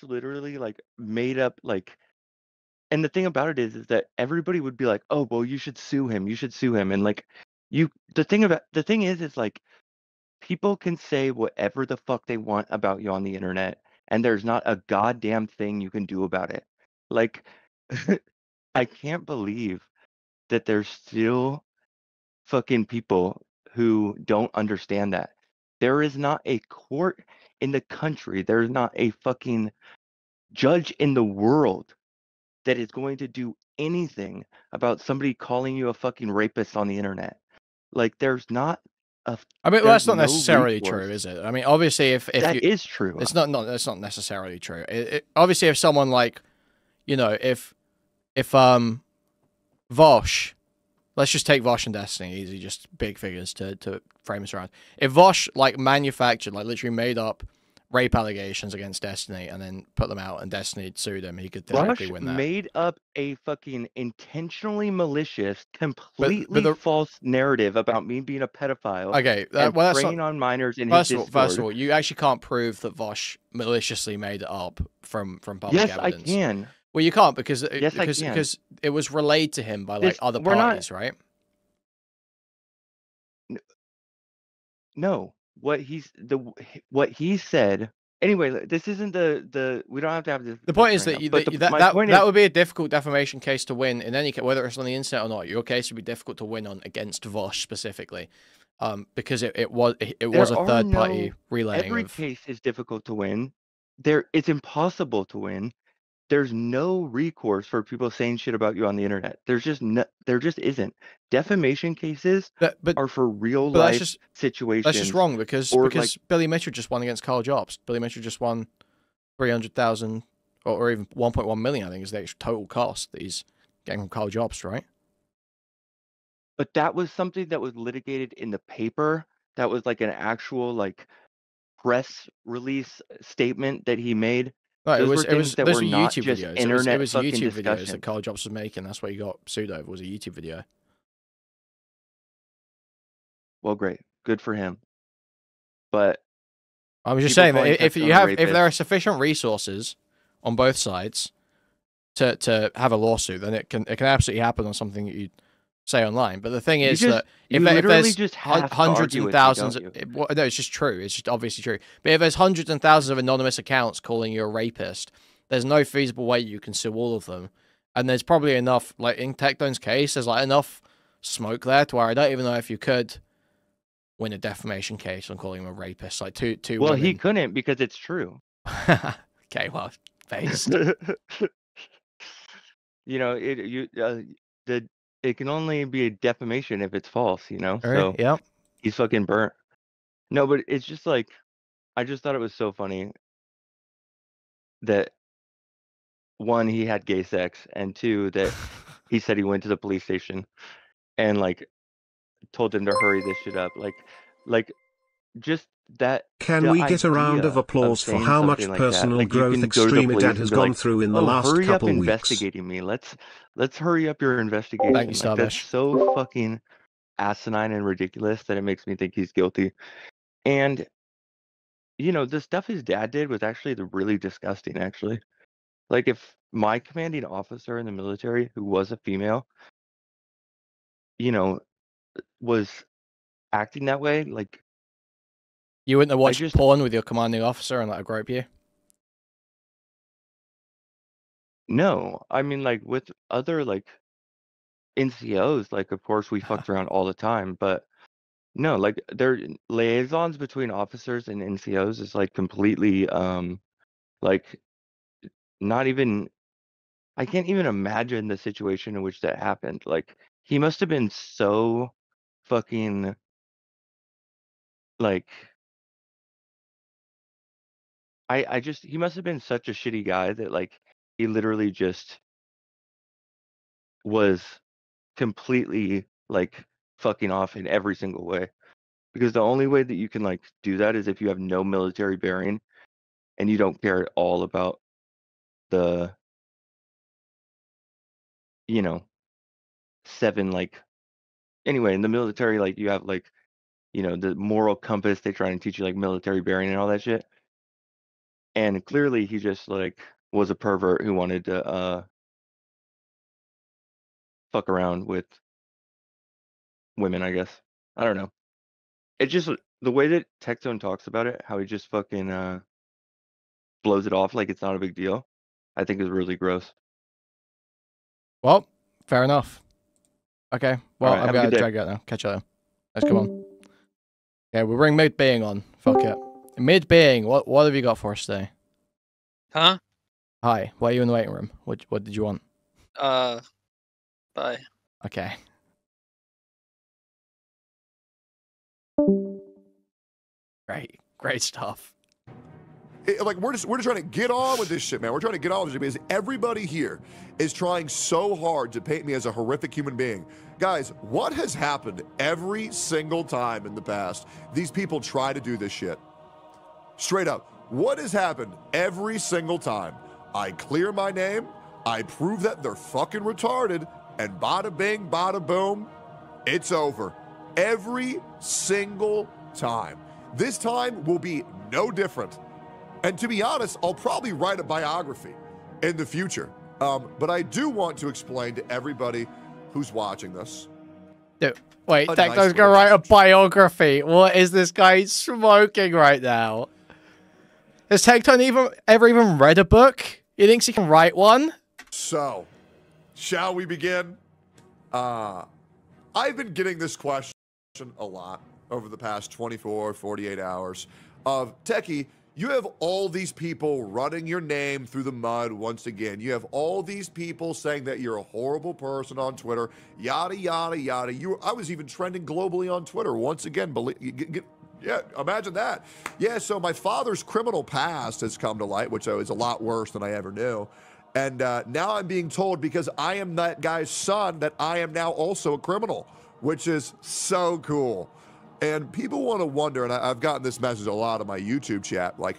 literally, like, made up, like, and the thing about it is that everybody would be like, oh, well, you should sue him. You should sue him. And, like, the thing is like, people can say whatever the fuck they want about you on the internet, and there's not a goddamn thing you can do about it. Like, I can't believe that there's still fucking people who don't understand that. There is not a court in the country, there's not a fucking judge in the world that is going to do anything about somebody calling you a fucking rapist on the internet. Like, there's not a. I mean, well, that's not necessarily true, is it? I mean, obviously, if that is true, it's not. That's not necessarily true. Obviously, if someone like, you know, if Vosh let's just take Vosh and Destiny. Easy, just big figures to frame this around. If Vosh like manufactured, like literally made up rape allegations against Destiny and then put them out, and Destiny sued him, he could theoretically win that. Made up a fucking intentionally malicious, completely false narrative about me being a pedophile. Okay, and well, preying on minors in his Discord. First of all, you actually can't prove that Vosh maliciously made it up from public evidence. Yes, I can. Well, you can't because it was relayed to him by like other parties, right? No, what he said. Anyway, this isn't the we don't have to have this. The point is that that would be a difficult defamation case to win in any case, whether it's on the internet or not. Your case would be difficult to win on against Vosh specifically, because it was a third party relaying. Every case is difficult to win. It's impossible to win. There's no recourse for people saying shit about you on the internet. There just isn't. Defamation cases are for real life situations. That's just wrong because Billy Mitchell just won against Carl Jobs. Billy Mitchell just won 300,000 or even 1.1 million, I think, is the actual total cost that he's getting from Carl Jobs, right? But that was something that was litigated in the paper. That was like an actual like press release statement that he made. No, those were YouTube videos. It was YouTube videos that Carl Jobs was making. That's what he got sued over. Was a YouTube video. Well, great, good for him. But I'm just saying that if there are sufficient resources on both sides to have a lawsuit, then it can absolutely happen on something that you say online. But the thing is that if there's hundreds and thousands, no, it's just true. It's just obviously true. But if there's hundreds and thousands of anonymous accounts calling you a rapist, there's no feasible way you can sue all of them. And there's probably enough, like in Tectone's case, there's like enough smoke there to where I don't even know if you could win a defamation case on calling him a rapist. Like two. Well, women. He couldn't because it's true. Okay, well, based. You know, it can only be a defamation if it's false, you know? So yep. He's fucking burnt. No, but it's just like, I just thought it was so funny that one, he had gay sex, and two, that he said he went to the police station and like told them to hurry this shit up. Like just that. Can we get a round of applause for how much personal growth Extreme Dad has gone through in the last couple weeks? Hurry up investigating me. Let's hurry up your investigation. Thank you, that's so fucking asinine and ridiculous that it makes me think he's guilty. And you know, the stuff his dad did was actually really disgusting, actually. Like, if my commanding officer in the military, who was a female, you know, was acting that way, like... You wouldn't have watched porn with your commanding officer and let her grope you? No. I mean, like, with other, like, NCOs, like, of course, we fucked around all the time, but no, like, their liaisons between officers and NCOs is, like, completely, like, not even... I can't even imagine the situation in which that happened. Like, he must have been so fucking, like... he must have been such a shitty guy that, like, he literally just was completely, like, fucking off in every single way. Because the only way that you can, like, do that is if you have no military bearing and you don't care at all about the, you know, 7, like... Anyway, in the military, like, you have, like, you know, the moral compass. They try and teach you, like, military bearing and all that shit. And clearly he just, like, was a pervert who wanted to fuck around with women, I guess. I don't know. It just, the way that Tectone talks about it, how he just fucking blows it off like it's not a big deal, I think is really gross. Well, fair enough. Okay, well, right, I'm going to drag out now. Catch you later. Let's come on. Okay, we'll bring Mid-Being on. Fuck it. Mid-Being, what have you got for us today? Huh? Hi, why are you in the waiting room? What did you want? Bye. Okay. Great stuff. Like, we're just trying to get on with this shit, man. We're trying to get on with this shit because everybody here is trying so hard to paint me as a horrific human being. Guys, what has happened every single time in the past these people try to do this shit? Straight up, what has happened every single time? I clear my name, I prove that they're fucking retarded, and bada bing, bada boom, it's over. Every single time. This time will be no different. And to be honest, I'll probably write a biography in the future. But I do want to explain to everybody who's watching this. Dude, wait, Tectone's gonna write a biography. What is this guy smoking right now? Has Tectone ever even read a book? He thinks he can write one? So, shall we begin? I've been getting this question a lot over the past 24, 48 hours of, Techie, you have all these people running your name through the mud once again. You have all these people saying that you're a horrible person on Twitter, yada, yada, yada. I was even trending globally on Twitter once again. Yeah, imagine that. Yeah, so my father's criminal past has come to light, which is a lot worse than I ever knew. And now I'm being told, because I am that guy's son, that I am now also a criminal, which is so cool. And people want to wonder, and I've gotten this message a lot in my YouTube chat, like,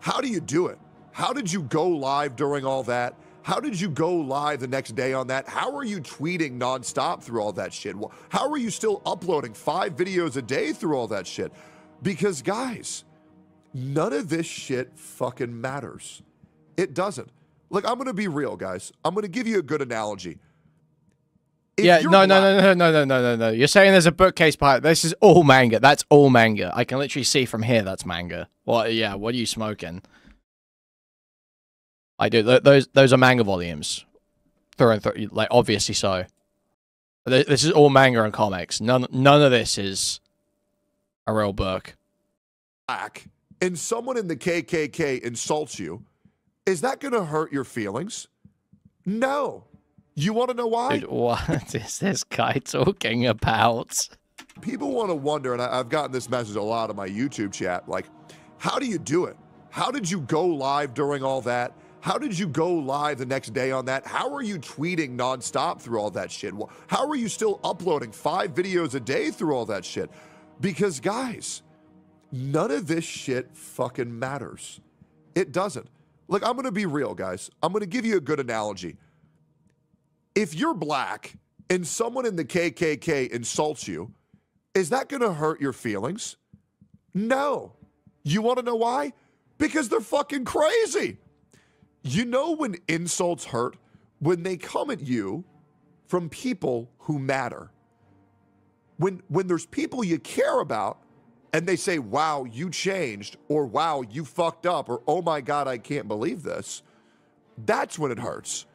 how do you do it? How did you go live during all that? How did you go live the next day on that? How are you tweeting nonstop through all that shit? How are you still uploading 5 videos a day through all that shit? Because, guys, none of this shit fucking matters. It doesn't. Look, I'm going to be real, guys. I'm going to give you a good analogy. Yeah, no. You're saying there's a bookcase behind. This is all manga. That's all manga. I can literally see from here that's manga. Well, yeah, what are you smoking? I do. Those are manga volumes. Through and through, like, obviously so. This is all manga and comics. None of this is a real book. And someone in the KKK insults you, is that going to hurt your feelings? No. You want to know why? Dude, what is this guy talking about? People want to wonder, and I've gotten this message a lot in my YouTube chat, like, how do you do it? How did you go live during all that? How did you go live the next day on that? How are you tweeting nonstop through all that shit? How are you still uploading 5 videos a day through all that shit? Because, guys, none of this shit fucking matters. It doesn't. Look, I'm going to be real, guys. I'm going to give you a good analogy. If you're black and someone in the KKK insults you, is that going to hurt your feelings? No. You want to know why? Because they're fucking crazy. You know when insults hurt? When they come at you from people who matter. When there's people you care about and they say, wow, you changed, or wow, you fucked up, or oh my God, I can't believe this. That's when it hurts.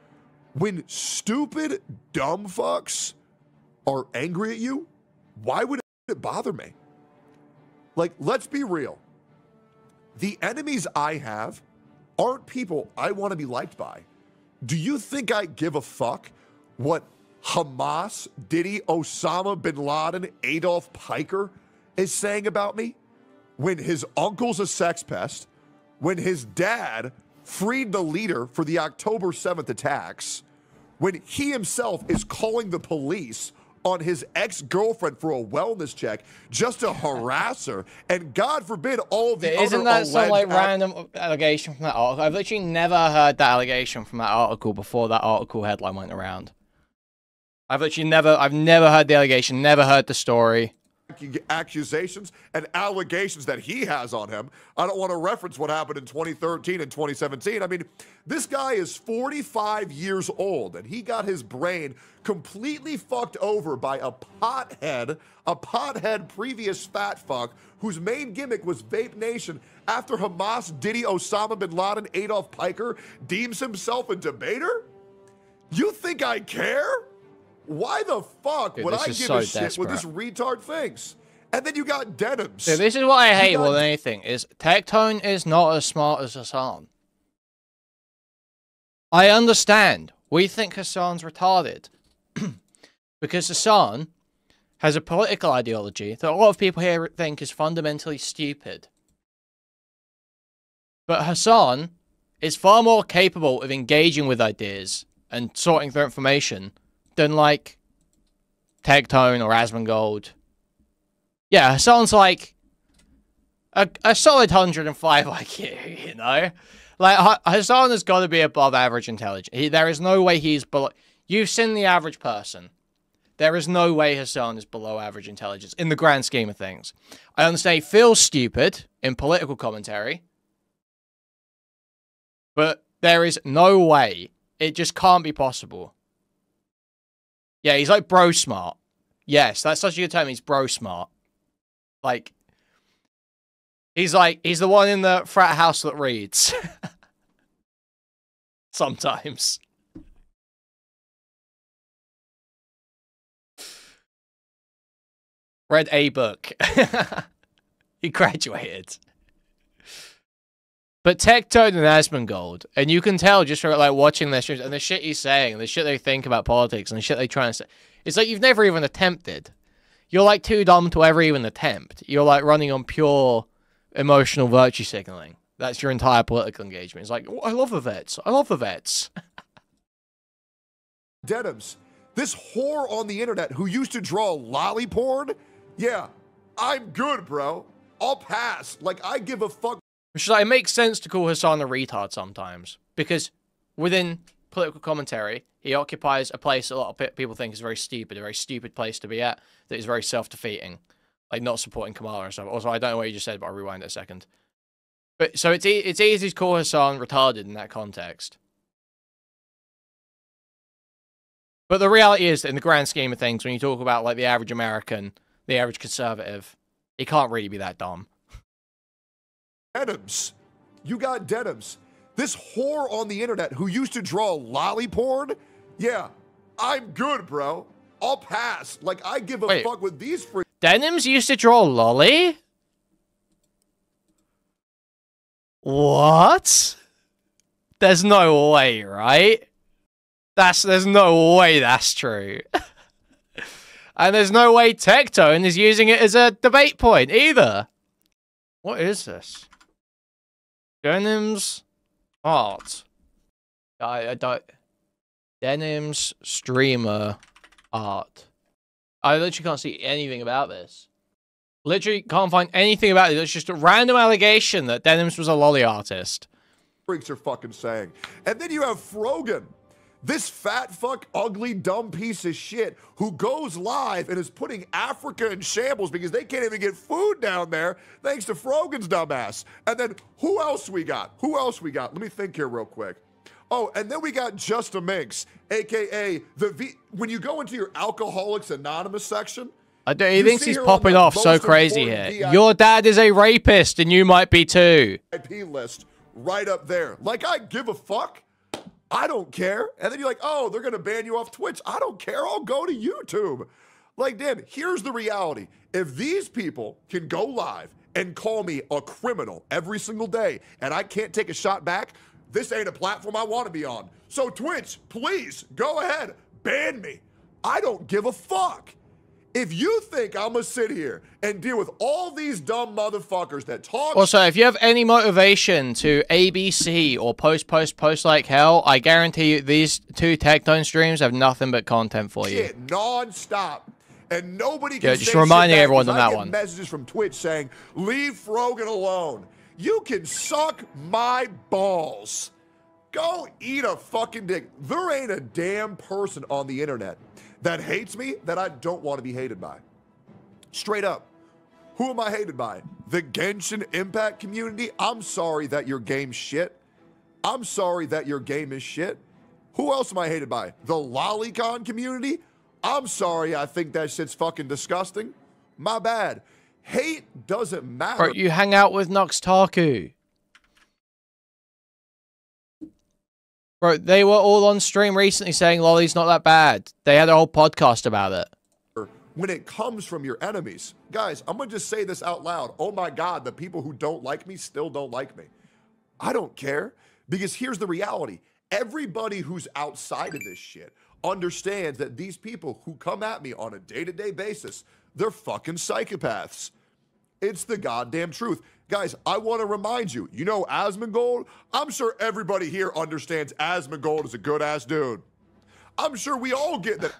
When stupid, dumb fucks are angry at you, why would it bother me? Like, let's be real. The enemies I have aren't people I want to be liked by. Do you think I give a fuck what Hamas, Diddy, Osama bin Laden, Adolf Piker is saying about me? When his uncle's a sex pest, when his dad freed the leader for the October 7th attacks, when he himself is calling the police on his ex-girlfriend for a wellness check just to harass her, and God forbid all the other Isn't that some like random allegation from that article? I've literally never heard that allegation from that article before that article headline went around. I've never heard the allegation, never heard the story. Accusations and allegations that he has on him. I don't want to reference what happened in 2013 and 2017. I mean, this guy is 45 years old, and he got his brain completely fucked over by a pothead previous fat fuck whose main gimmick was Vape Nation after Hamas, Diddy, Osama bin Laden, Adolf Piker deems himself a debater? You think I care? Why the fuck would I give a shit what this retard thinks? And then you got Denims. Dude, this is what I hate more than anything, is Tectone is not as smart as Hassan. I understand. We think Hassan's retarded. Because Hassan has a political ideology that a lot of people here think is fundamentally stupid. But Hassan is far more capable of engaging with ideas and sorting through information than, like, Tectone or Asmongold. Yeah, Hassan's like a solid 105 IQ, you know? Like, Hassan has got to be above average intelligence. There is no way he's below... You've seen the average person. There is no way Hassan is below average intelligence in the grand scheme of things. I understand he feels stupid in political commentary, but there is no way. It just can't be possible. Yeah, he's like bro smart. Yes, that's such a good term. He's bro smart. Like, he's the one in the frat house that reads. Sometimes. Read a book. He graduated. But Tectone and Asmongold, and you can tell just from like watching their streams and the shit he's saying, and the shit they think about politics, and the shit they try and say, it's like you've never even attempted. You're like too dumb to ever even attempt. You're like running on pure emotional virtue signaling. That's your entire political engagement. It's like, oh, I love the vets. I love the vets. Denims, this whore on the internet who used to draw lolly porn, yeah, I'm good, bro. I'll pass. Like, I give a fuck. Which is like, it makes sense to call Hassan a retard sometimes, because within political commentary, he occupies a place a lot of people think is very stupid place to be at, that is very self-defeating, like not supporting Kamala and stuff. Also, I don't know what you just said, but I'll rewind it a second. But so it's easy to call Hassan retarded in that context. But the reality is that in the grand scheme of things, when you talk about like the average American, the average conservative, he can't really be that dumb. Denims. You got denims. This whore on the internet who used to draw lolly porn, yeah, I'm good, bro. I'll pass. Like, I give a fuck with these freaks. Denims used to draw lolly? What? There's no way, right? There's no way that's true. And there's no way Tectone is using it as a debate point either. What is this? Denims art. I don't. Denims streamer art. I literally can't see anything about this. Literally can't find anything about it. It's just a random allegation that Denims was a lolly artist. Freaks are fucking saying. And then you have Frogan. This fat fuck, ugly, dumb piece of shit who goes live and is putting Africa in shambles because they can't even get food down there thanks to Frogan's dumbass. And then who else we got? Let me think here real quick. Oh, and then we got Just a Minx, a.k.a. when you go into your Alcoholics Anonymous section. He thinks he's popping off so crazy here. Your dad is a rapist and you might be too. IP list right up there. Like, I give a fuck. I don't care. And then you're like, oh, they're going to ban you off Twitch. I don't care. I'll go to YouTube. Like, Dan, here's the reality. If these people can go live and call me a criminal every single day and I can't take a shot back, this ain't a platform I want to be on. So Twitch, please go ahead. Ban me. I don't give a fuck. If you think I'm going to sit here and deal with all these dumb motherfuckers that talk... Also, if you have any motivation to ABC or post like hell, I guarantee you these two Tectone streams have nothing but content for you. Shit, non-stop. And nobody can just reminding everyone on that I one. get messages from Twitch saying, leave Frogan alone. You can suck my balls. Go eat a fucking dick. There ain't a damn person on the internet that hates me that I don't want to be hated by. Straight up. Who am I hated by? The Genshin Impact community? I'm sorry that your game's shit. I'm sorry that your game is shit. Who else am I hated by? The Lolicon community? I'm sorry, I think that shit's fucking disgusting. My bad. Hate doesn't matter. Bro, you hang out with Noxtaku. Bro, they were all on stream recently saying Lolly's not that bad. They had a whole podcast about it. When it comes from your enemies. Guys, I'm going to just say this out loud. Oh my God, the people who don't like me still don't like me. I don't care, because here's the reality. Everybody who's outside of this shit understands that these people who come at me on a day-to-day basis, they're fucking psychopaths. It's the goddamn truth. Guys, I want to remind you, you know Asmongold? I'm sure everybody here understands Asmongold is a good-ass dude. I'm sure we all get that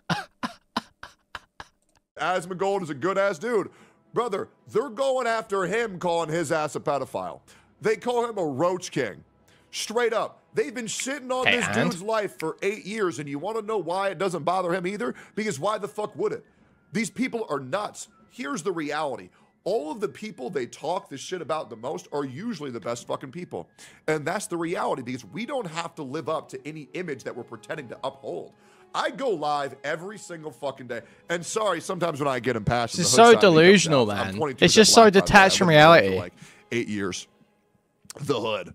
Asmongold is a good-ass dude. Brother, they're going after him, calling his ass a pedophile. They call him a roach king. Straight up. They've been shitting on this dude's life for 8 years, and you want to know why it doesn't bother him either? Because why the fuck would it? These people are nuts. Here's the reality. All of the people they talk this shit about the most are usually the best fucking people. And that's the reality, because we don't have to live up to any image that we're pretending to uphold. I go live every single fucking day. And sorry, sometimes when I get impassioned, it's so delusional, man. It's just so detached from reality. For like 8 years. The hood.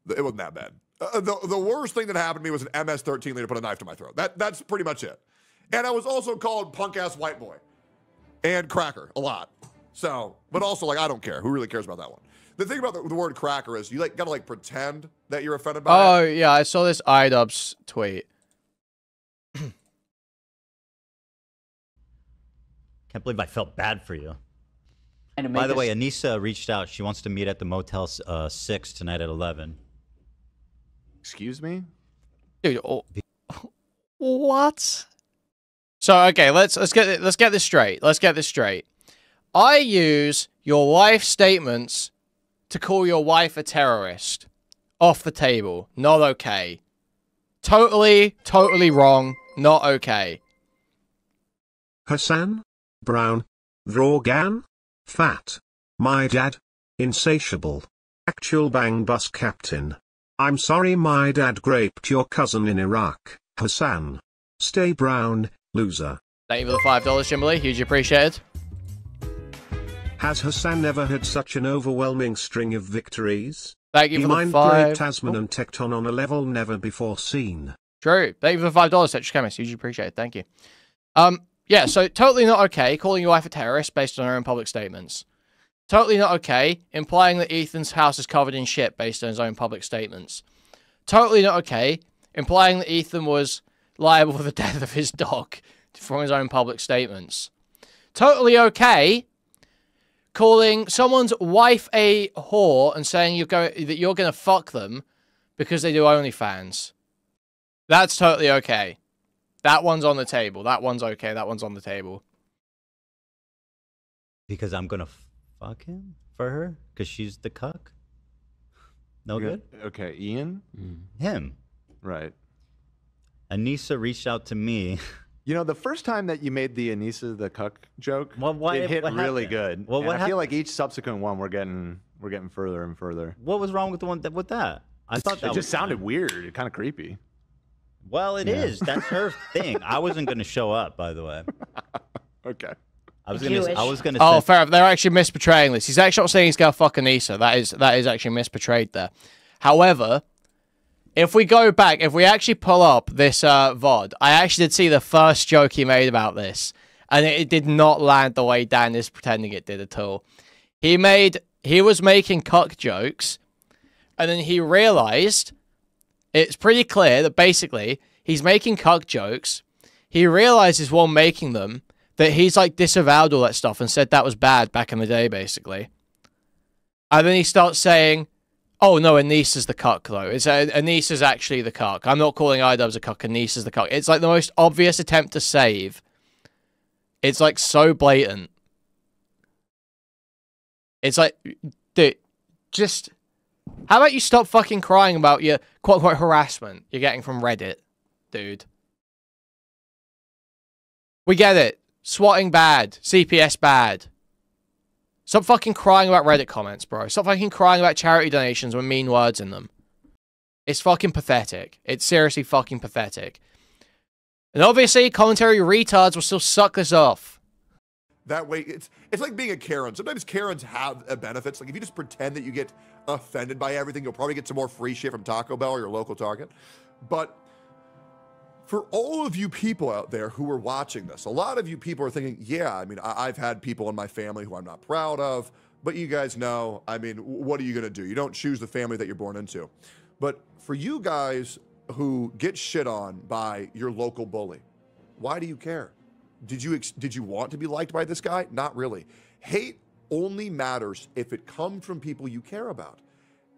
It wasn't that bad. The worst thing that happened to me was an MS-13 leader put a knife to my throat. That's pretty much it. And I was also called punk-ass white boy. And cracker, a lot. So, but also, like, I don't care. Who really cares about that one? The thing about the word cracker is you, like, gotta, like, pretend that you're offended by it. Oh, yeah, I saw this iDubbbz tweet. Can't believe I felt bad for you. By the way, Anissa reached out. She wants to meet at the Motel 6 tonight at 11. Excuse me? Dude, what? So, okay, let's get this straight. Let's get this straight. I use your wife's statements to call your wife a terrorist. Off the table. Not okay. Totally wrong. Not okay. Hassan? Brown? Vorgan? Fat? My dad? Insatiable? Actual bang bus captain? I'm sorry my dad raped your cousin in Iraq. Hassan. Stay brown, loser. Thank you for the $5, Jimberly. Hugely appreciated. Has Hassan never had such an overwhelming string of victories? Thank you for the $5. He mind-played Asmongold and Tectone on a level never before seen. True. Thank you for the $5, Tetris Chemist. Hugely appreciated. Thank you. Yeah, so totally not okay calling your wife a terrorist based on her own public statements. Totally not okay implying that Ethan's house is covered in shit based on his own public statements. Totally not okay implying that Ethan was liable for the death of his dog from his own public statements. Totally okay calling someone's wife a whore and saying that you're going to fuck them because they do OnlyFans. That's totally okay. That one's on the table. That one's okay. That one's on the table. Because I'm gonna fuck him for her? Because she's the cuck? No good? Okay, Ian? Him. Right. Anissa reached out to me. You know, the first time that you made the Anissa the cuck joke, it hit really good. Well, I feel like each subsequent one we're getting further and further. What was wrong with the one with that? I thought that it just sounded weird, kind of creepy. Well, it is. That's her thing. I wasn't going to show up, by the way. Okay. I was going to. Oh, fair enough. They're actually misportraying this. He's actually not saying he's going to fuck Anissa. That is actually misportrayed there. However, if we go back, if we actually pull up this VOD, I actually did see the first joke he made about this, and it did not land the way Dan is pretending it did at all. He was making cuck jokes, and then he realized it's pretty clear that basically he's making cuck jokes. He realizes while making them that he's like disavowed all that stuff and said that was bad back in the day, basically. And then he starts saying, oh no, Anissa's the cuck though. Anissa's actually the cuck. I'm not calling iDubbbz a cuck, Anissa's the cuck. It's like the most obvious attempt to save. It's like so blatant. It's like, dude, just... How about you stop fucking crying about your quote-unquote harassment you're getting from Reddit, dude? We get it. Swatting bad. CPS bad. Stop fucking crying about Reddit comments, bro. Stop fucking crying about charity donations with mean words in them. It's fucking pathetic. It's seriously fucking pathetic. And obviously, commentary retards will still suck this off. That way, it's like being a Karen. Sometimes Karens have benefits. Like, if you just pretend that you get offended by everything, you'll probably get some more free shit from Taco Bell or your local Target. But for all of you people out there who are watching this, a lot of you people are thinking, yeah, I mean, I've had people in my family who I'm not proud of, but you guys know, I mean, what are you going to do? You don't choose the family that you're born into. But for you guys who get shit on by your local bully, why do you care? Did you want to be liked by this guy? Not really. Hate only matters if it comes from people you care about.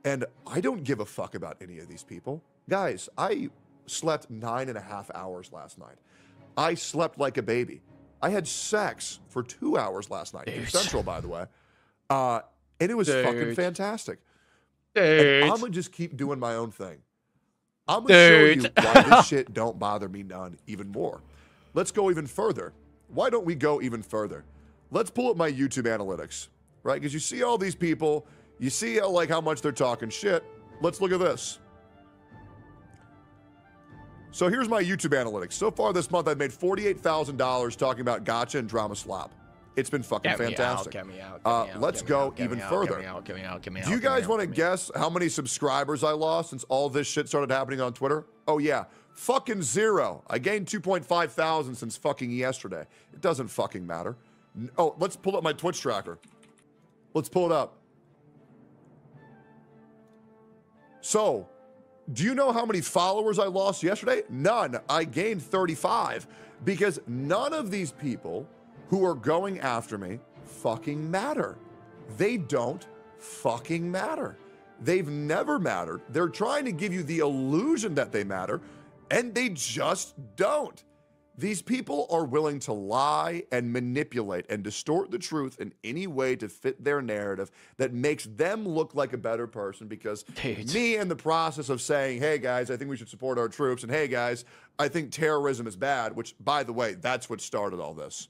And I don't give a fuck about any of these people. Guys, I slept 9.5 hours last night. I slept like a baby. I had sex for 2 hours last night. Central, by the way. And it was fucking fantastic. And I'm going to just keep doing my own thing. I'm going to show you why this shit don't bother me none even more. Let's go even further. Why don't we go even further? Let's pull up my YouTube analytics, right? Because you see all these people, you see how much they're talking shit. Let's look at this. So here's my YouTube analytics. So far this month, I've made $48,000 talking about gotcha and drama slop. It's been fucking fantastic. Get me out. Let's go even further. Get me out. Do you guys want to guess how many subscribers I lost since all this shit started happening on Twitter? Oh yeah, fucking 0. I gained 2.5 thousand since fucking yesterday. It doesn't fucking matter. Oh, let's pull up my Twitch tracker. Let's pull it up. So, do you know how many followers I lost yesterday? None. I gained 35 because none of these people who are going after me fucking matter. They don't fucking matter. They've never mattered. They're trying to give you the illusion that they matter, and they just don't. These people are willing to lie and manipulate and distort the truth in any way to fit their narrative that makes them look like a better person because me in the process of saying, hey guys, I think we should support our troops, and hey guys, I think terrorism is bad, which by the way, that's what started all this.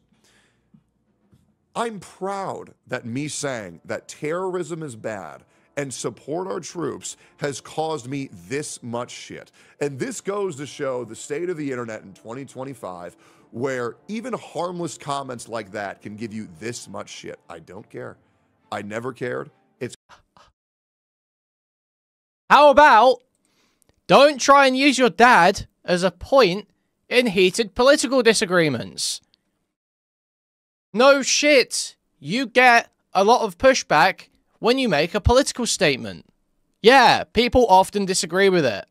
I'm proud that me saying that terrorism is bad and support our troops has caused me this much shit. And this goes to show the state of the internet in 2025, where even harmless comments like that can give you this much shit. I don't care. I never cared. It's... How about don't try and use your dad as a point in heated political disagreements? No shit. You get a lot of pushback when you make a political statement. Yeah, people often disagree with it.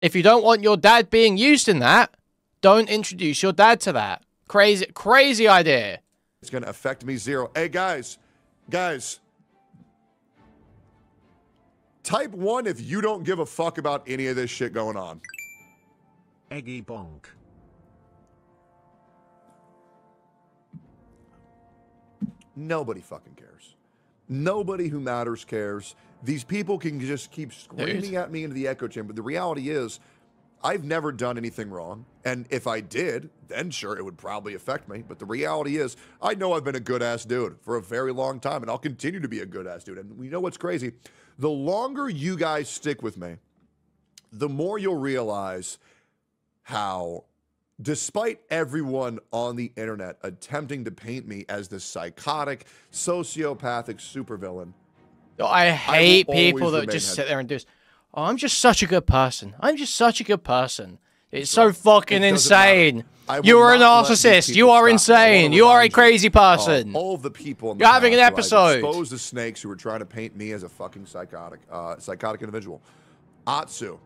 If you don't want your dad being used in that, don't introduce your dad to that. Crazy idea. It's going to affect me 0. Hey, guys. Type 1 if you don't give a fuck about any of this shit going on. Eggy bonk. Nobody fucking cares. Nobody who matters cares. These people can just keep screaming at me into the echo chamber. The reality is, I've never done anything wrong. And if I did, then sure, it would probably affect me. But the reality is, I know I've been a good-ass dude for a very long time, and I'll continue to be a good-ass dude. And you know what's crazy? The longer you guys stick with me, the more you'll realize how, despite everyone on the internet attempting to paint me as this psychotic, sociopathic supervillain, I hate people that just sit there and do this. Oh, I'm just such a good person. I'm just such a good person. It's so fucking insane. You are a narcissist. You are insane. You are a crazy person. All the people in the You're having an episode. Exposed the snakes who were trying to paint me as a fucking psychotic individual. Atsu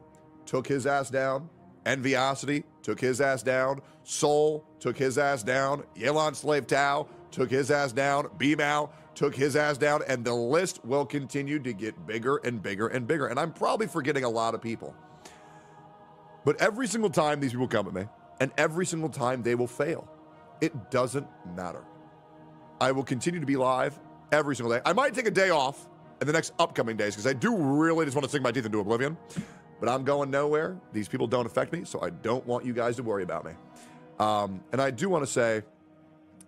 took his ass down. Enviosity took his ass down. Soul took his ass down. Yelon Slave Tao took his ass down. B-Mao took his ass down. And the list will continue to get bigger and bigger and bigger. And I'm probably forgetting a lot of people. But every single time these people come at me, and every single time they will fail, it doesn't matter. I will continue to be live every single day. I might take a day off in the next upcoming days because I do really just want to sink my teeth into oblivion. But I'm going nowhere. These people don't affect me, so I don't want you guys to worry about me. And I do want to say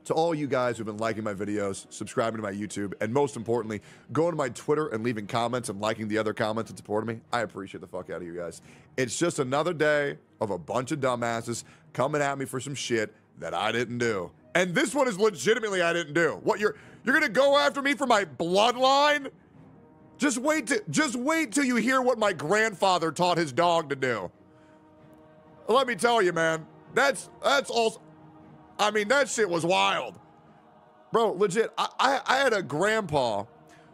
to all you guys who've been liking my videos, subscribing to my YouTube, and most importantly, going to my Twitter and leaving comments and liking the other comments and supporting me, I appreciate the fuck out of you guys. It's just another day of a bunch of dumbasses coming at me for some shit that I didn't do. And this one is legitimately I didn't do. What, you're gonna go after me for my bloodline? Just wait till you hear what my grandfather taught his dog to do. Let me tell you, man, that's also, I mean, that shit was wild. Bro, legit, I had a grandpa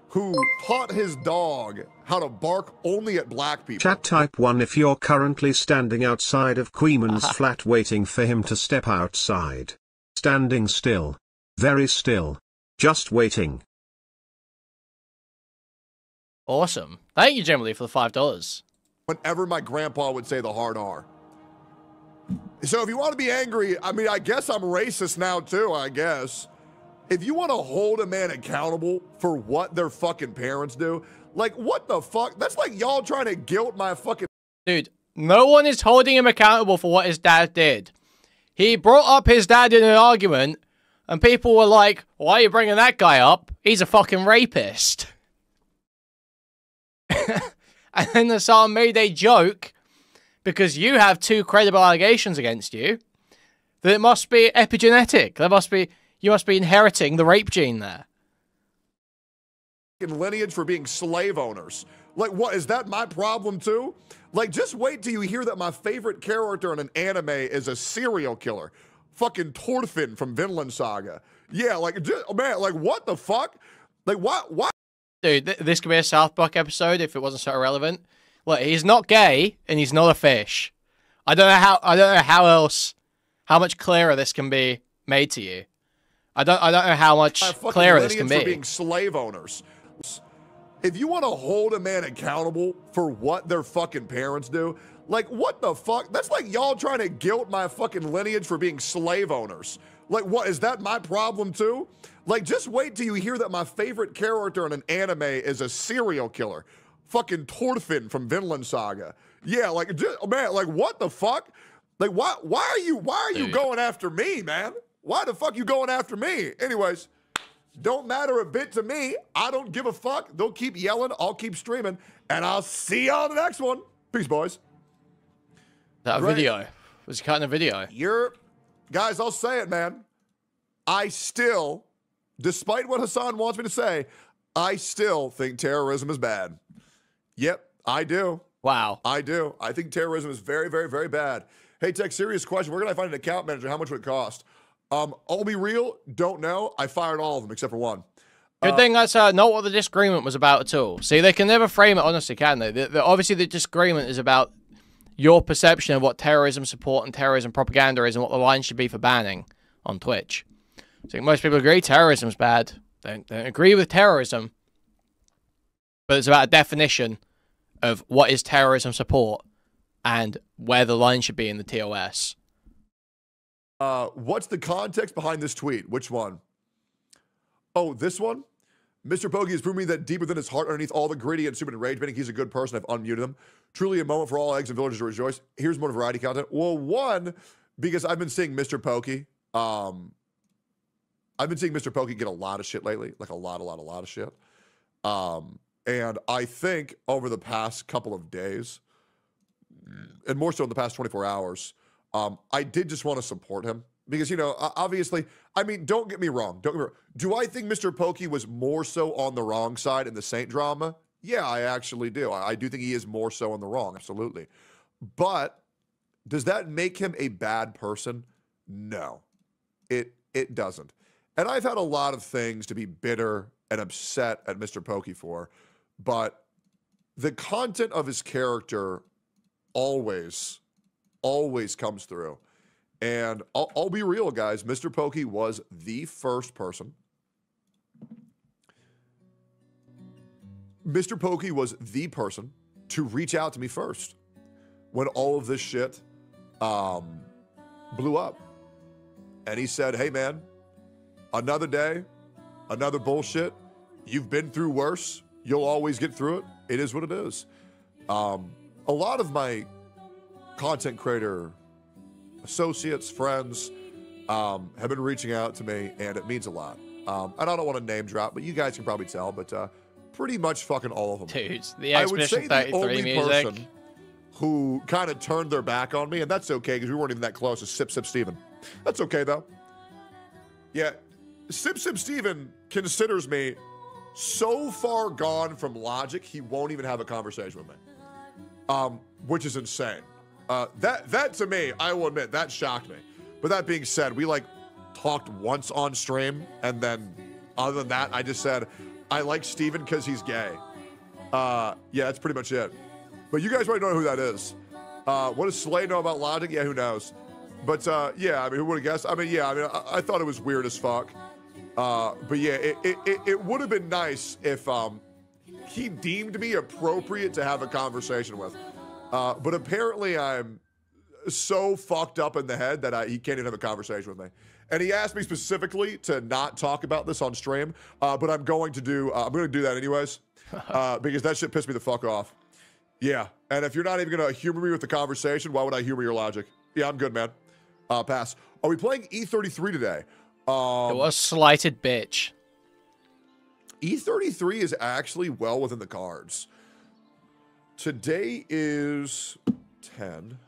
who taught his dog how to bark only at black people. Chat type 1 if you're currently standing outside of Kuihman's flat waiting for him to step outside. Standing still. Very still. Just waiting. Awesome. Thank you, Jim Lee, for the $5. Whenever my grandpa would say the hard R. So if you want to be angry, I mean, I guess I'm racist now too, I guess. If you want to hold a man accountable for what their fucking parents do, like, what the fuck? That's like y'all trying to guilt my fucking... Dude, no one is holding him accountable for what his dad did. He brought up his dad in an argument, and people were like, why are you bringing that guy up? He's a fucking rapist. And then the Hassan made a joke, because you have 2 credible allegations against you, that it must be epigenetic. You must be inheriting the rape gene there. Lineage for being slave owners. Like, what, is that my problem too? Like, just wait till you hear that my favorite character in an anime is a serial killer. Fucking Thorfinn from Vinland Saga. Yeah, like, just, man, like, what the fuck? Like, why? Dude, this could be a South Park episode if it wasn't so irrelevant. Look, he's not gay, and he's not a fish. I don't know how much clearer this can be made to you. I don't know how much clearer this can be. For being slave owners. If you want to hold a man accountable for what their fucking parents do, like, what the fuck? That's like y'all trying to guilt my fucking lineage for being slave owners. Like, what, is that my problem too? Like, just wait till you hear that my favorite character in an anime is a serial killer. Fucking Thorfinn from Vinland Saga. Yeah, like, just, man, like, what the fuck? Like, why are you going after me, man? Why the fuck you going after me? Anyways, don't matter a bit to me. I don't give a fuck. They'll keep yelling. I'll keep streaming. And I'll see y'all in the next one. Peace, boys. That video. Was he cutting a video? Guys, I'll say it, man. I still, despite what Hassan wants me to say, I still think terrorism is bad. Yep, I do. Wow. I do. I think terrorism is very, very, very bad. Hey, Tech, serious question. Where can I find an account manager? How much would it cost? I'll be real. Don't know. I fired all of them except for one. Good thing that's not what the disagreement was about at all. See, they can never frame it honestly, can they? Obviously, the disagreement is about your perception of what terrorism support and terrorism propaganda is and what the line should be for banning on Twitch. I think most people agree terrorism's bad. They don't agree with terrorism. But it's about a definition of what is terrorism support and where the line should be in the TOS. What's the context behind this tweet? Which one? Oh, this one? Mr. Pokey has proven me that deep within his heart, underneath all the gritty and stupid and rage-baiting, he's a good person. I've unmuted him. Truly a moment for all eggs and villagers to rejoice. Here's more variety content. Well, one, because I've been seeing Mr. Pokey. I've been seeing Mr. Pokey get a lot of shit lately. Like a lot of shit. And I think over the past couple of days, and more so in the past 24 hours, I did just want to support him. Because, you know, obviously, I mean, don't get me wrong. Do I think Mr. Pokey was more so on the wrong side in the Saint drama? Yeah, I actually do. I do think he is more so on the wrong, absolutely. But does that make him a bad person? No, it doesn't. And I've had a lot of things to be bitter and upset at Mr. Pokey for, but the content of his character always comes through. And I'll be real, guys. Mr. Pokey was the first person. Mr. Pokey was the person to reach out to me first when all of this shit blew up. And he said, hey, man, another day, another bullshit. You've been through worse. You'll always get through it. It is what it is. A lot of my content creator associates, friends, have been reaching out to me, and it means a lot. And I don't want to name drop, but you guys can probably tell, but pretty much fucking all of them. Dude, the Expedition 33 music. Person who kind of turned their back on me, and that's okay, because we weren't even that close, is Sip Steven. That's okay, though. Yeah, Sip Steven considers me so far gone from logic, he won't even have a conversation with me, which is insane. That to me, I will admit, that shocked me. But that being said, we like talked once on stream, and then other than that, I just said, I like Steven because he's gay. Yeah, that's pretty much it. But you guys might know who that is. What does Slay know about logic? Yeah, who knows? But yeah, I mean, who would have guessed? I mean, yeah, I mean, I thought it was weird as fuck. But yeah, it would have been nice if he deemed me appropriate to have a conversation with. But apparently I'm so fucked up in the head that he can't even have a conversation with me. And he asked me specifically to not talk about this on stream, but I'm going to do that anyways, because that shit pissed me the fuck off. Yeah, and if you're not even gonna humor me with the conversation, why would I humor your logic? Yeah, I'm good, man. Pass. Are we playing E33 today? It was slighted bitch. E33 is actually well within the cards. Today is 10.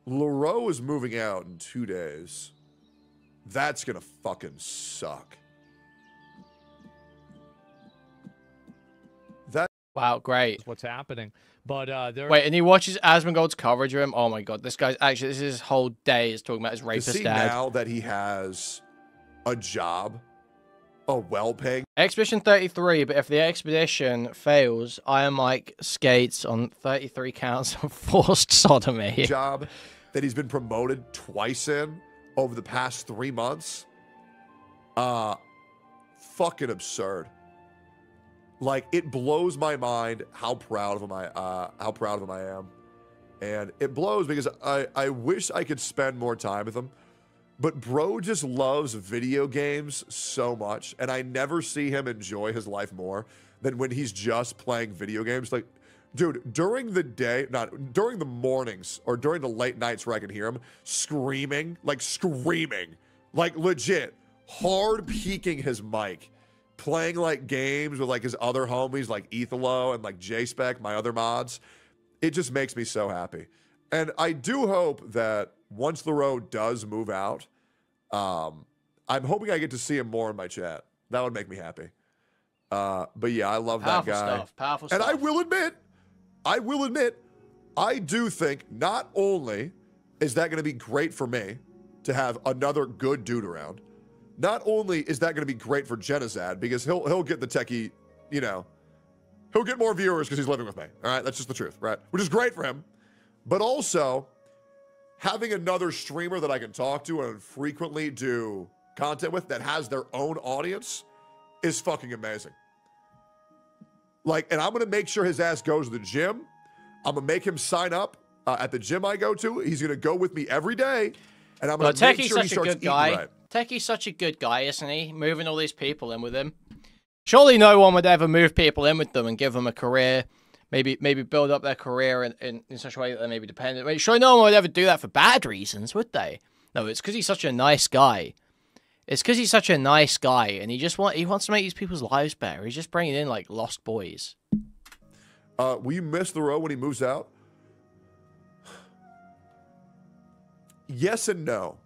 LaRoe is moving out in 2 days. That's gonna fucking suck. Wow, great. What's happening? But wait, and he watches Asmongold's coverage of him. Oh my god, this is his whole day is talking about his rapist to see dad. Now that he has a job, a well-paying Expedition 33, but if the expedition fails, Iron Mike skates on 33 counts of forced sodomy. Job that he's been promoted twice in over the past 3 months. Fucking absurd. Like, it blows my mind how proud of him I am. And it blows because I wish I could spend more time with him. But bro just loves video games so much. And I never see him enjoy his life more than when he's just playing video games. Like, dude, during the day, not during the mornings or during the late nights where I can hear him screaming, like legit, hard peaking his mic. Playing like games with like his other homies like Ethelo and like J-Spec, my other mods. It just makes me so happy. And I do hope that once LaRoe does move out, I'm hoping I get to see him more in my chat. That would make me happy. But yeah, I love that guy. Powerful stuff. And I will admit, I do think not only is that going to be great for me to have another good dude around, not only is that going to be great for Genizad, because he'll get the techie, you know, he'll get more viewers because he's living with me. All right, that's just the truth, right? Which is great for him. But also, having another streamer that I can talk to and frequently do content with that has their own audience is fucking amazing. Like, and I'm going to make sure his ass goes to the gym. I'm going to make him sign up at the gym I go to. He's going to go with me every day. And I'm going to make sure he starts eating right. Techie's such a good guy, isn't he? Moving all these people in with him. Surely no one would ever move people in with them and give them a career. Maybe build up their career in such a way that they may be dependent. Surely no one would ever do that for bad reasons, would they? No, it's because he's such a nice guy. It's because he's such a nice guy, and he wants to make these people's lives better. He's just bringing in, like, lost boys. Will you miss LaRoe when he moves out? Yes and no.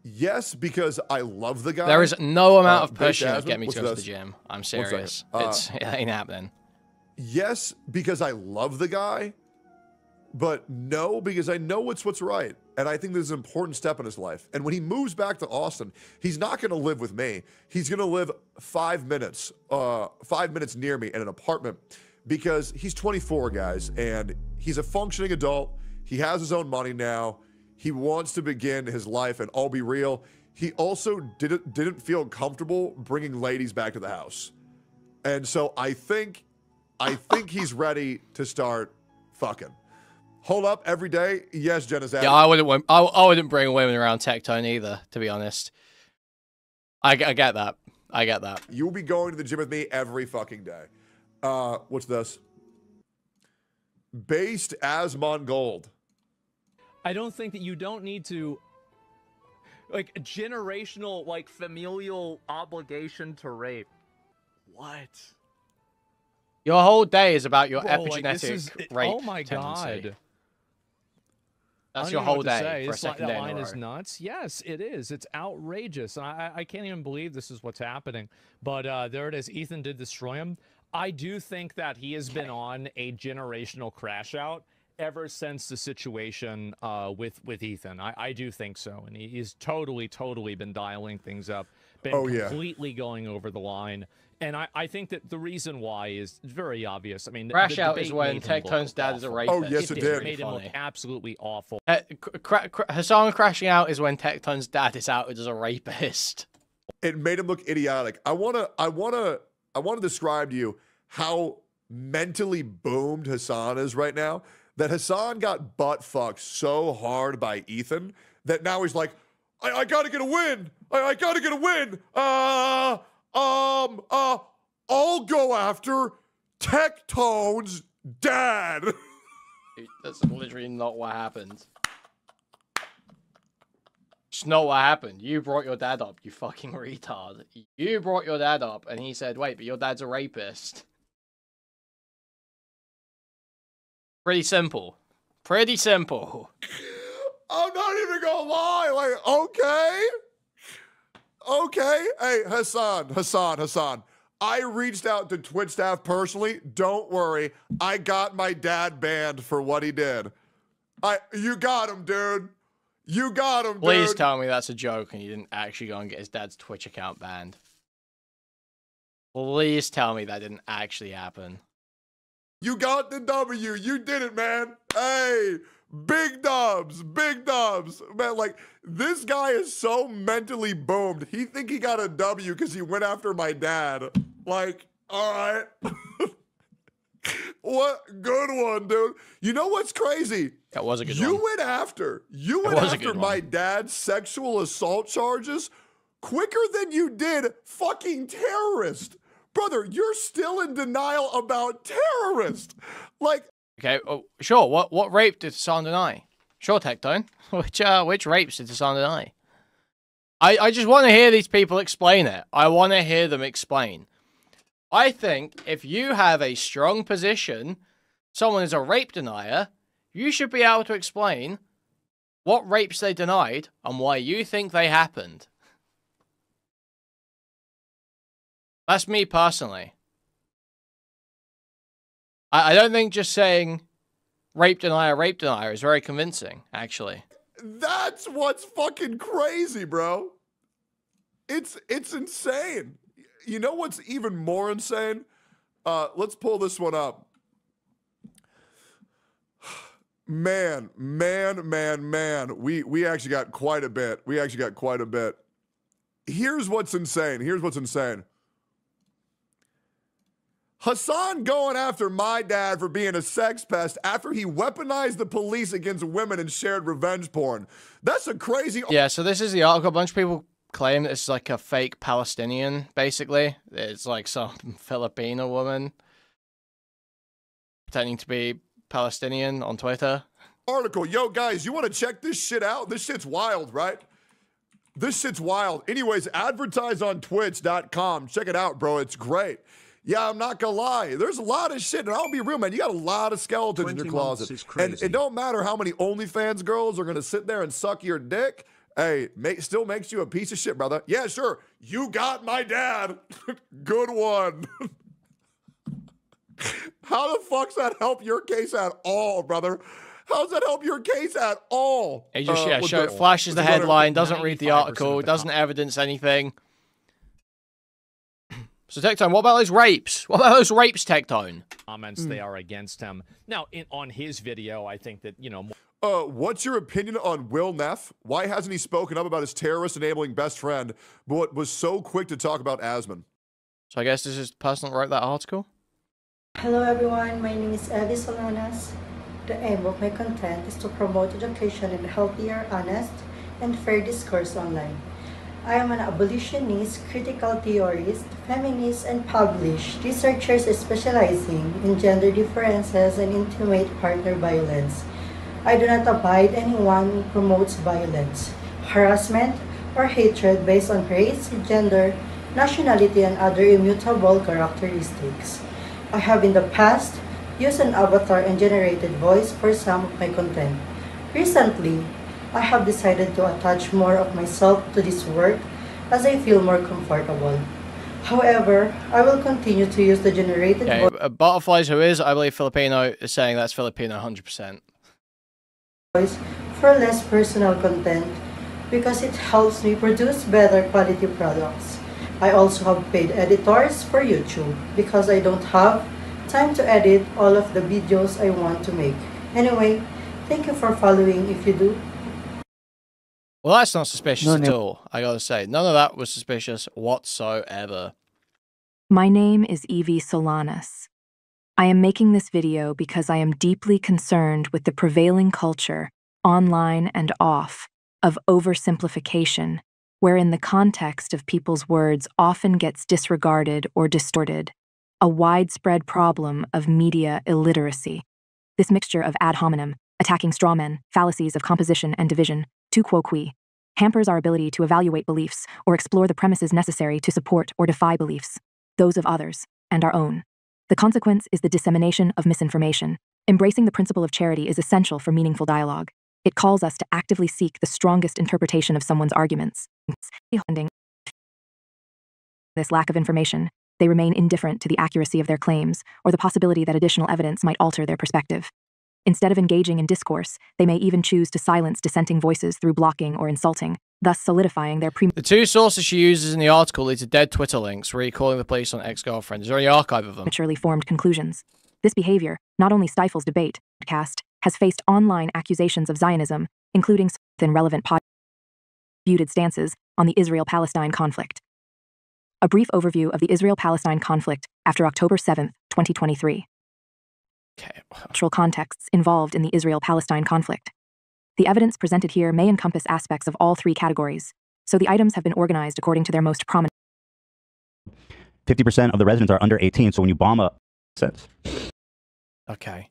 Yes, because I love the guy. There is no amount of pushing to get me to go to the gym. I'm serious. It ain't happening. Yes, because I love the guy, but no, because I know what's right. And I think this is an important step in his life. And when he moves back to Austin, he's not going to live with me. He's going to live 5 minutes near me in an apartment because he's 24, guys, and he's a functioning adult. He has his own money now. He wants to begin his life, and I'll be real, he also didn't feel comfortable bringing ladies back to the house. And so I think he's ready to start fucking. Hold up every day? Yes, Genizad. Yeah, I wouldn't bring women around Tectone either, to be honest. I get that. I get that. You'll be going to the gym with me every fucking day. What's this? Based Asmongold. I don't think that you don't need to, like, generational, like, familial obligation to rape. What? Your whole day is about your epigenetic epigenetic rape. Oh my tendency. god. That's your whole day for a second day. That line is nuts. Yes, it is. It's outrageous. And I can't even believe this is what's happening. But there it is. Ethan did destroy him. I do think that he has been on a generational crash out ever since the situation with Ethan. I do think so. And he's totally been dialing things up. Been completely going over the line. And I think that the reason why is very obvious. I mean, crash out is when Tectone's dad is a rapist. Oh, yes, it did. It made him look absolutely awful. Hassan crashing out is when Tectone's dad is outed as a rapist. It made him look idiotic. I wanna I want to describe to you how mentally boomed Hassan is right now. That Hassan got butt fucked so hard by Ethan that now he's like, I gotta get a win. I gotta get a win. I'll go after Tectone's dad. That's literally not what happened. It's not what happened. You brought your dad up, you fucking retard. You brought your dad up, and he said, wait, but your dad's a rapist. Pretty simple. Pretty simple. I'm not even gonna lie. Like, okay. Okay. Hey, Hassan. I reached out to Twitch staff personally. Don't worry. I got my dad banned for what he did. You got him, dude. You got him, dude. Please tell me that's a joke and you didn't actually go and get his dad's Twitch account banned. Please tell me that didn't actually happen. You got the W. You did it, man. Hey, big dubs. Man, like, this guy is so mentally boomed. He think he got a W because he went after my dad. Like, all right. What good one, dude. You know what's crazy? That was a good one. You went after my dad's sexual assault charges quicker than you did fucking terrorist. Brother, you're still in denial about terrorist. Like, okay, sure. What rape did Hassan deny? Sure, Tectone. Which rapes did Hassan deny? I just want to hear these people explain it. I want to hear them explain. I think if you have a strong position, someone is a rape denier, you should be able to explain what rapes they denied and why you think they happened. That's me personally. I don't think just saying rape denier is very convincing, actually. That's what's fucking crazy, bro. It's insane. You know what's even more insane? Let's pull this one up. Man. We actually got quite a bit. Here's what's insane. Hassan going after my dad for being a sex pest after he weaponized the police against women and shared revenge porn. That's a crazy... Yeah, so this is the article. A bunch of people claim that it's like a fake Palestinian, basically. It's like some Filipino woman pretending to be Palestinian on Twitter. Article. Yo, guys, you want to check this shit out? This shit's wild, right? This shit's wild. Anyways, advertise on twitch.com. Check it out, bro. It's great. Yeah, I'm not gonna lie. There's a lot of shit, and I'll be real, man. You got a lot of skeletons in your closet. And it don't matter how many OnlyFans girls are gonna sit there and suck your dick. Hey, still makes you a piece of shit, brother. Yeah, sure. You got my dad. Good one. How the fuck's that help your case at all, brother? How does that help your case at all? He just flashes the headline, doesn't read the article, doesn't evidence anything. So, Tectone, what about those rapes? What about those rapes, Tectone? Comments, they are against him. Now, on his video, I think that, you know... What's your opinion on Will Neff? Why hasn't he spoken up about his terrorist-enabling best friend, but was so quick to talk about Asmon? So I guess this is the person that wrote that article? Hello, everyone. My name is Evie Solanas. The aim of my content is to promote education in healthier, honest, and fair discourse online. I am an abolitionist, critical theorist, feminist, and published researcher specializing in gender differences and intimate partner violence. I do not abide anyone who promotes violence, harassment, or hatred based on race, gender, nationality, and other immutable characteristics. I have in the past used an avatar and generated voice for some of my content. Recently, I have decided to attach more of myself to this work as I feel more comfortable. However, I will continue to use the generated Butterflies, who is, I believe, Filipino, is saying that's Filipino 100%. Voice for less personal content because it helps me produce better quality products. I also have paid editors for YouTube because I don't have time to edit all of the videos I want to make. Anyway, thank you for following if you do. Well, that's not suspicious at all, I gotta say. None of that was suspicious whatsoever. My name is Evie Solanas. I am making this video because I am deeply concerned with the prevailing culture, online and off, of oversimplification, wherein the context of people's words often gets disregarded or distorted, a widespread problem of media illiteracy. This mixture of ad hominem, attacking strawmen, fallacies of composition and division, tu quo qui, hampers our ability to evaluate beliefs or explore the premises necessary to support or defy beliefs, those of others, and our own. The consequence is the dissemination of misinformation. Embracing the principle of charity is essential for meaningful dialogue. It calls us to actively seek the strongest interpretation of someone's arguments. This lack of information, they remain indifferent to the accuracy of their claims or the possibility that additional evidence might alter their perspective. Instead of engaging in discourse, they may even choose to silence dissenting voices through blocking or insulting, thus solidifying their The two sources she uses in the article lead to dead Twitter links where you're calling the police on ex-girlfriend. Is there any archive of them? Maturely formed conclusions. This behavior not only stifles debate, has faced online accusations of Zionism, including relevant disputed stances on the Israel-Palestine conflict. A brief overview of the Israel-Palestine conflict after October 7, 2023. Cultural contexts involved in the Israel-Palestine conflict. The evidence presented here may encompass aspects of all three categories, so the items have been organized according to their most prominent. 50% of the residents are under 18, so when you bomb a sense. Okay.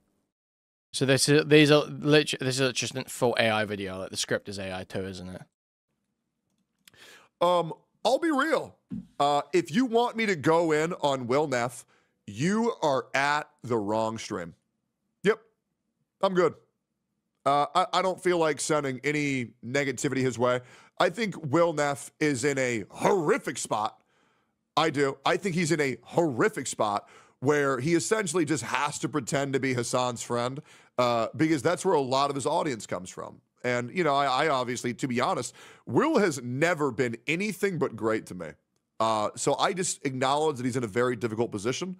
So this is just a full AI video. Like the script is AI too, isn't it? I'll be real. If you want me to go in on Will Neff, you are at the wrong stream. Yep, I'm good. I don't feel like sending any negativity his way. I think Will Neff is in a horrific spot. I do. I think he's in a horrific spot where he essentially just has to pretend to be Hassan's friend because that's where a lot of his audience comes from. And, you know, I obviously, to be honest, Will has never been anything but great to me. So I just acknowledge that he's in a very difficult position,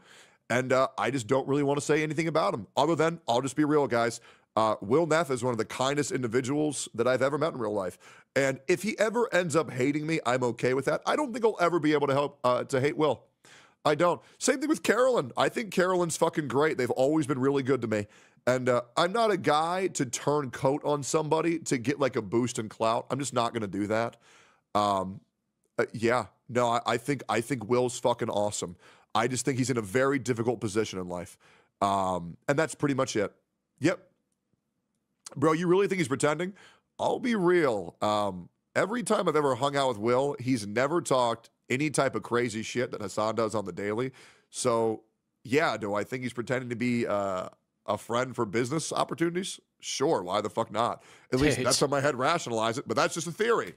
and I just don't really want to say anything about him other than I'll just be real, guys. Will Neff is one of the kindest individuals that I've ever met in real life. And if he ever ends up hating me, I'm okay with that. I don't think I'll ever be able to help to hate Will. I don't. Same thing with Carolyn. I think Carolyn's fucking great. They've always been really good to me. And I'm not a guy to turn coat on somebody to get like a boost in clout. I'm just not going to do that. Yeah. No, I think Will's fucking awesome. I just think he's in a very difficult position in life. And that's pretty much it. Yep. Bro, you really think he's pretending? I'll be real. Every time I've ever hung out with Will, he's never talked any type of crazy shit that Hassan does on the daily. So, yeah, do I think he's pretending to be a friend for business opportunities? Sure, why the fuck not? At least that's how my head rationalizes it, but that's just a theory.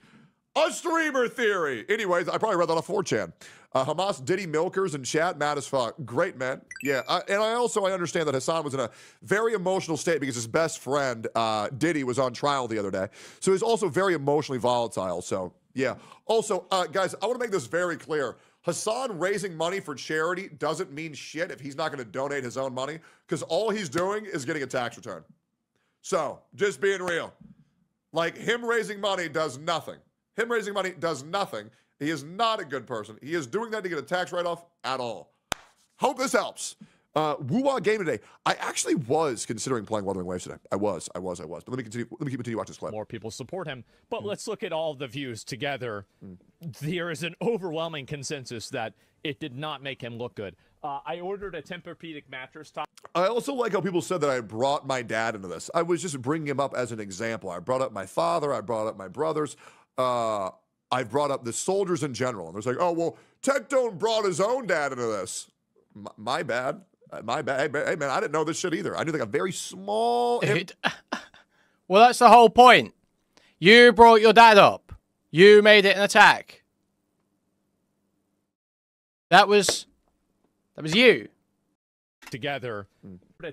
A streamer theory. Anyways, I probably read that on 4chan. Hamas Diddy milkers in chat, mad as fuck. Great, man. Yeah, and I understand that Hassan was in a very emotional state because his best friend, Diddy, was on trial the other day. So he's also very emotionally volatile. So, yeah. Also, guys, I want to make this very clear. Hassan raising money for charity doesn't mean shit if he's not going to donate his own money because all he's doing is getting a tax return. So, just being real. Like, him raising money does nothing. Him raising money does nothing. He is not a good person. He is doing that to get a tax write-off at all. Hope this helps. Woo-wah game today. I actually was considering playing Wuthering Waves today. I was. But let me continue watching this clip. More people support him. But let's look at all the views together. There is an overwhelming consensus that it did not make him look good. I ordered a Tempur-Pedic mattress top. I also like how people said that I brought my dad into this. I was just bringing him up as an example. I brought up my father. I brought up my brothers. I've brought up the soldiers in general. And there's like, oh, well, Tectone brought his own dad into this. My bad. My bad. Hey, man, I didn't know this shit either. I knew like a very small... Well, that's the whole point. You brought your dad up. You made it an attack. That was you. Together.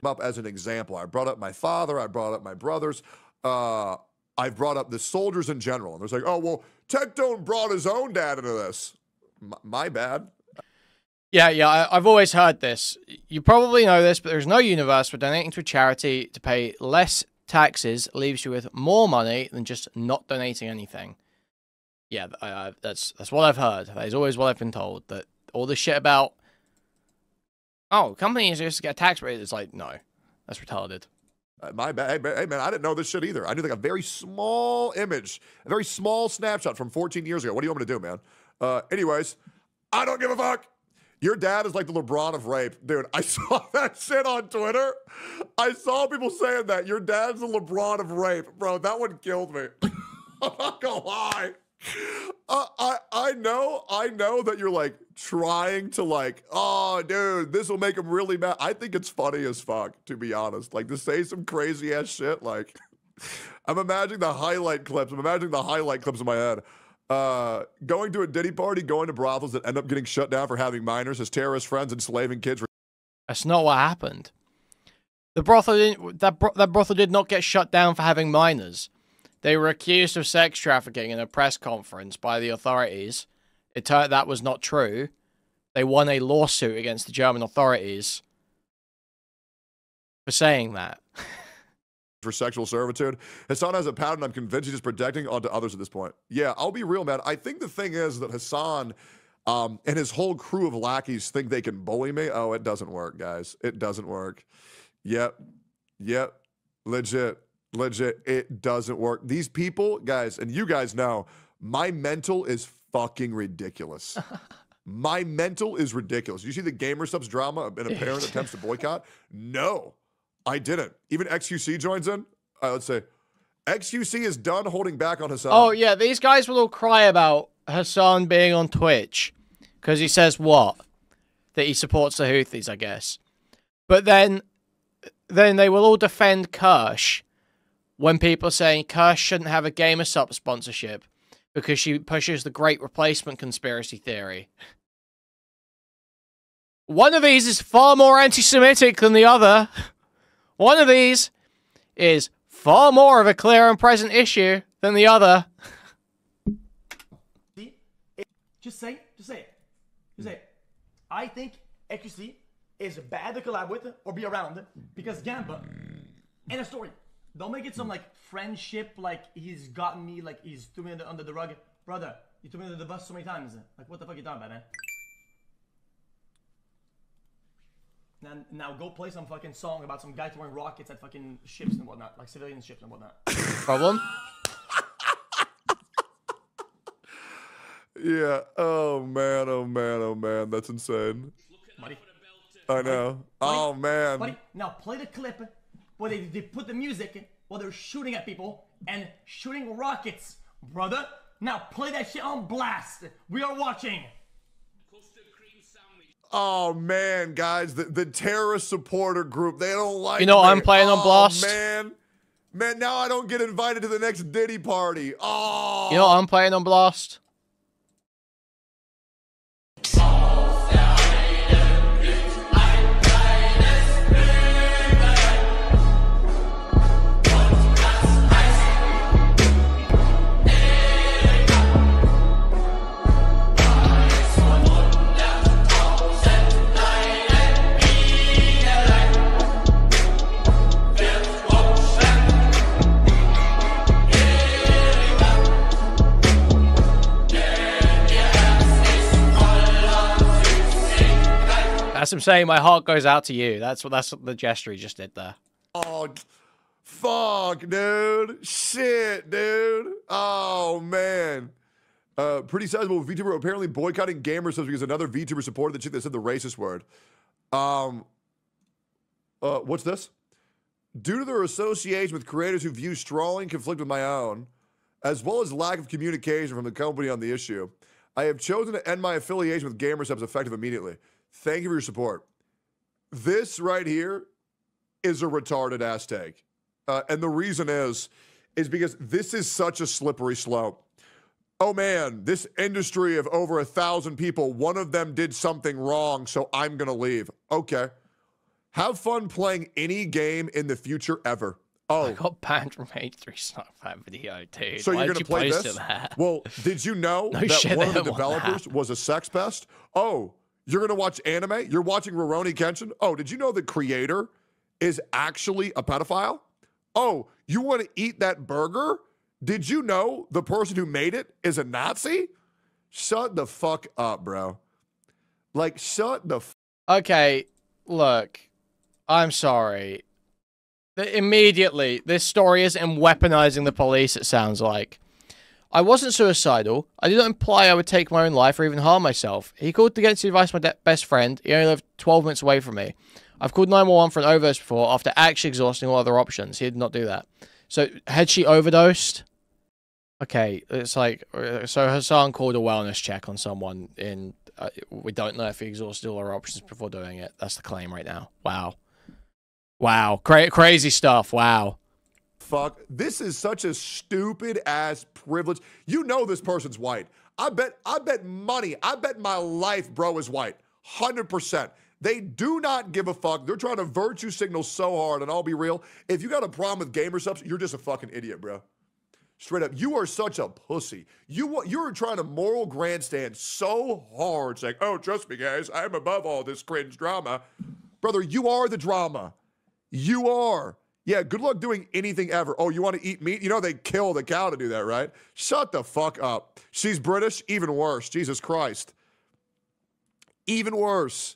Up as an example. I brought up my father. I brought up my brothers. I've brought up the soldiers in general. And there's like, oh, well, Tectone brought his own dad into this. My bad. Yeah, I've always heard this. You probably know this, but there's no universe where donating to a charity to pay less taxes leaves you with more money than just not donating anything. Yeah, that's what I've heard. That is always what I've been told. That all this shit about Oh, companies just get a tax rate. It's like, no, that's retarded. My bad. Hey, man, I didn't know this shit either. I knew like a very small image, a very small snapshot from 14 years ago. What do you want me to do, man? Anyways, I don't give a fuck. Your dad is like the LeBron of rape. Dude, I saw that shit on Twitter. I saw people saying that. Your dad's the LeBron of rape. Bro, that one killed me. I'm not gonna lie. I know that you're like trying to like, oh, dude, this will make him really mad. I think it's funny as fuck, to be honest. Like to say some crazy ass shit. Like I'm imagining the highlight clips. I'm imagining the highlight clips in my head. Going to a Diddy party, going to brothels that end up getting shut down for having minors as terrorist friends, enslaving kids. That's not what happened. The brothel didn't, that brothel did not get shut down for having minors. They were accused of sex trafficking in a press conference by the authorities. It turned out that was not true. They won a lawsuit against the German authorities for saying that. For sexual servitude. Hassan has a pattern I'm convinced he's just projecting onto others at this point. Yeah, I'll be real, man. I think the thing is that Hassan and his whole crew of lackeys think they can bully me. Oh, it doesn't work, guys. It doesn't work. Yep. Legit. It doesn't work. These people, guys, and you guys know, my mental is fucking ridiculous. My mental is ridiculous. You see the GamerSubs drama and apparent attempts to boycott? No. I didn't. Even XQC joins in. Let's say XQC is done holding back on Hassan. Oh, yeah. These guys will all cry about Hassan being on Twitch because he says what? That he supports the Houthis, I guess. But then they will all defend Kirsch when people are saying Kirsch shouldn't have a GamerSub sponsorship because she pushes the Great Replacement conspiracy theory. One of these is far more anti-Semitic than the other. One of these is far more of a clear and present issue than the other. Just say it. I think XQC is bad to collab with or be around because Gamba, end of story. Don't make it some like friendship, like he's gotten me, like he's threw me under the rug. Brother, you threw me under the bus so many times. Like, what the fuck are you talking about, man? Now go play some fucking song about some guy throwing rockets at fucking ships and whatnot, like civilian ships and whatnot. Problem? Yeah. Oh man. That's insane. Buddy. I know. Oh man. Buddy, now play the clip where they put the music while they're shooting at people and shooting rockets, brother. Now play that shit on blast. We are watching. Oh man, guys, the terrorist supporter group, they don't like You know me. I'm playing on Blast? Man, now I don't get invited to the next Diddy party. Oh. You know I'm playing on Blast? That's him saying my heart goes out to you. That's what the gesture he just did there. Oh, fuck, dude. Shit, dude. Oh, man. Pretty sizable VTuber apparently boycotting GamerSubs because another VTuber supported the chick that said the racist word. What's this? Due to their association with creators who view strongly conflict with my own, as well as lack of communication from the company on the issue, I have chosen to end my affiliation with GamerSubs effective immediately. Thank you for your support. This right here is a retarded ass take. And the reason is because this is such a slippery slope. Oh man, this industry of over 1,000 people, one of them did something wrong, so I'm gonna leave. Okay. Have fun playing any game in the future ever. Oh. I got banned from H3 Snap that video, dude. So Why you're did gonna you play post this? That? Well, did you know No that shit, one of they the don't want developers that. was a sex pest? Oh, you're gonna watch anime? You're watching Rurouni Kenshin? Oh, did you know the creator is actually a pedophile? Oh, you want to eat that burger? Did you know the person who made it is a Nazi? Shut the fuck up, bro. Like, shut the Okay, look, I'm sorry. Immediately, this story isn't weaponizing the police, it sounds like. I wasn't suicidal. I did not imply I would take my own life or even harm myself. He called to get the advice of my best friend. He only lived 12 minutes away from me. I've called 911 for an overdose before after actually exhausting all other options. He did not do that. So, had she overdosed? Okay, it's like, so Hassan called a wellness check on someone in, we don't know if he exhausted all our options before doing it. That's the claim right now. Wow. Wow. Crazy stuff. Wow. Fuck. This is such a stupid ass privilege. You know this person's white. I bet money. I bet my life bro is white. 100%. They do not give a fuck. They're trying to virtue signal so hard, and I'll be real. If you got a problem with gamer subs, you're just a fucking idiot, bro. Straight up. You are such a pussy. You're trying to moral grandstand so hard, saying, oh, trust me, guys, I'm above all this cringe drama. Brother, you are the drama. You are. Yeah, good luck doing anything ever. Oh, you want to eat meat? You know they kill the cow to do that, right? Shut the fuck up. She's British? Even worse. Jesus Christ. Even worse.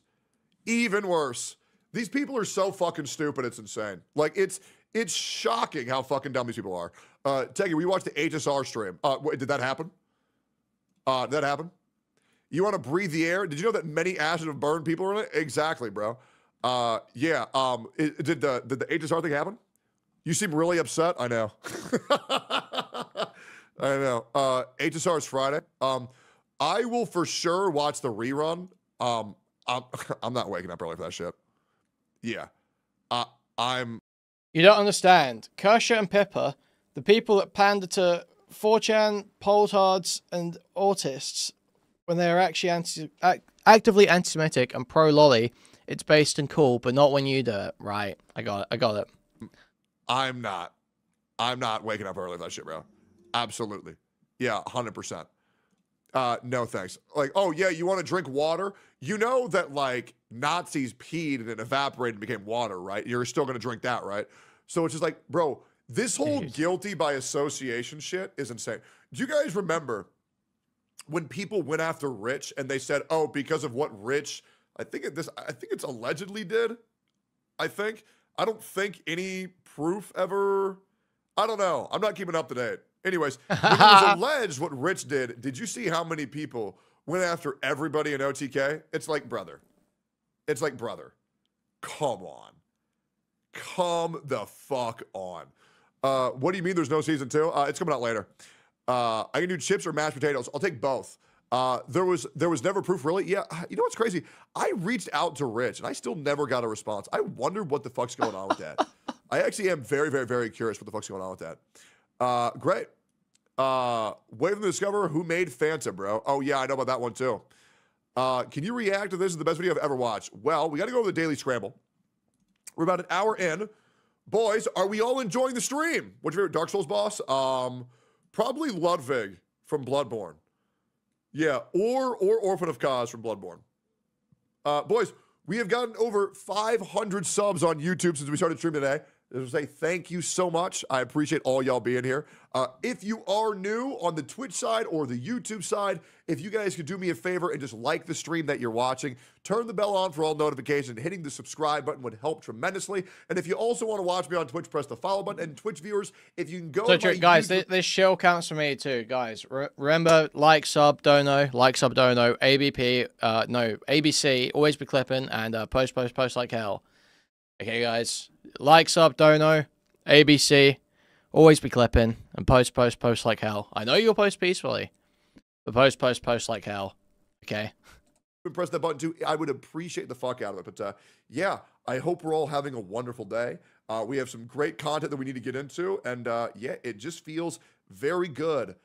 Even worse. These people are so fucking stupid, it's insane. Like, it's shocking how fucking dumb these people are. Teggy, we watched the HSR stream. Wait, did that happen? Did that happen? You want to breathe the air? Did you know that many ashes have burned people in it? Exactly, bro. Yeah. Did the HSR thing happen? You seem really upset. I know. I know. HSR is Friday. I will for sure watch the rerun. I'm not waking up early for that shit. Yeah. You don't understand. Kershaw and Pippa, the people that pander to 4chan, Poltards, and autists, when they are actually actively anti-Semitic and pro-lolly, it's based and cool, but not when you do it. Right. I got it. I'm not waking up early for that shit, bro. Absolutely. Yeah, 100%. No thanks. Like, oh yeah, you want to drink water? You know that like Nazis peed and it evaporated and became water, right? You're still gonna drink that, right? So it's just like, bro, this whole guilty by association shit is insane. Do you guys remember when people went after Rich and they said, oh, because of what Rich, I think it's allegedly did. I don't think any proof ever. I don't know. I'm not keeping up to date. Anyways, when it was alleged what Rich did you see how many people went after everybody in OTK? It's like, brother. Come on. Come the fuck on. What do you mean there's no season 2? It's coming out later. I can do chips or mashed potatoes. I'll take both. There was never proof, really. Yeah, you know what's crazy? I reached out to Rich, and I still never got a response. I wonder what the fuck's going on with that. I actually am very, very, very curious what the fuck's going on with that. Great. Wait for the discover who made Fanta, bro. Oh, yeah, I know about that one, too. Can you react to this? Is the best video I've ever watched. Well, we got to go to the Daily Scramble. We're about an hour in. Boys, are we all enjoying the stream? What's your favorite Dark Souls boss? Probably Ludwig from Bloodborne. Yeah, or Orphan of Cause from Bloodborne. Boys, we have gotten over 500 subs on YouTube since we started streaming today. I just want to say thank you so much. I appreciate all y'all being here. If you are new on the Twitch side or the YouTube side, if you guys could do me a favor and just like the stream that you're watching, turn the bell on for all notifications, hitting the subscribe button would help tremendously. And if you also want to watch me on Twitch, press the follow button. And Twitch viewers, if you can go... So, guys, this shill counts for me too, guys. Remember, like, sub, dono, ABP, no, ABC, always be clipping, and post like hell. Okay, guys. Like, sub, dono, ABC, always be clipping, and post like hell. I know you'll post peacefully, but post like hell. Okay? Press that button too. I would appreciate the fuck out of it. But yeah, I hope we're all having a wonderful day. We have some great content that we need to get into, and yeah, it just feels very good.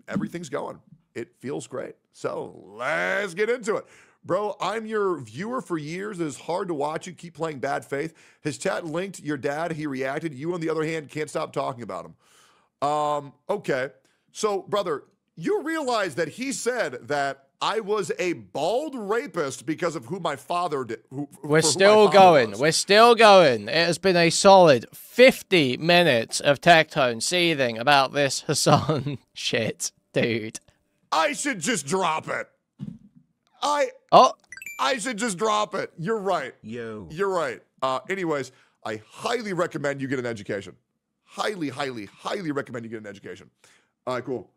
Everything's going. It feels great. So let's get into it. Bro, I'm your viewer for years. It is hard to watch you keep playing bad faith. His chat linked your dad. He reacted. You, on the other hand, can't stop talking about him. Okay. So, brother, you realize that he said that I was a bald rapist because of who my father did. We're still going. We're still going. It has been a solid 50 minutes of Tectone seething about this Hassan shit, dude. I should just drop it. I I should just drop it. You're right. Yo. You're right. Anyways, I highly recommend you get an education. Highly, highly, highly recommend you get an education. All right, cool.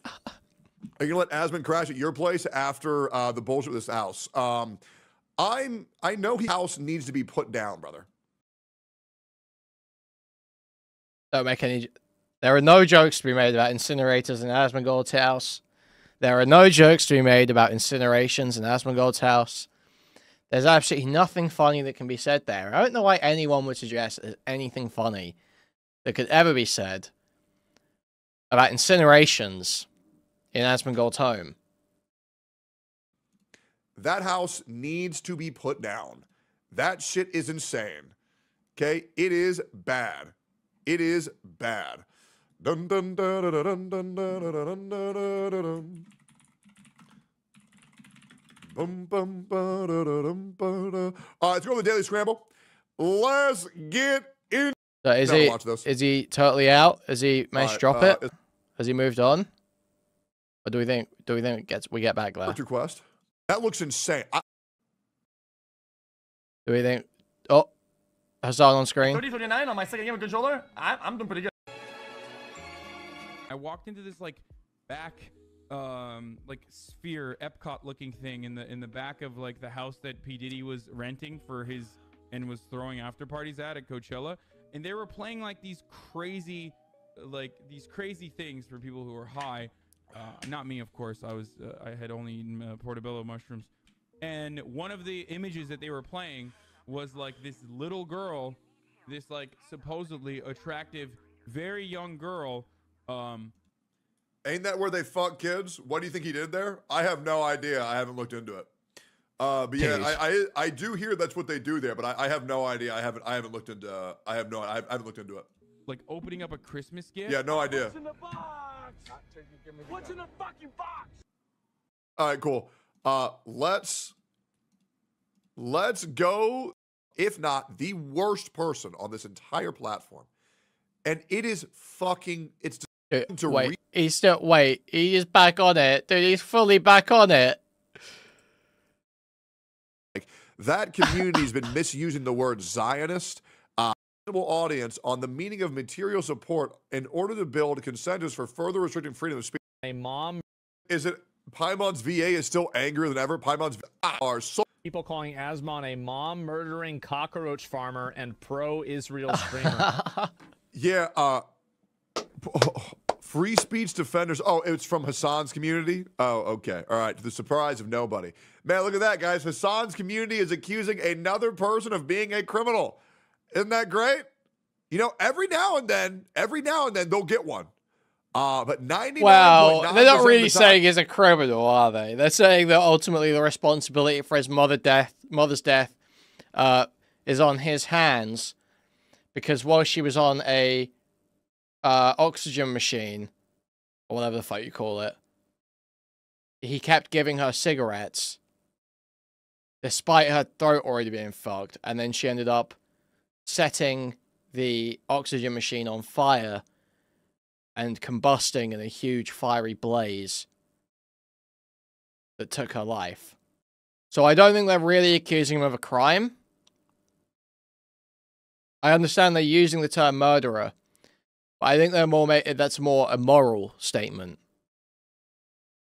Are you gonna let Asmon crash at your place after the bullshit with this house? I know his house needs to be put down, brother. Don't make any. There are no jokes to be made about incinerators in Asmongold's house. There are no jokes to be made about incinerations in Asmongold's house. There's absolutely nothing funny that can be said there. I don't know why anyone would suggest there's anything funny that could ever be said about incinerations in Asmongold's home. That house needs to be put down. That shit is insane. Okay? It is bad. It is bad. Dun, dun, dun, dun, dun, dun, dun, dun, dun, dun, dun. Bum, bum, ba, da, da, dum, ba, da. Let's go to the Daily Scramble. Let's get in. So is he totally out? Has he managed to drop it? Has he moved on? Or do we think we get back there? Request. That looks insane. Do we think? Oh, Hassan on screen. 30-39 on my second game of controller. I'm doing pretty good. I walked into this like back like sphere Epcot looking thing in the back of like the house that P. Diddy was renting for his and was throwing after parties at Coachella, and they were playing like these crazy things for people who were high. Not me, of course. I had only eaten portobello mushrooms, and one of the images that they were playing was like this little girl, this like supposedly attractive, very young girl. Ain't that where they fuck kids? What do you think he did there? I have no idea. I haven't looked into it. But yeah, I do hear that's what they do there, but I have no idea. I haven't looked into. I haven't looked into it. Like opening up a Christmas gift? Yeah, no idea. What's in the box? What's in the fucking box? All right, cool. Let's go. If not the worst person on this entire platform, and it is fucking. It's to wait. He is back on it, dude. He's fully back on it. Like that community's been misusing the word Zionist. Audience on the meaning of material support in order to build consensus for further restricting freedom of speech. A mom. Is it Paimon's VA is still angrier than ever? Paimon's are so. People calling Asmon a mom murdering cockroach farmer and pro-Israel streamer. Yeah, free speech defenders. Oh, it's from Hassan's community? Oh, okay. All right. To the surprise of nobody. Man, look at that, guys. Hassan's community is accusing another person of being a criminal. Isn't that great? You know, every now and then they'll get one. But 99.9%. Well, they're not really saying he's a criminal, are they? They're saying that ultimately the responsibility for his mother's death, is on his hands, because while she was on a oxygen machine, or whatever the fuck you call it, he kept giving her cigarettes, despite her throat already being fucked, and then she ended up setting the oxygen machine on fire and combusting in a huge fiery blaze that took her life. So I don't think they're really accusing him of a crime. I understand they're using the term murderer, but I think they're that's more a moral statement.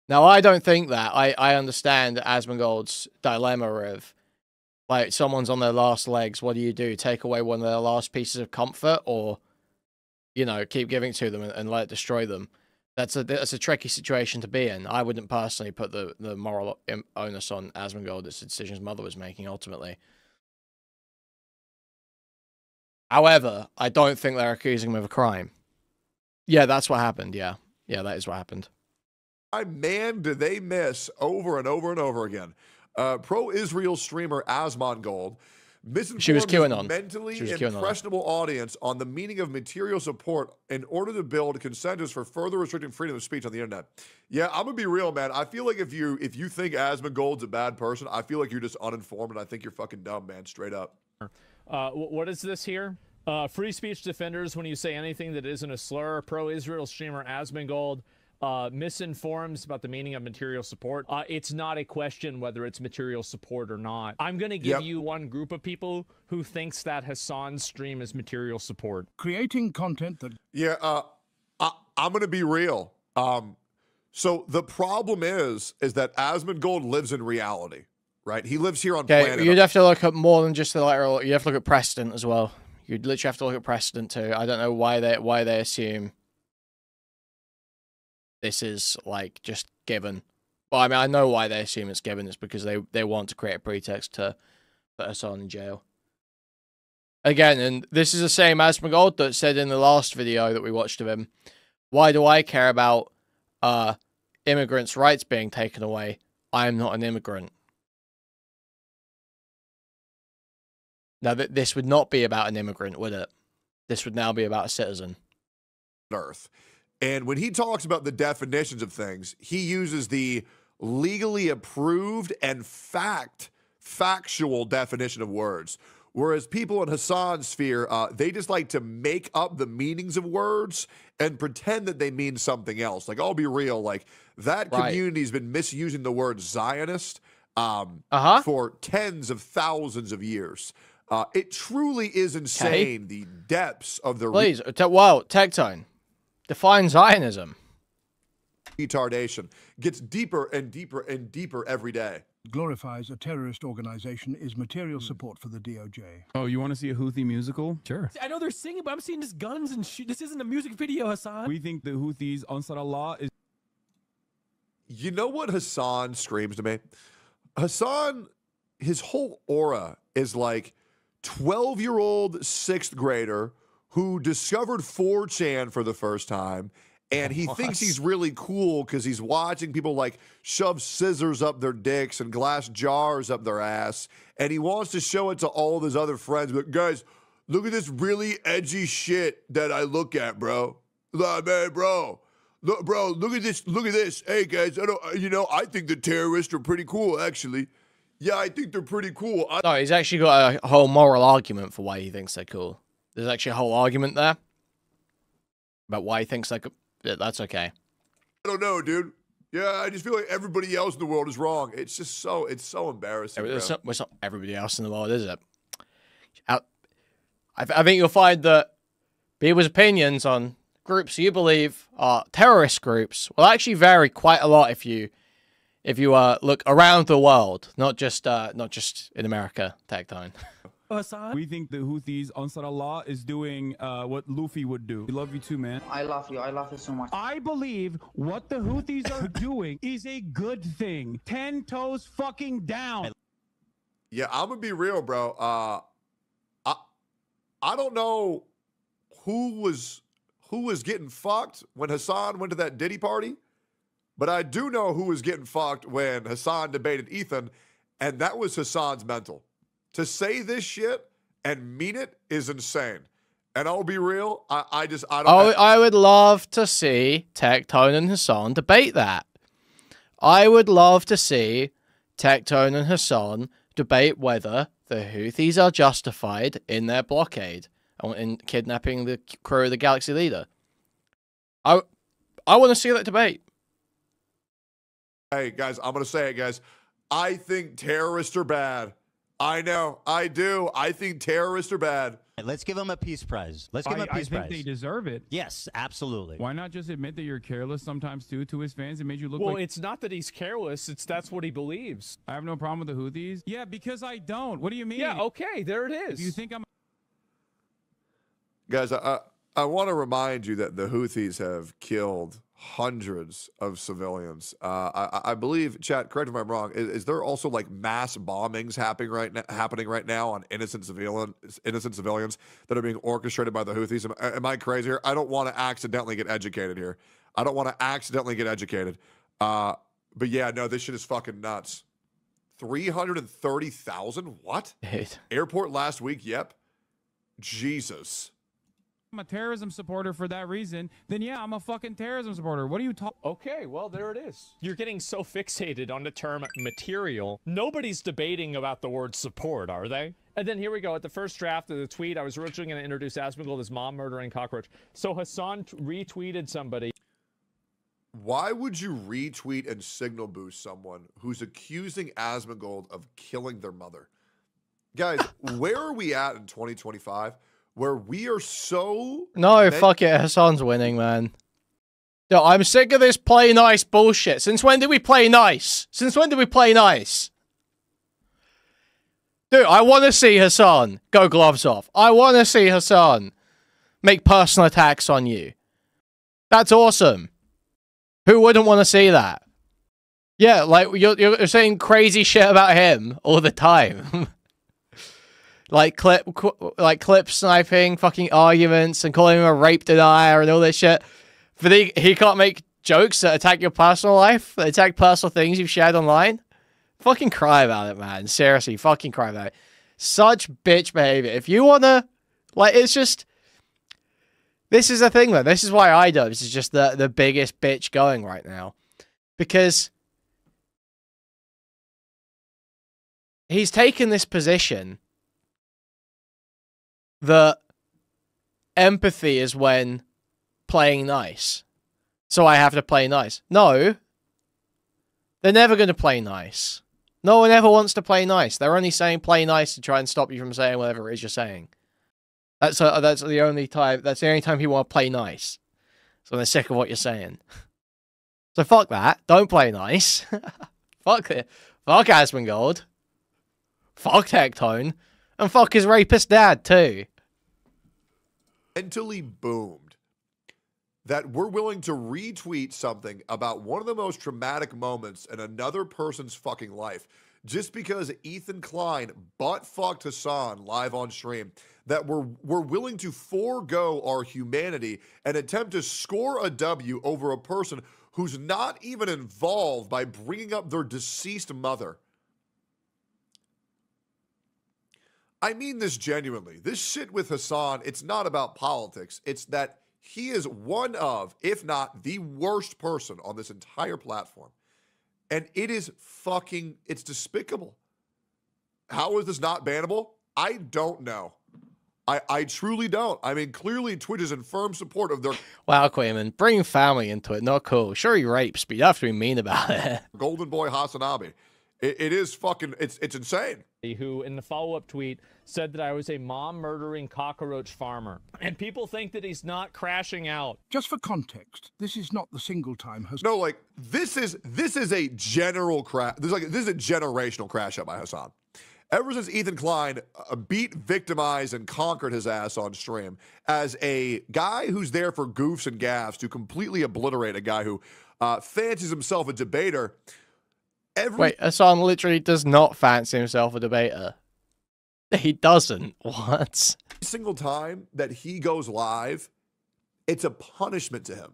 Now, I don't think that. I understand Asmongold's dilemma of, like, someone's on their last legs, what do you do? Take away one of their last pieces of comfort, or, you know, keep giving it to them and let it destroy them? That's a tricky situation to be in. I wouldn't personally put the moral onus on Asmongold. It's a decision his mother was making, ultimately. However, I don't think they're accusing him of a crime. Yeah, that's what happened, yeah. Yeah, that is what happened. Man, do they miss over and over and over again. Pro-Israel streamer Asmongold misinformed his mentally impressionable audience on the meaning of material support in order to build consensus for further restricting freedom of speech on the internet. Yeah, I'm gonna be real, man. I feel like if you think Asmongold's a bad person, I feel like you're just uninformed, and I think you're fucking dumb, man. Straight up. What is this here? Free speech defenders, when you say anything that isn't a slur. Pro-Israel streamer Asmongold misinforms about the meaning of material support. It's not a question whether it's material support or not. I'm going to give you one group of people who thinks that Hassan's stream is material support. Creating content that... Yeah, I'm going to be real. So the problem is that Asmongold lives in reality, right? He lives here on planet. You'd have to look at more than just the literal. You have to look at precedent as well. You'd literally have to look at precedent too. I don't know why they assume this is like just given. Well, I mean, I know why they assume it's given. It's because they want to create a pretext to put Hassan in jail. Again, and this is the same Asmongold that said in the last video that we watched of him, why do I care about immigrants' rights being taken away? I am not an immigrant. Now, this would not be about an immigrant, would it? This would now be about a citizen. Earth. And when he talks about the definitions of things, he uses the legally approved and factual definition of words. Whereas people in Hassan's sphere, they just like to make up the meanings of words and pretend that they mean something else. Like, I'll be real, like, that community's been misusing the word Zionist for tens of thousands of years. It truly is insane, the depths of the... Please, wow, Tectone, define Zionism. Retardation gets deeper and deeper and deeper every day. Glorifies a terrorist organization is material support for the DOJ. Oh, you want to see a Houthi musical? Sure. I know they're singing, but I'm seeing just guns and shoot. This isn't a music video, Hassan. We think the Houthis, Ansar Allah, is... You know what Hassan screams to me? Hassan, his whole aura is like 12-year-old sixth grader who discovered 4chan for the first time, and he thinks he's really cool because he's watching people like shove scissors up their dicks and glass jars up their ass, and he wants to show it to all of his other friends. But guys, look at this really edgy shit that I look at, bro. Man, bro. Look, look at this. Look at this. Hey, guys, I think the terrorists are pretty cool, actually. Yeah, I think they're pretty cool. No, he's actually got a whole moral argument for why he thinks they're cool. There's actually a whole argument there about why he thinks they're cool. That's okay. I don't know, dude. Yeah, I just feel like everybody else in the world is wrong. It's just so embarrassing. It's not everybody else in the world, is it? I think you'll find that people's opinions on groups you believe are terrorist groups will actually vary quite a lot if you look around the world, not just in America, Tectone. Hassan? We think the Houthis, Ansar Allah, is doing what Luffy would do. We love you too, man. I love you. I love you so much. I believe what the Houthis are doing is a good thing. 10 toes fucking down. Yeah, I'm gonna be real, bro. I don't know who was getting fucked when Hassan went to that Diddy party, but I do know who was getting fucked when Hassan debated Ethan, and that was Hassan's mental. To say this shit and mean it is insane. And I'll be real, I don't... I would love to see Tectone and Hassan debate that. I would love to see Tectone and Hassan debate whether the Houthis are justified in their blockade and in kidnapping the crew of the Galaxy Leader. I want to see that debate. Hey, guys, I'm going to say it, guys. I think terrorists are bad. I know. I do. I think terrorists are bad. Let's give them a peace prize. Let's give them a peace prize. I think they deserve it. Yes, absolutely. Why not just admit that you're careless sometimes, too, to his fans? It made you look well, it's not that he's careless. That's what he believes. I have no problem with the Houthis. Yeah, because I don't. What do you mean? Yeah, okay, there it is. If you think I'm... Guys, I want to remind you that the Houthis have killed hundreds of civilians. I believe, chat, correct me if I'm wrong, is there also like mass bombings happening right now on innocent civilians that are being orchestrated by the Houthis? Am I crazy here? I don't want to accidentally get educated here. But yeah, no, this shit is fucking nuts. 330,000? What? Airport last week? Yep. Jesus. I'm a terrorism supporter for that reason, then yeah, I'm a fucking terrorism supporter. What are you talking? Okay, well, there it is. You're getting so fixated on the term material. Nobody's debating about the word support, are they? And then here we go. At the first draft of the tweet, I was originally going to introduce Asmongold as mom murdering cockroach. So Hassan retweeted somebody. Why would you retweet and signal boost someone who's accusing Asmongold of killing their mother? Guys, where are we at in 2025 where we are so... No, fuck it. Hassan's winning, man. Yo, I'm sick of this play nice bullshit. Since when did we play nice? Since when did we play nice? Dude, I want to see Hassan go gloves off. I want to see Hassan make personal attacks on you. That's awesome. Who wouldn't want to see that? Yeah, like, you're saying crazy shit about him all the time. like clip sniping, fucking arguments, and calling him a rape denier and all this shit. But he can't make jokes that attack your personal life, that attack personal things you've shared online. Fucking cry about it, man. Seriously, fucking cry about it. Such bitch behavior. If you wanna, like, it's just... This is the thing, man. This is why iDubbbz is just the biggest bitch going right now. Because he's taken this position that empathy is when playing nice. So I have to play nice. No. They're never going to play nice. No one ever wants to play nice. They're only saying play nice to try and stop you from saying whatever it is you're saying. That's the only time. That's the only time people want to play nice. So they're sick of what you're saying. So fuck that. Don't play nice. Fuck it. Fuck Asmongold. Fuck Tectone. And fuck his rapist dad too. Mentally boomed that we're willing to retweet something about one of the most traumatic moments in another person's fucking life just because Ethan Klein butt-fucked Hassan live on stream, that we're willing to forego our humanity and attempt to score a W over a person who's not even involved by bringing up their deceased mother. I mean this genuinely. This shit with Hassan, it's not about politics. It's that he is one of, if not the worst person on this entire platform. And it is fucking, it's despicable. How is this not bannable? I don't know. I truly don't. I mean, clearly Twitch is in firm support of their... Wow, Kuihman, bring family into it. Not cool. Sure, he rapes, but you have to be mean about it. Golden Boy Hasanabe. It is fucking, it's insane. Who, in the follow-up tweet, said that I was a mom-murdering cockroach farmer. And people think that he's not crashing out. Just for context, this is not the single time Hassan... No, like, this is a general crash. This is a generational crash out by Hassan. Ever since Ethan Klein beat, victimized, and conquered his ass on stream as a guy who's there for goofs and gaffes to completely obliterate a guy who fancies himself a debater. Wait, Hassan literally does not fancy himself a debater. He doesn't. What? Every single time that he goes live, it's a punishment to him.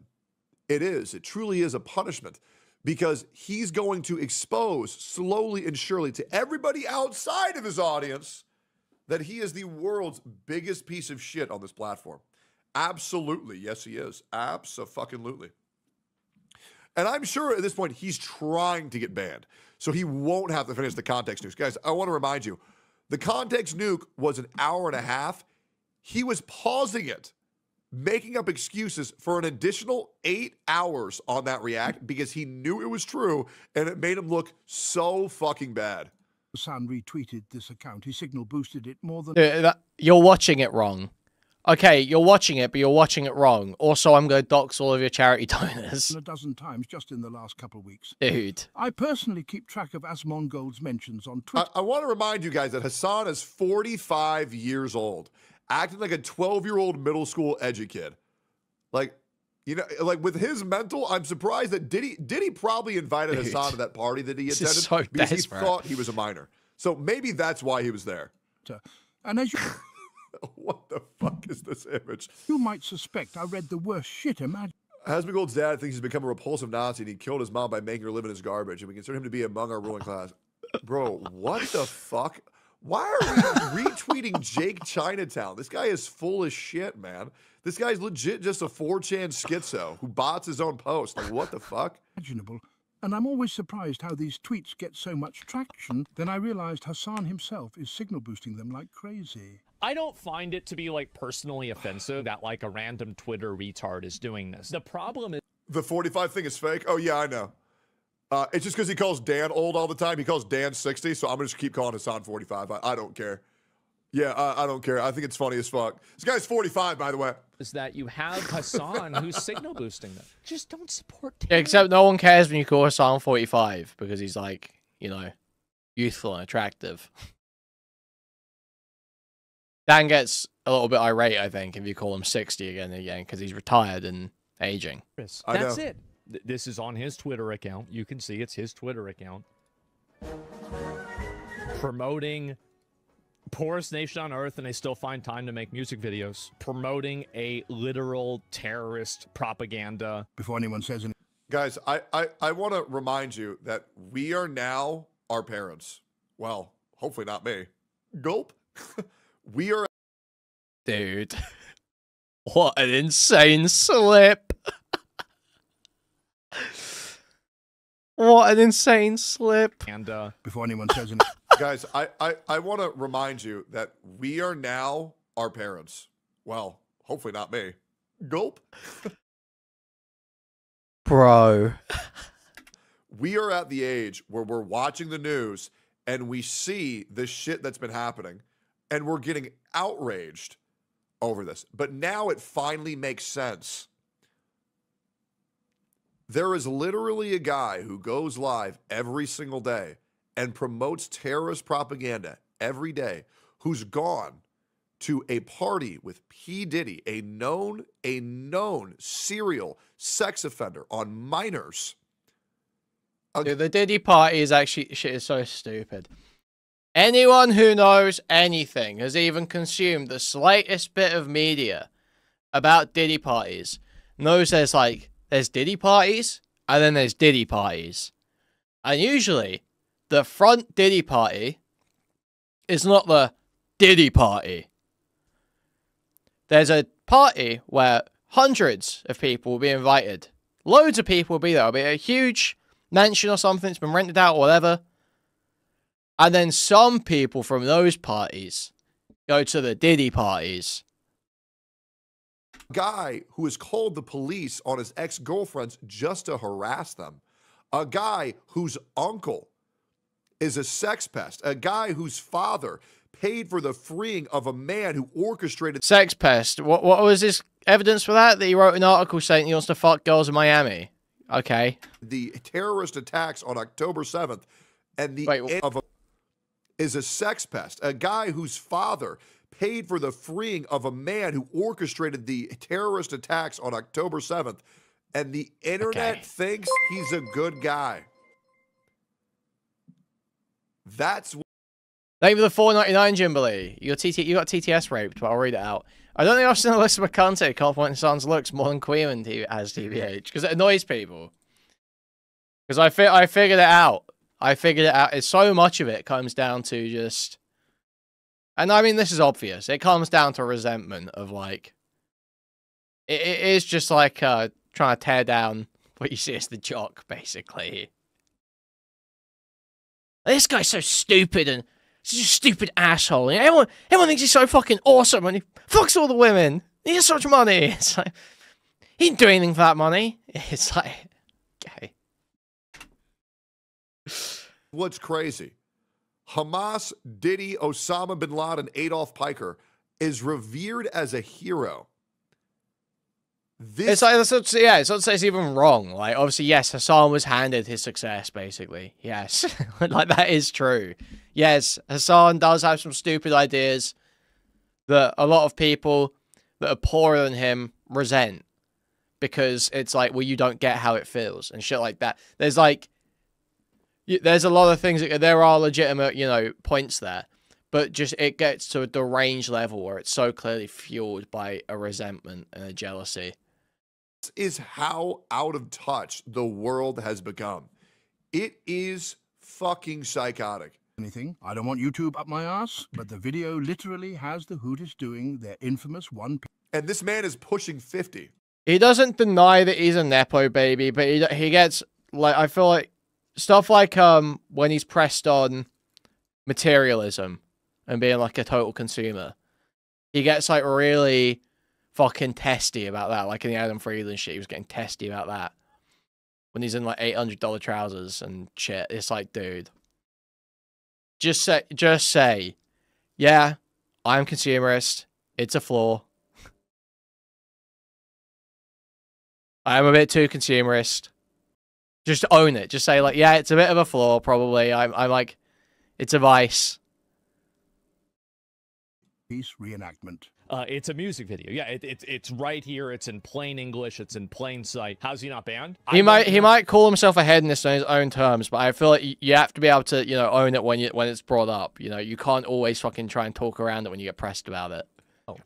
It is. It truly is a punishment. Because he's going to expose slowly and surely to everybody outside of his audience that he is the world's biggest piece of shit on this platform. Absolutely. Yes, he is. Abso-fucking-lutely. And I'm sure at this point he's trying to get banned. So he won't have to finish the context nuke. Guys, I want to remind you, the context nuke was an hour and a half. He was pausing it, making up excuses for an additional 8 hours on that react because he knew it was true and it made him look so fucking bad. Hassan retweeted this account. He signal boosted it more than... You're watching it wrong. Okay, you're watching it, but you're watching it wrong. Also, I'm going to dox all of your charity donors. A dozen times just in the last couple of weeks. Dude. I personally keep track of Asmongold's mentions on Twitter. I want to remind you guys that Hassan is 45 years old, acting like a 12-year-old middle school kid. Like, you know, like with his mental, I'm surprised that did he probably invited Hassan to that party that he attended so because desperate. He thought he was a minor. So maybe that's why he was there. And as you... What the fuck is this image? You might suspect I read the worst shit imaginable. Hasmongold's dad thinks he's become a repulsive Nazi and he killed his mom by making her live in his garbage, and we consider him to be among our ruling class. Bro, what the fuck? Why are we retweeting Jake Chinatown? This guy is full of shit, man. This guy's legit just a 4chan schizo who bots his own post. Like, what the fuck? Imaginable. And I'm always surprised how these tweets get so much traction. Then I realized Hassan himself is signal boosting them like crazy. I don't find it to be, like, personally offensive that, like, a random Twitter retard is doing this. The problem is... The 45 thing is fake? Oh, yeah, I know. It's just because he calls Dan old all the time. He calls Dan 60, so I'm going to just keep calling Hassan 45. I don't care. Yeah, I don't care. I think it's funny as fuck. This guy's 45, by the way. Is that you have Hassan who's signal boosting them. Just don't support Yeah, except no one cares when you call Hassan 45 because he's like, you know, youthful and attractive. Dan gets a little bit irate, I think, if you call him 60 again and again because he's retired and aging. That's it. This is on his Twitter account. You can see it's his Twitter account. Promoting poorest nation on earth, and they still find time to make music videos. Promoting a literal terrorist propaganda. Before anyone says anything. Guys, I want to remind you that we are now our parents. Well, hopefully not me. Gulp. We are... Dude. What an insane slip. What an insane slip. And before anyone says anything. Guys, I want to remind you that we are now our parents. Well, hopefully not me. Gulp. Bro. We are at the age where we're watching the news and we see the shit that's been happening and we're getting outraged over this. But now it finally makes sense. There is literally a guy who goes live every single day and promotes terrorist propaganda every day who's gone to a party with P. Diddy, a known serial sex offender on minors. Dude, the Diddy party is actually, shit is so stupid. Anyone who knows anything, has even consumed the slightest bit of media about Diddy parties, knows there's Diddy parties, and then there's Diddy parties. And usually, the front Diddy party is not the Diddy party. There's a party where hundreds of people will be invited. Loads of people will be there. It'll be a huge mansion or something. It's been rented out or whatever. And then some people from those parties go to the Diddy parties. Guy who has called the police on his ex-girlfriends just to harass them. A guy whose uncle is a sex pest. A guy whose father paid for the freeing of a man who orchestrated... Sex pest. What was his evidence for that? That he wrote an article saying he wants to fuck girls in Miami. Okay. The terrorist attacks on October 7th. And the end of is a sex pest. A guy whose father paid for the freeing of a man who orchestrated the terrorist attacks on October 7th. And the internet thinks he's a good guy. That's... Thank you for the $4.99, Jimberly. You got TTS raped, but I'll read it out. I don't think I've seen Alyssa McConte compliment Hassan's looks more than Kuihman as TBH, because it annoys people. Because I figured it out. I figured it out. It's so much of it comes down to just... And I mean, this is obvious. It comes down to resentment of, like... It is just like trying to tear down what you see as the jock, basically. This guy's so stupid and such a stupid asshole. And everyone thinks he's so fucking awesome and he fucks all the women. He has so much money. It's like, he didn't do anything for that money. It's like, okay. What's crazy? Hamas, Diddy, Osama bin Laden, Adolf Piker is revered as a hero. It's like, it's not to say it's even wrong. Like, obviously, yes, Hassan was handed his success, basically. Yes. Like, that is true. Yes, Hassan does have some stupid ideas that a lot of people that are poorer than him resent. Because it's like, well, you don't get how it feels and shit like that. There's like... There's a lot of things, there are legitimate, you know, points there. But just, it gets to a deranged level where it's so clearly fueled by a resentment and a jealousy. This is how out of touch the world has become. It is fucking psychotic. Anything. I don't want YouTube up my ass, but the video literally has the Hootis doing their infamous one... And this man is pushing 50. He doesn't deny that he's a Nepo baby, but he gets, like, I feel like, stuff like when he's pressed on materialism and being like a total consumer, he gets like really fucking testy about that. Like in the Adam Friedland shit, he was getting testy about that. When he's in like $800 trousers and shit. It's like, dude. Just say, yeah, I'm consumerist. It's a flaw. I'm a bit too consumerist. Just own it. Just say like, yeah, it's a bit of a flaw, probably. I'm like, it's a vice. Peace reenactment. It's a music video. Yeah, it's right here. It's in plain English. It's in plain sight. How's he not banned? He might call himself a hedonist on his own terms, but I feel like you have to be able to, you know, own it when it's brought up. You know, you can't always fucking try and talk around it when you get pressed about it.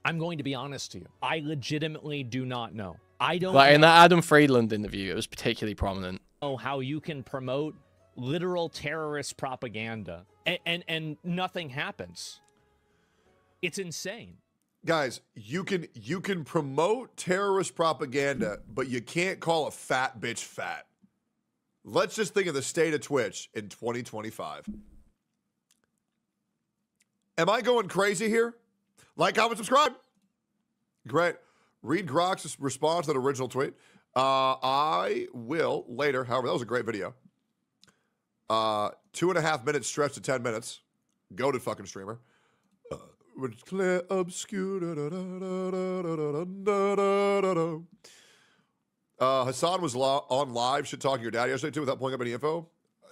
I'm going to be honest to you. I legitimately do not know. I don't Like in that Adam Friedland interview, it was particularly prominent. know how you can promote literal terrorist propaganda and nothing happens. It's insane. Guys, you can promote terrorist propaganda, but you can't call a fat bitch fat. Let's just think of the state of Twitch in 2025. Am I going crazy here? Like, comment, subscribe. Great. Read Grok's response to that original tweet. I will later. However, that was a great video. 2.5 minutes stretched to 10 minutes. Goated fucking streamer. With clear obscure. Hassan was on live shit talking your dad yesterday too without pulling up any info.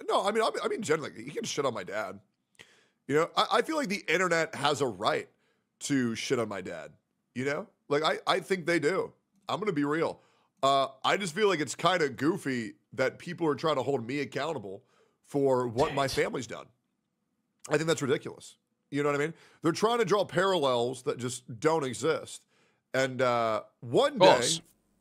No, I mean generally, he can shit on my dad. You know, I feel like the internet has a right to shit on my dad. You know, like I think they do. I'm gonna be real. I just feel like it's kind of goofy that people are trying to hold me accountable for what my family's done. I think that's ridiculous. You know what I mean? They're trying to draw parallels that just don't exist. And one day,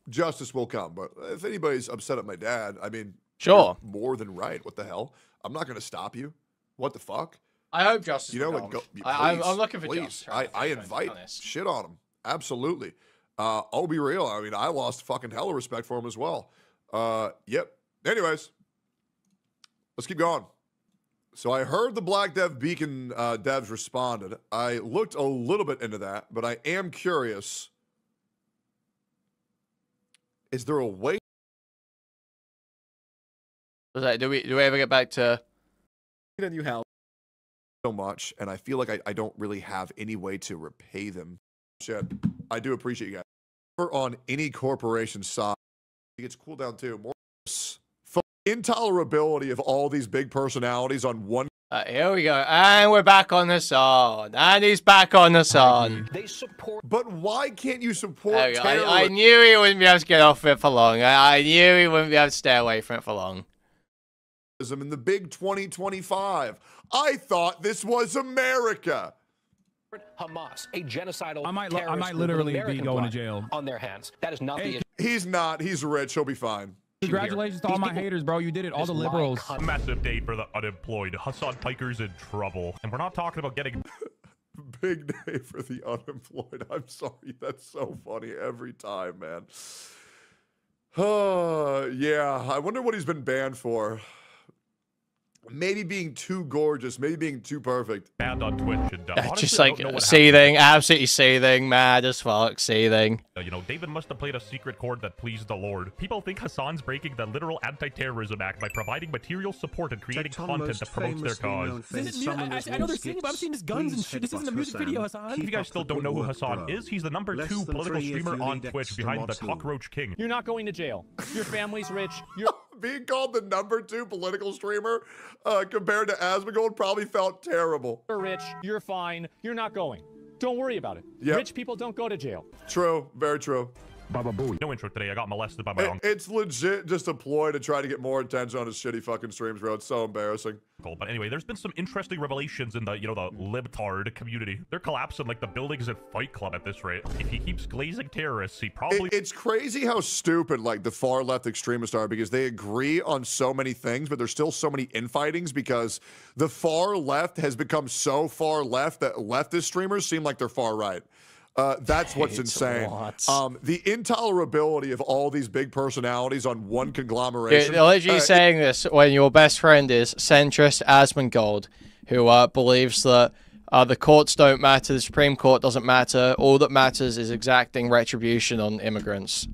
justice will come. But if anybody's upset at my dad, I mean, sure, you're more than right. What the hell? I'm not going to stop you. What the fuck? I hope justice will come. Go, I'm looking for justice. I invite shit on him. Absolutely. I'll be real. I mean, I lost fucking hella respect for him as well. Yep. Anyways, let's keep going. So I heard the Black Dev Beacon devs responded. I looked a little bit into that, but I am curious. Is there a way? Do we ever get back to? You have so much, and I feel like I don't really have any way to repay them. Shit, I do appreciate you guys. We're on any corporation side. It gets cooled down too. More intolerability of all these big personalities on one. Here we go, and we're back on the sun, and he's back on the sun. They support, but why can't you support? I knew he wouldn't be able to get off it for long. I knew he wouldn't be able to stay away from it for long. In the big 2025, I thought this was America. Hamas, a genocidal I might literally be going to jail on their hands. That is not the issue. He's not. He's rich. He'll be fine. Congratulations to all my haters, bro. You did it. All the liberals. Massive day for the unemployed. Hassan Piker's in trouble. And we're not talking about getting... Big day for the unemployed. I'm sorry. That's so funny every time, man. Yeah. I wonder what he's been banned for. Maybe being too gorgeous, maybe being too perfect. Banned on Twitch and just like seething, absolutely seething, mad as fuck, seething. You know, David must have played a secret chord that pleased the Lord. People think Hassan's breaking the literal anti-terrorism act by providing material support and creating content that promotes their cause. I know they're singing, but I'm seeing his guns and shit. This isn't a music video, Hassan. If you guys still don't know who Hassan is, he's the #2 political streamer on Twitch behind the Cockroach King. You're not going to jail. Your family's rich. You're being called the #2 political streamer compared to Asmongold probably felt terrible. You're rich. You're fine. You're not going. Don't worry about it. Yep. Rich people don't go to jail. True. Very true. No intro today. I got molested by my uncle. It's legit just a ploy to try to get more attention on his shitty fucking streams, bro. It's so embarrassing. But anyway, there's been some interesting revelations in the, you know, the libtard community. They're collapsing like the buildings at Fight Club at this rate. If he keeps glazing terrorists, he probably... It's crazy how stupid, like, the far left extremists are because they agree on so many things, but there's still so many infightings because the far left has become so far left that leftist streamers seem like they're far right. That's what's insane. The intolerability of all these big personalities on one conglomeration. You're literally saying this when your best friend is centrist Asmongold, who believes that The courts don't matter. The Supreme Court doesn't matter. All that matters is exacting retribution on immigrants.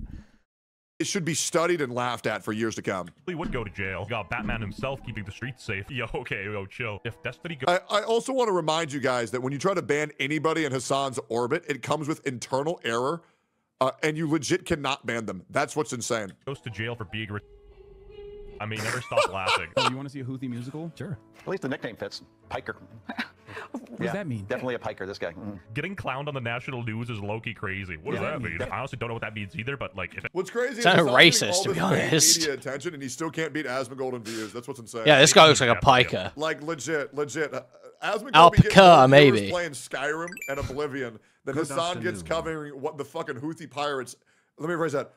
It should be studied and laughed at for years to come. He would go to jail. Got Batman himself keeping the streets safe. Yo, okay, yo, chill. If Destiny goes... I also want to remind you guys that when you try to ban anybody in Hassan's orbit, it comes with internal error, and you legit cannot ban them. That's what's insane. Goes to jail for being... I mean, never stop laughing. Oh, you want to see a Houthi musical? Sure. At least the nickname fits. Piker. What does that mean? Definitely a piker, this guy. Getting clowned on the national news is low-key crazy. What does that mean? I honestly don't know what that means either, but like... If What's crazy is Sound Hassan's racist, getting to all be this honest. media attention, and he still can't beat Asmongold in views. That's what's insane. Yeah, this guy looks like a piker. Like, legit. Asmongold Alpaca, maybe. playing Skyrim and Oblivion than Hassan gets covering what the fucking Houthi pirates... Let me rephrase that.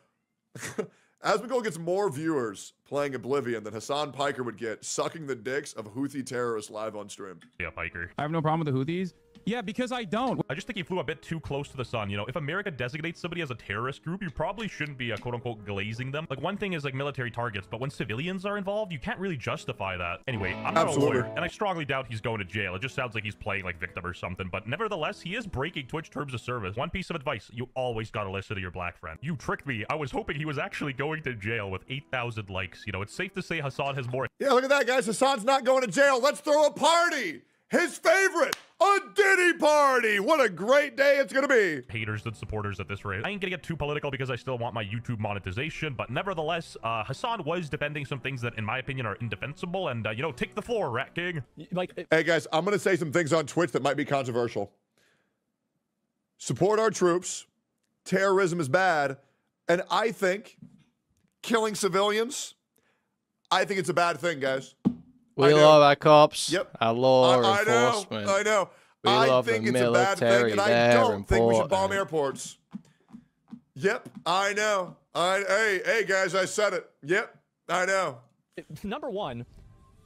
Asmongold gets more viewers playing Oblivion than Hassan Piker would get sucking the dicks of Houthi terrorists live on stream. Yeah, Piker. I have no problem with the Houthis. Yeah, because I don't. I just think he flew a bit too close to the sun. You know, if America designates somebody as a terrorist group, you probably shouldn't be quote-unquote glazing them. Like, one thing is like military targets, but when civilians are involved, you can't really justify that. Anyway, I'm not a lawyer, and I strongly doubt he's going to jail. It just sounds like he's playing like victim or something, but nevertheless, he is breaking Twitch terms of service. One piece of advice, you always gotta listen to your black friend. You tricked me. I was hoping he was actually going to jail with 8,000 likes. You know, it's safe to say Hassan has more... Yeah, look at that, guys. Hassan's not going to jail. Let's throw a party. His favorite, a Diddy party. What a great day it's going to be. Haters than supporters at this rate. I ain't gonna get too political because I still want my YouTube monetization, but nevertheless, Hassan was defending some things that, in my opinion, are indefensible, and, you know, take the floor, Rat King. Like, hey, guys, I'm going to say some things on Twitch that might be controversial. Support our troops. Terrorism is bad. And I think killing civilians, I think it's a bad thing, guys. We love our cops, Yep. our law I enforcement. I know. We I love think the it's a bad thing, military. and I They're don't think we should bomb important. airports. Yep, I know. Hey, guys, I said it. Yep, I know. Number one,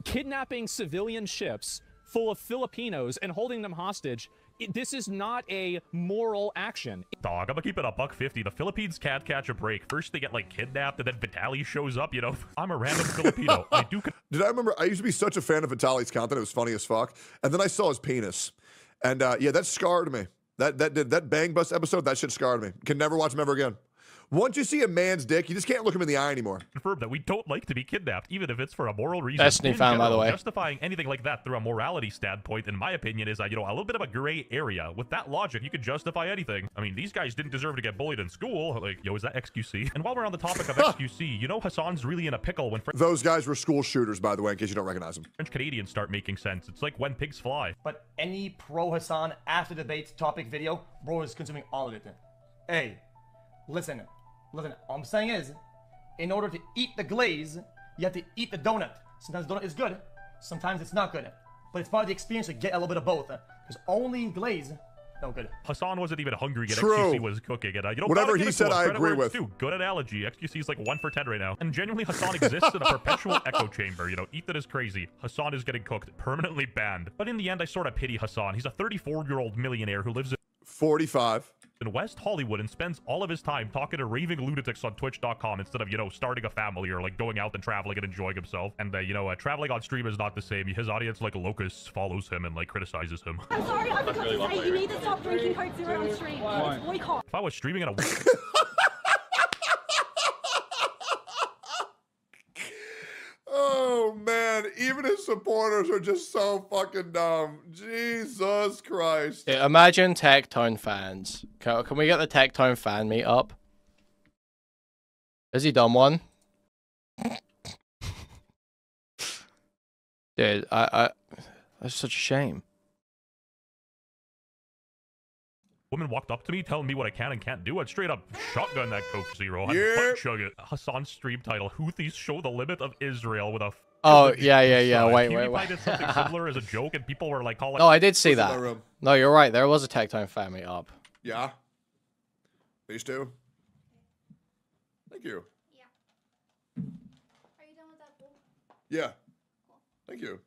kidnapping civilian ships full of Filipinos and holding them hostage. This is not a moral action. Dog, I'm gonna keep it a $1.50. The Philippines can't catch a break. First they get like kidnapped, and then Vitaly shows up, you know. I'm a random Filipino. I do... Did I remember, I used to be such a fan of Vitaly's content. It was funny as fuck. And then I saw his penis. And yeah, that scarred me. That Bang Bus episode, that shit scarred me. Can never watch him ever again. Once you see a man's dick, you just can't look him in the eye anymore. Confirm that we don't like to be kidnapped, even if it's for a moral reason. Destiny found, by the way. Justifying anything like that through a morality standpoint, in my opinion, is, you know, a little bit of a gray area. With that logic, you could justify anything. I mean, these guys didn't deserve to get bullied in school. Like, yo, is that XQC? And while we're on the topic of XQC, you know Hassan's really in a pickle when... Those guys were school shooters, by the way, in case you don't recognize them. French Canadians start making sense. It's like when pigs fly. But any pro-Hassan after debate topic video, bro is consuming all of it. Hey, listen, all I'm saying is, in order to eat the glaze, you have to eat the donut. Sometimes the donut is good, sometimes it's not good. But it's part of the experience to get a little bit of both. Because only glaze, no good. Hassan wasn't even hungry yet. True. XQC was cooking it. You know, whatever he said, I agree with. Too. Good analogy. XQC is like 1 for 10 right now. And genuinely, Hassan exists in a perpetual echo chamber. You know, Ethan is crazy. Hassan is getting cooked, permanently banned. But in the end, I sort of pity Hassan. He's a 34-year-old millionaire who lives in 45. in West Hollywood and spends all of his time talking to raving lunatics on twitch.com instead of, you know, starting a family or like going out and traveling and enjoying himself. And you know, traveling on stream is not the same. His audience, like locusts, follows him and like criticizes him. I'm sorry, I forgot to say, you need to stop drinking Coke Zero on stream. It's boycott. If I was streaming in a Oh man, even his supporters are just so fucking dumb. Jesus Christ. Yeah, imagine Tectone fans. Can we get the Tectone fan meet up? Has he done one? Dude, that's such a shame. woman walked up to me telling me what I can and can't do. I'd straight up shotgun that Coke Zero. I'd Yep. butt chug it. Hassan's stream title, Houthis show the limit of Israel with a... Oh, yeah. Wait. PewDiePie did something similar as a joke, and people were like calling... No, I did see that. No, you're right. There was a Tectone fan meet up. Yeah. These two. Thank you. Yeah. Are you done with that bowl? Yeah. Thank you.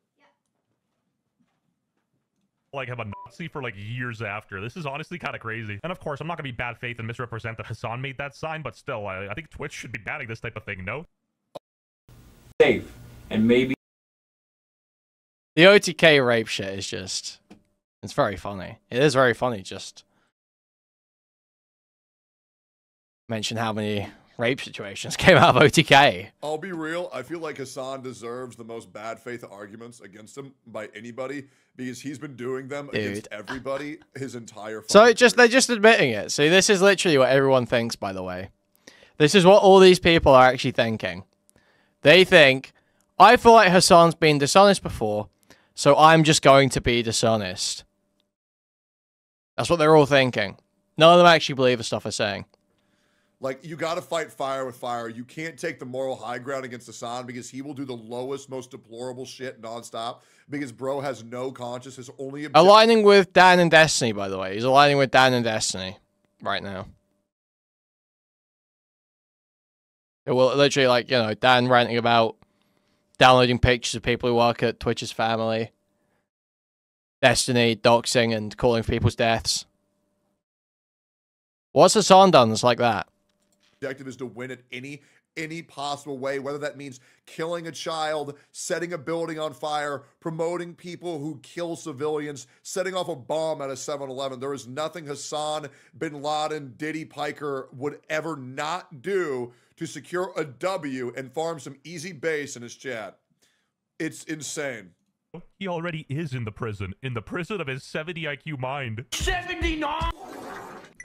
Like him a Nazi for like years after. This is honestly kind of crazy. And of course, I'm not gonna be bad faith and misrepresent that Hassan made that sign, but still, I think Twitch should be banning this type of thing, no? Safe. And maybe the OTK rape shit is just It's very funny. It is very funny. Just mention how many rape situations came out of OTK. I'll be real. I feel like Hassan deserves the most bad faith arguments against him by anybody because he's been doing them against everybody his entire. So they're just admitting it. See, this is literally what everyone thinks. By the way, this is what all these people are actually thinking. They think, I feel like Hassan's been dishonest before, so I'm just going to be dishonest. That's what they're all thinking. None of them actually believe the stuff they're saying. Like, you got to fight fire with fire. You can't take the moral high ground against Hassan because he will do the lowest, most deplorable shit nonstop because bro has no conscience. His only objective. Aligning with Dan and Destiny, by the way. He's aligning with Dan and Destiny right now. It will literally, like, you know, Dan ranting about downloading pictures of people who work at Twitch's family. Destiny, doxing, and calling for people's deaths. What's Hassan done that's like that? Objective is to win it any possible way, whether that means killing a child, setting a building on fire, promoting people who kill civilians, setting off a bomb at a 7-Eleven. There is nothing Hassan, Bin Laden, Diddy, Piker would ever not do to secure a W and farm some easy base in his chat. It's insane. He already is in the prison of his 70 IQ mind. 79!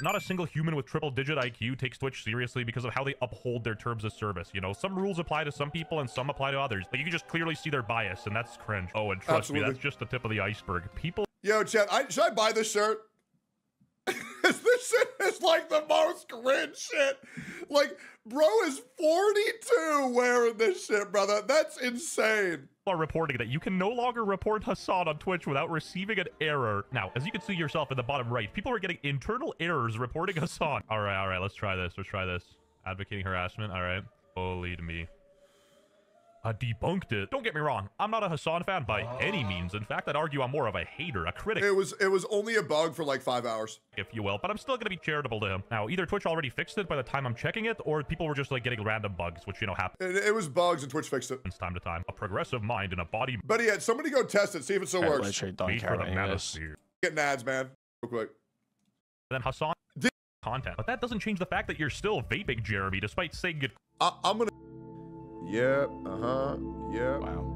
Not a single human with triple-digit IQ takes Twitch seriously because of how they uphold their terms of service. You know, some rules apply to some people and some apply to others. Like, you can just clearly see their bias, and that's cringe. Oh, and trust me, that's just the tip of the iceberg. People... Yo, chat, should I buy this shirt? This shit is like the most cringe shit. Like, bro is 42 wearing this shit, brother. That's insane. Are reporting that you can no longer report Hassan on Twitch without receiving an error. Now, as you can see yourself in the bottom right, people are getting internal errors reporting Hassan. All right, let's try this. Advocating harassment. All right. Holy to me. I debunked it. Don't get me wrong. I'm not a Hassan fan by any means. In fact, I'd argue I'm more of a hater, a critic. It was only a bug for like 5 hours. If you will, but I'm still going to be charitable to him. Now, either Twitch already fixed it by the time I'm checking it, or people were just like getting random bugs, which, you know, happens. It was bugs and Twitch fixed it. Time to time. A progressive mind in a body. But yeah, somebody go test it, see if it still works. Literally don't care about any of this. Getting ads, man. Real quick. Then Hassan content. But that doesn't change the fact that you're still vaping, Jeremy, despite saying it. I'm gonna... Yep, yeah. Wow.